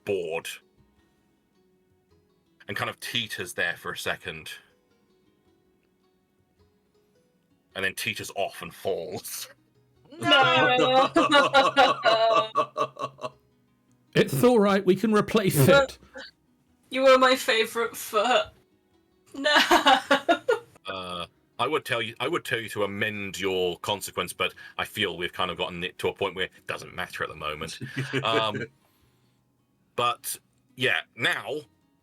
board and kind of teeters there for a second. And then teeters off and falls. No. It's all right. We can replace it. You were my favourite foot. No. I would tell you to amend your consequence, but I feel we've kind of gotten it to a point where it doesn't matter at the moment. But yeah, now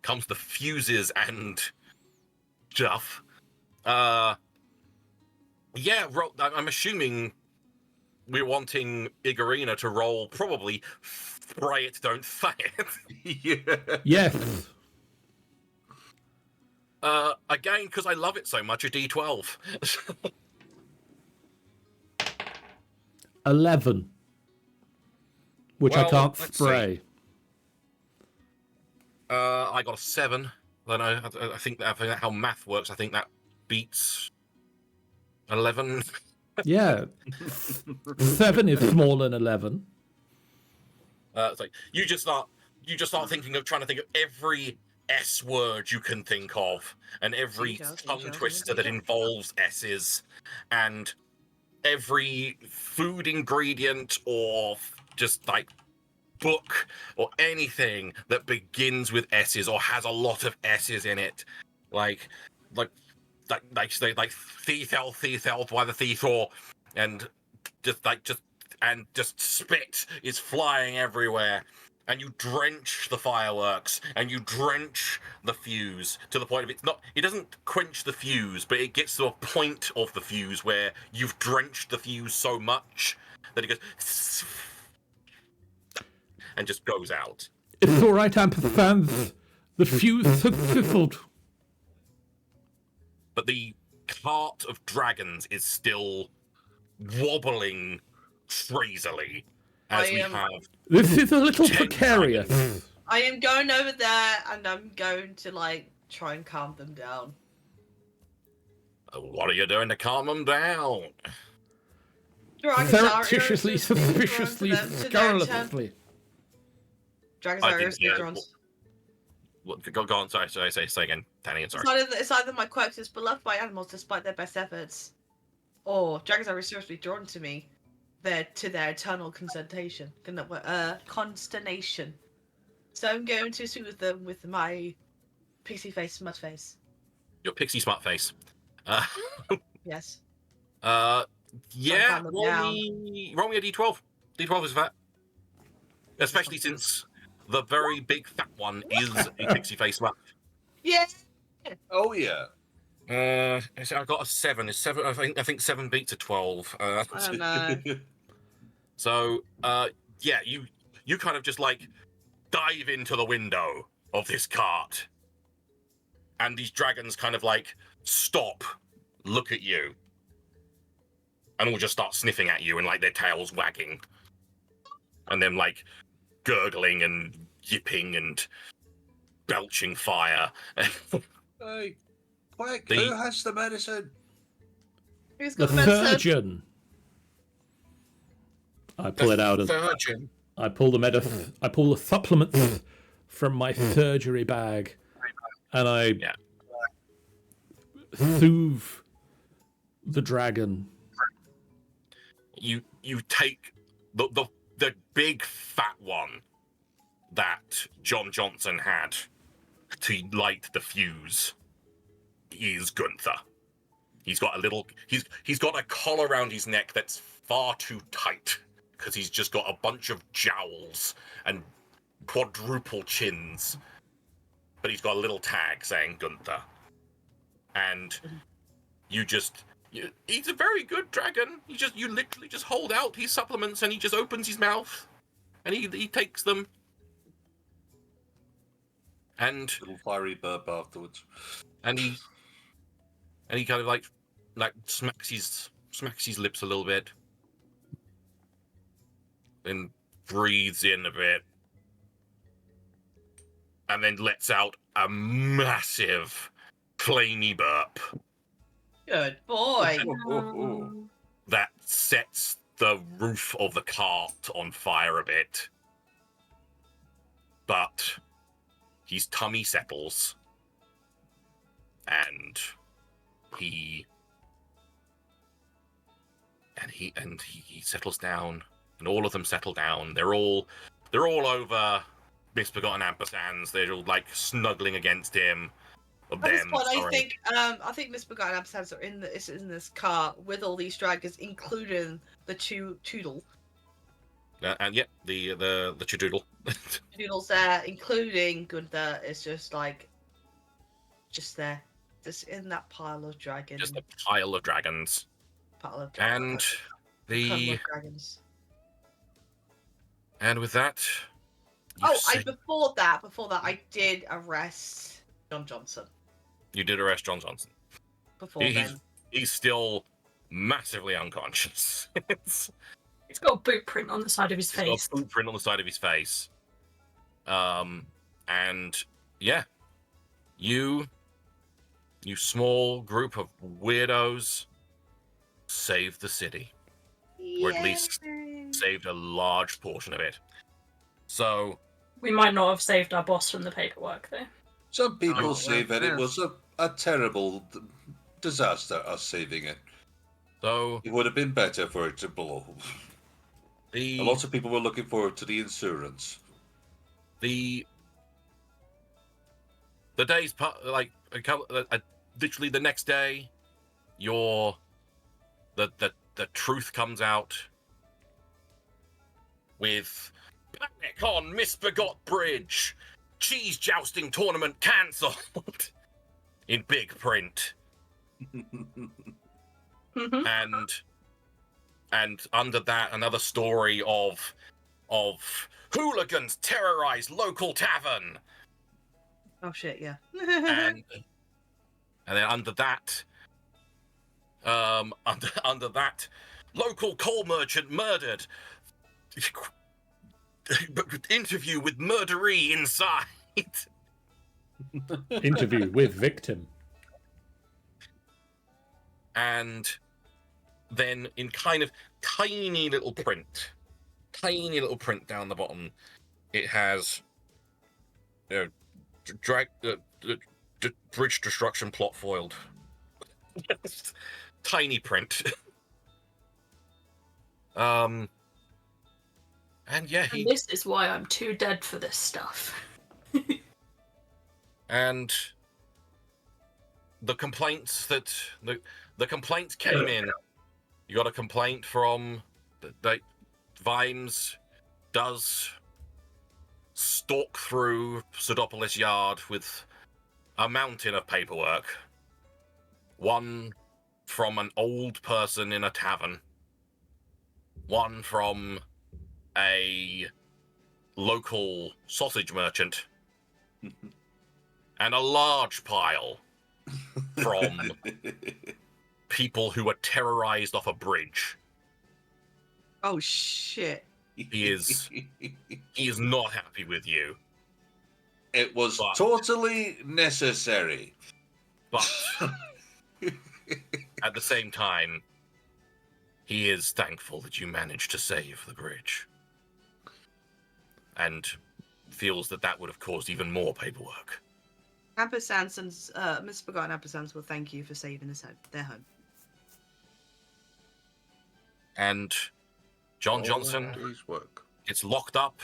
comes the fuses and stuff. I'm assuming we're wanting Igorina to roll probably spray it, don't fay it. Yeah. Yes. Again, because I love it so much, a D12. 11. Which I Well, can't let's spray. I got a 7. Then I think how math works. I think that beats 11. Yeah. 7 is smaller than 11. It's like you just start trying to think of every S word you can think of, and every tongue twister that involves S's, and every food ingredient or just like book or anything that begins with S's or has a lot of S's in it, like Thethel by the Thethor, and just spit is flying everywhere. And you drench the fireworks, and you drench the fuse to the point of it doesn't quench the fuse, but it gets to a point of the fuse where you've drenched the fuse so much that it goes and just goes out. It's all right, Ampersand. The fuse has fizzled. But the cart of dragons is still wobbling crazily as we have. This is a little 10 precarious. dragons. I am going over there and I'm going to try and calm them down. What are you doing to calm them down? Dragons are Surreptitiously, irresistibly drawn to suspiciously, them, to their scurrilously. Dragons I are think, irresistibly yeah, drawn. Go on, sorry, say again, Danny, I'm sorry. It's either my quirk is beloved by animals despite their best efforts, or dragons are irresistibly drawn to me, to their eternal consternation. So I'm going to soothe them with my pixie face, smut face. Your pixie smart face. Yes. Yeah, calm them down. roll me a D12. D12 is that. Especially since the very big fat one is a pixie face smut. Yeah. Oh yeah. So I got a 7. Is 7? I think 7 beats a 12. I don't know. So, yeah, you kind of just dive into the window of this cart, and these dragons kind of stop, look at you, and all just start sniffing at you and their tails wagging, and them gurgling and yipping and belching fire. Hey, quick! The- Who has the medicine? Who's The got medicine? surgeon. I pull it out. Surgeon. I pull the supplements from my surgery bag, and I soothe the dragon. You take the big fat one that John Johnson had, to light the fuse is Gunther. He's got he's got a collar around his neck that's far too tight because he's just got a bunch of jowls and quadruple chins, but he's got a little tag saying Gunther. And he's a very good dragon. You literally just hold out his supplements and he just opens his mouth and he takes them. And Little fiery burp afterwards. And he kind of like smacks his lips a little bit. Then breathes in a bit. And then lets out a massive flamey burp. Good boy. That sets the roof of the cart on fire a bit. But his tummy settles. And he settles down, and all of them settle down. They're all over Misbegotten Ampersands. They're all like snuggling against him. At this point, I think Misbegotten Ampersands are in this car with all these dragons, including the Toodle. And yeah, the Chidoodle. Toodle's there, including Gunther, is just there. Just in that pile of dragons. Just a pile of dragons. And dragons. And with that. Before that, I did arrest John Johnson. You did arrest John Johnson. He's still massively unconscious. He's got a boot print on the side of his face. He's got a boot print on the side of his face. And yeah, you small group of weirdos saved the city. Yay. Or at least saved a large portion of it. So we might not have saved our boss from the paperwork, though. Some people say that it was a terrible disaster, us saving it. So it would have been better for it to blow. A lot of people were looking forward to the insurance. The days, like literally the next day, the truth comes out with panic on Misbegot Bridge, cheese jousting tournament cancelled in big print. And under that, another story of hooligans terrorized local tavern. Oh shit! Yeah. and then under that, local coal merchant murdered. Interview with murderee inside. Interview with victim. And then in kind of tiny little print down the bottom, it has bridge destruction plot foiled. Tiny print. And yeah, this is why I'm too dead for this stuff. And the complaints the complaints came in. You got a complaint from Vimes does stalk through Pseudopolis Yard with a mountain of paperwork. One from an old person in a tavern. One from a local sausage merchant. And a large pile from people who were terrorized off a bridge. Oh shit. He is not happy with you. It was totally necessary. But at the same time, he is thankful that you managed to save the bridge. And feels that would have caused even more paperwork. Ampersands and Misbegotten Ampersands will thank you for saving their home. And John Johnson work. gets locked up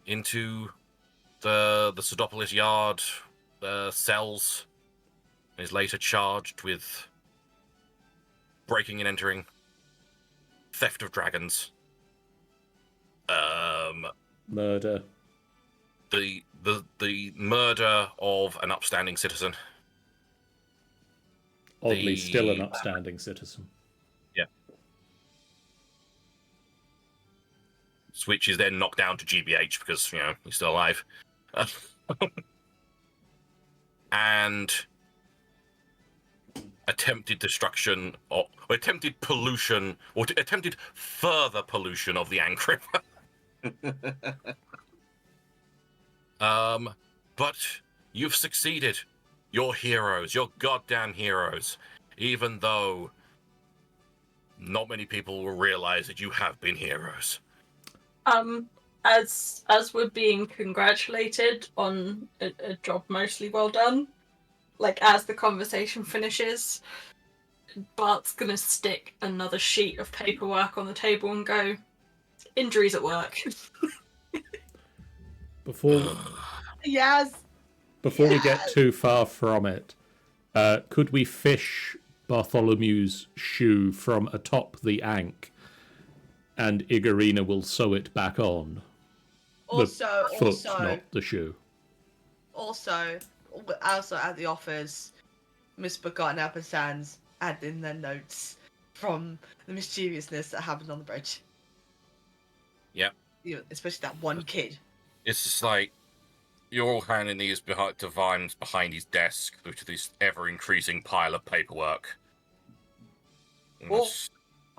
into the Pseudopolis Yard cells, and is later charged with breaking and entering, theft of dragons, Murder. the murder of an upstanding citizen. Oddly, still an upstanding citizen. Yeah. Switch is then knocked down to GBH because, he's still alive. And attempted destruction, or attempted pollution, or attempted further pollution of the Ankh River. But you've succeeded. You're heroes. You're goddamn heroes. Even though not many people will realize that you have been heroes. As we're being congratulated on a job mostly well done, like as the conversation finishes, Bart's gonna stick another sheet of paperwork on the table and go, injuries at work. Yes. Before we get too far from it, could we fish Bartholomew's shoe from atop the Ankh, and Igorina will sew it back on? Also, the foot, not the shoe. Also at the office, Miss Begot and Apple Sands add in their notes from the mischievousness that happened on the bridge. Yep. Especially that one kid. It's just like, you're all handing these to Vimes behind his desk, which is this ever-increasing pile of paperwork. Well,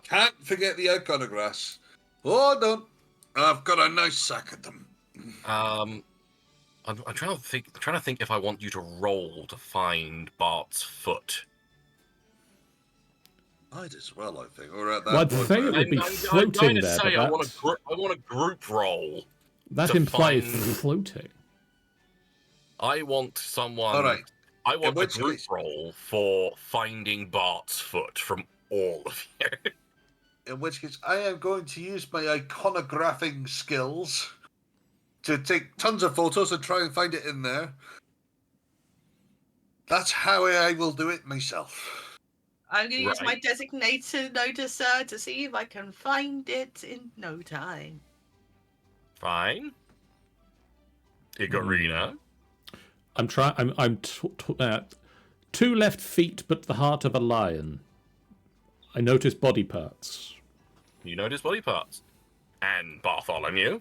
can't forget the iconographs. Hold on, I've got a nice sack of them. I'm trying to think if I want you to roll to find Bart's foot. Might as well, I think. Or at that Well, I'd point, say it would be floating there, but I want a group roll. That implies floating. I want someone. All right. I want a group roll for finding Bart's foot from all of you. In which case, I am going to use my iconographing skills to take tons of photos and try and find it in there. That's how I will do it myself. I'm going to use my designated noticer to see if I can find it in no time. Fine. Igorina. I'm trying. I'm 2 left feet, but the heart of a lion. I notice body parts. You notice body parts. And Bartholomew.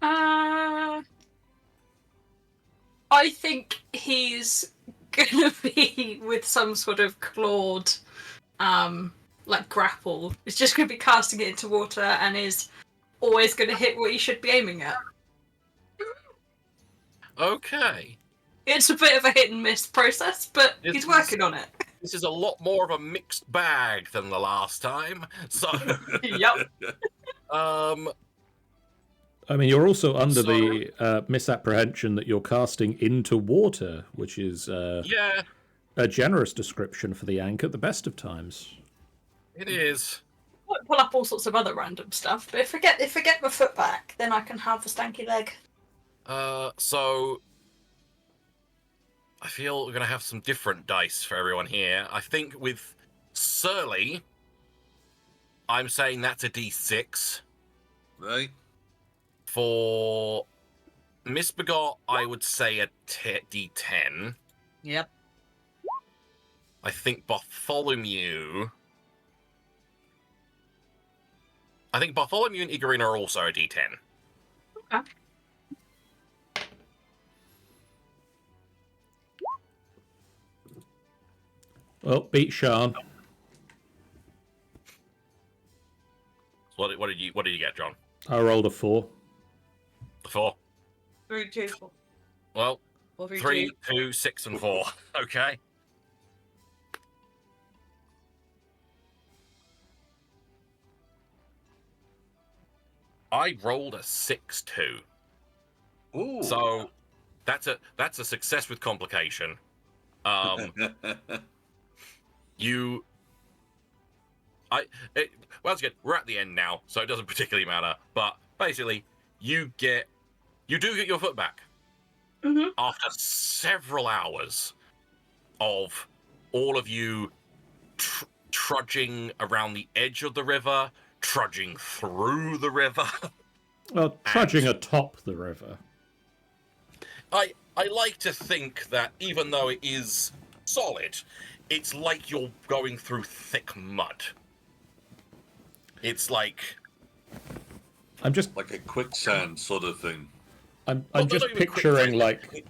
I think he's gonna be with some sort of clawed, like grapple. He's just gonna be casting it into water and is always gonna hit what you should be aiming at. Okay. It's a bit of a hit and miss process, but he's working on it. This is a lot more of a mixed bag than the last time. So, Yep. I mean, you're also under the misapprehension that you're casting into water, which is a generous description for the Ankh at the best of times. It is. I'll pull up all sorts of other random stuff, but if I get my foot back, then I can have the stanky leg. So I feel we're gonna have some different dice for everyone here. I think with Surly, I'm saying that's a D6. Right. For Miss Begot, I would say a D10. Yep. I think Bartholomew and Igorina are also a D10. Okay. Well, beat Sean. What did you get, John? I rolled a 4. The 4. 3, 2, 4. Well, 4, 3, 2, 6, and 4. Okay. I rolled a 6-2. Ooh. So that's a success with complication. Once again, we're at the end now, so it doesn't particularly matter. But basically, you You do get your foot back. Mm-hmm. After several hours of all of you trudging around the edge of the river, trudging through the river. Well, trudging atop the river. I like to think that even though it is solid, it's like you're going through thick mud. It's like I'm just Like a quicksand sort of thing. I'm Well, just not even picturing quicksand. like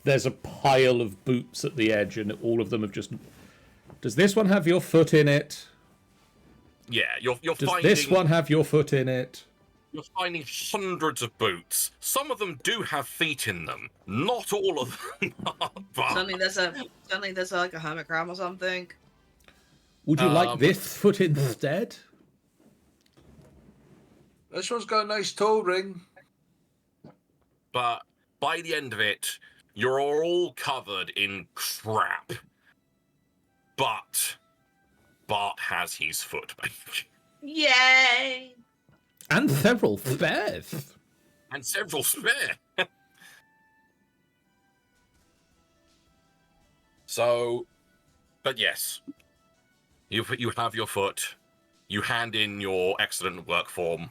there's a pile of boots at the edge, and all of them have just. Does this one have your foot in it? yeah, you're Does finding this one have your foot in it? you're finding hundreds of boots. Some of them do have feet in them. Not all of them are, but Suddenly there's like a hermitogram or something. Would you like this foot instead? This one's got a nice toe ring. but by the end of it, you're all covered in crap. But Bart has his foot back. Yay! And several spares. And several spare. So, but yes, you have your foot. You hand in your excellent work form.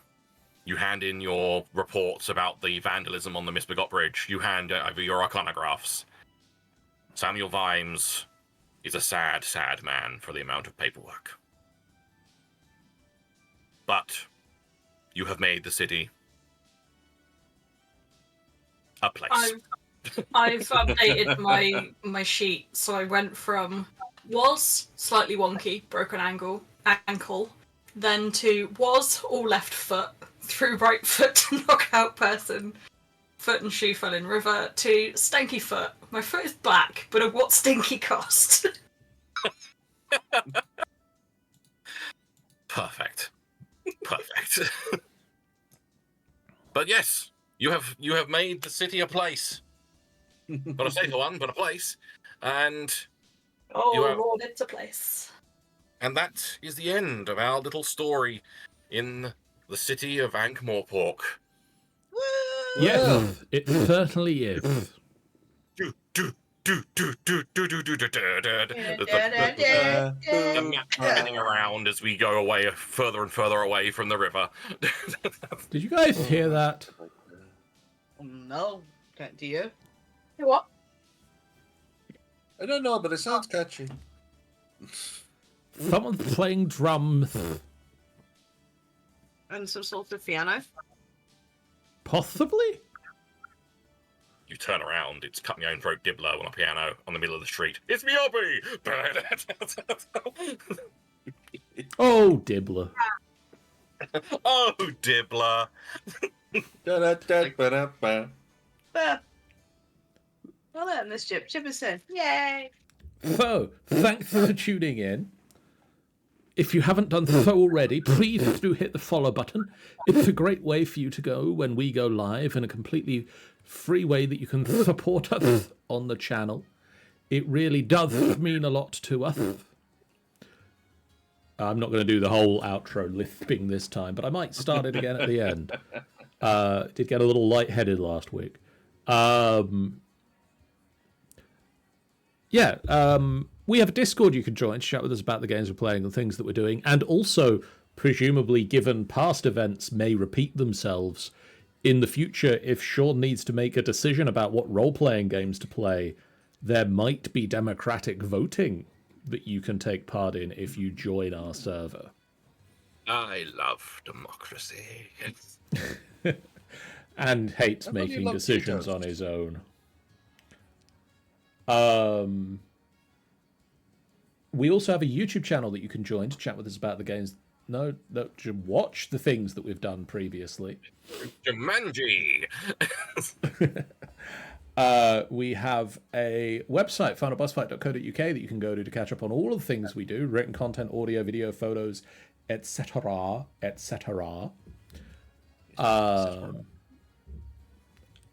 You hand in your reports about the vandalism on the Misbegot Bridge. You hand over your iconographs. Samuel Vimes is a sad, sad man for the amount of paperwork. But you have made the city a place. I've updated my sheet, so I went from was slightly wonky, broken ankle, then to was all left foot, through right foot to knockout person, foot and shoe fell in river, to stanky foot. My foot is black, but at what stinky cost? Perfect. But yes, you have made the city a place. Not a safer one, but a place. And Oh You are- Lord, it's a place. that is the end of our little story in the city of Ankh Morpork. Woo! Yes, it certainly is. The map spinning around as we go away further and further away from the river. Did you guys hear that? No, do you? What? I don't know, but it sounds catchy. Someone's playing drums. And some sort of piano. Possibly? You turn around, it's Cut My Own Throat Dibbler on a piano on the middle of the street. It's me, Obi! Oh, Dibbler. Oh, Dibbler! Da-da-da-ba-da-ba. Well then, this Chip is saying, yay! So, thanks for tuning in. If you haven't done so already, please do hit the follow button. It's a great way for you to go when we go live, in a completely free way that you can support us on the channel. It really does mean a lot to us. I'm not going to do the whole outro lisping this time, but I might start it again at the end. Did get a little lightheaded last week. We have a Discord you can join to chat with us about the games we're playing and things that we're doing, and also, presumably, given past events may repeat themselves in the future, if Sean needs to make a decision about what role-playing games to play, there might be democratic voting that you can take part in if you join our server. I love democracy. And hates Everybody making loves decisions Cheetos. on his own. We also have a YouTube channel that you can join to chat with us about the games. No, to watch the things that we've done previously. Jumanji! We have a website, finalbossfight.co.uk, that you can go to catch up on all of the things we do: written content, audio, video, photos, etc., etc.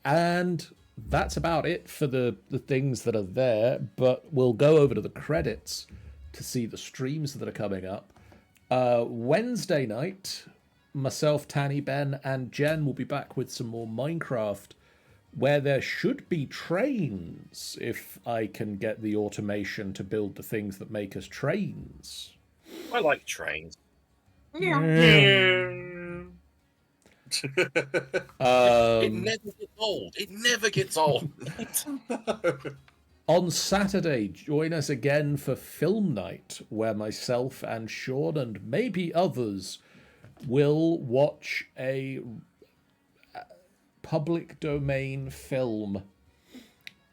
And that's about it for the things that are there, but we'll go over to the credits to see the streams that are coming up. Wednesday night, myself, Tanny, Ben, and Jen will be back with some more Minecraft, where there should be trains if I can get the automation to build the things that make us trains. I like trains. It never gets old. It never gets old. On Saturday, join us again for Film Night, where myself and Sean and maybe others will watch a public domain film.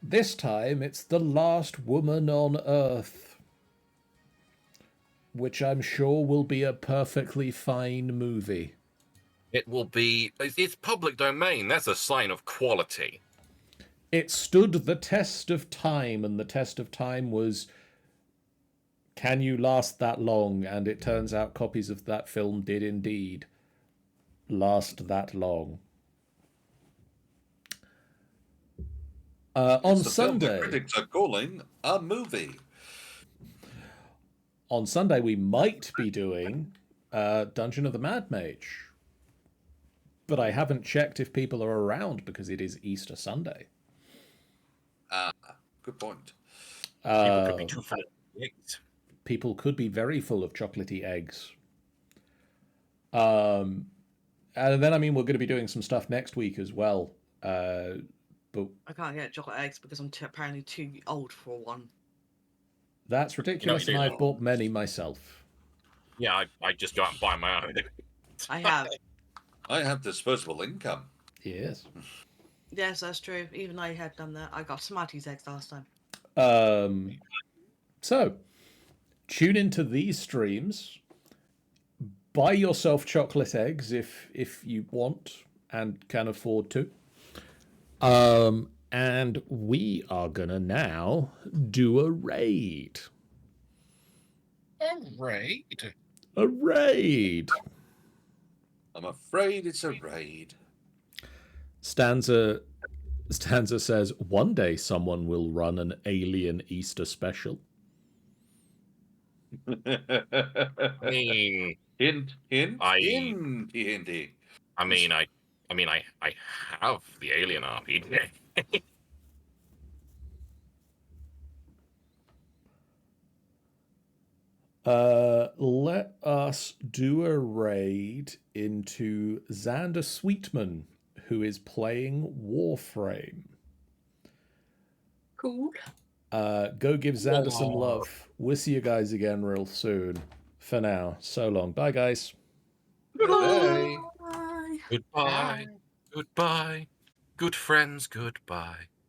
This time it's The Last Woman on Earth, which I'm sure will be a perfectly fine movie. It will be. It's public domain. That's a sign of quality. It stood the test of time, and the test of time was, can you last that long? And it turns out copies of that film did indeed last that long. On Sunday, the critics are calling a movie. On Sunday, we might be doing Dungeon of the Mad Mage, but I haven't checked if people are around because it is Easter Sunday. Good point. People could be too full of eggs. People could be very full of chocolatey eggs. And then, I mean, we're going to be doing some stuff next week as well. But I can't get chocolate eggs because I'm apparently too old for one. That's ridiculous, and I've bought many myself. Yeah, I just go out and buy my own. I have. I have disposable income. Yes. Yes, that's true. Even I had done that. I got Smarties eggs last time. So, tune into these streams. Buy yourself chocolate eggs if you want and can afford to. And we are gonna now do a raid. A raid? A raid. I'm afraid it's a raid. Stanza says, one day someone will run an alien Easter special. I mean, hint. I mean, I have the Alien RPG. Let us do a raid into Xander Sweetman, who is playing Warframe. Cool. Go give Xander some love. We'll see you guys again real soon. For now, so long. Bye, guys. Goodbye. Goodbye. Goodbye. Good friends, goodbye.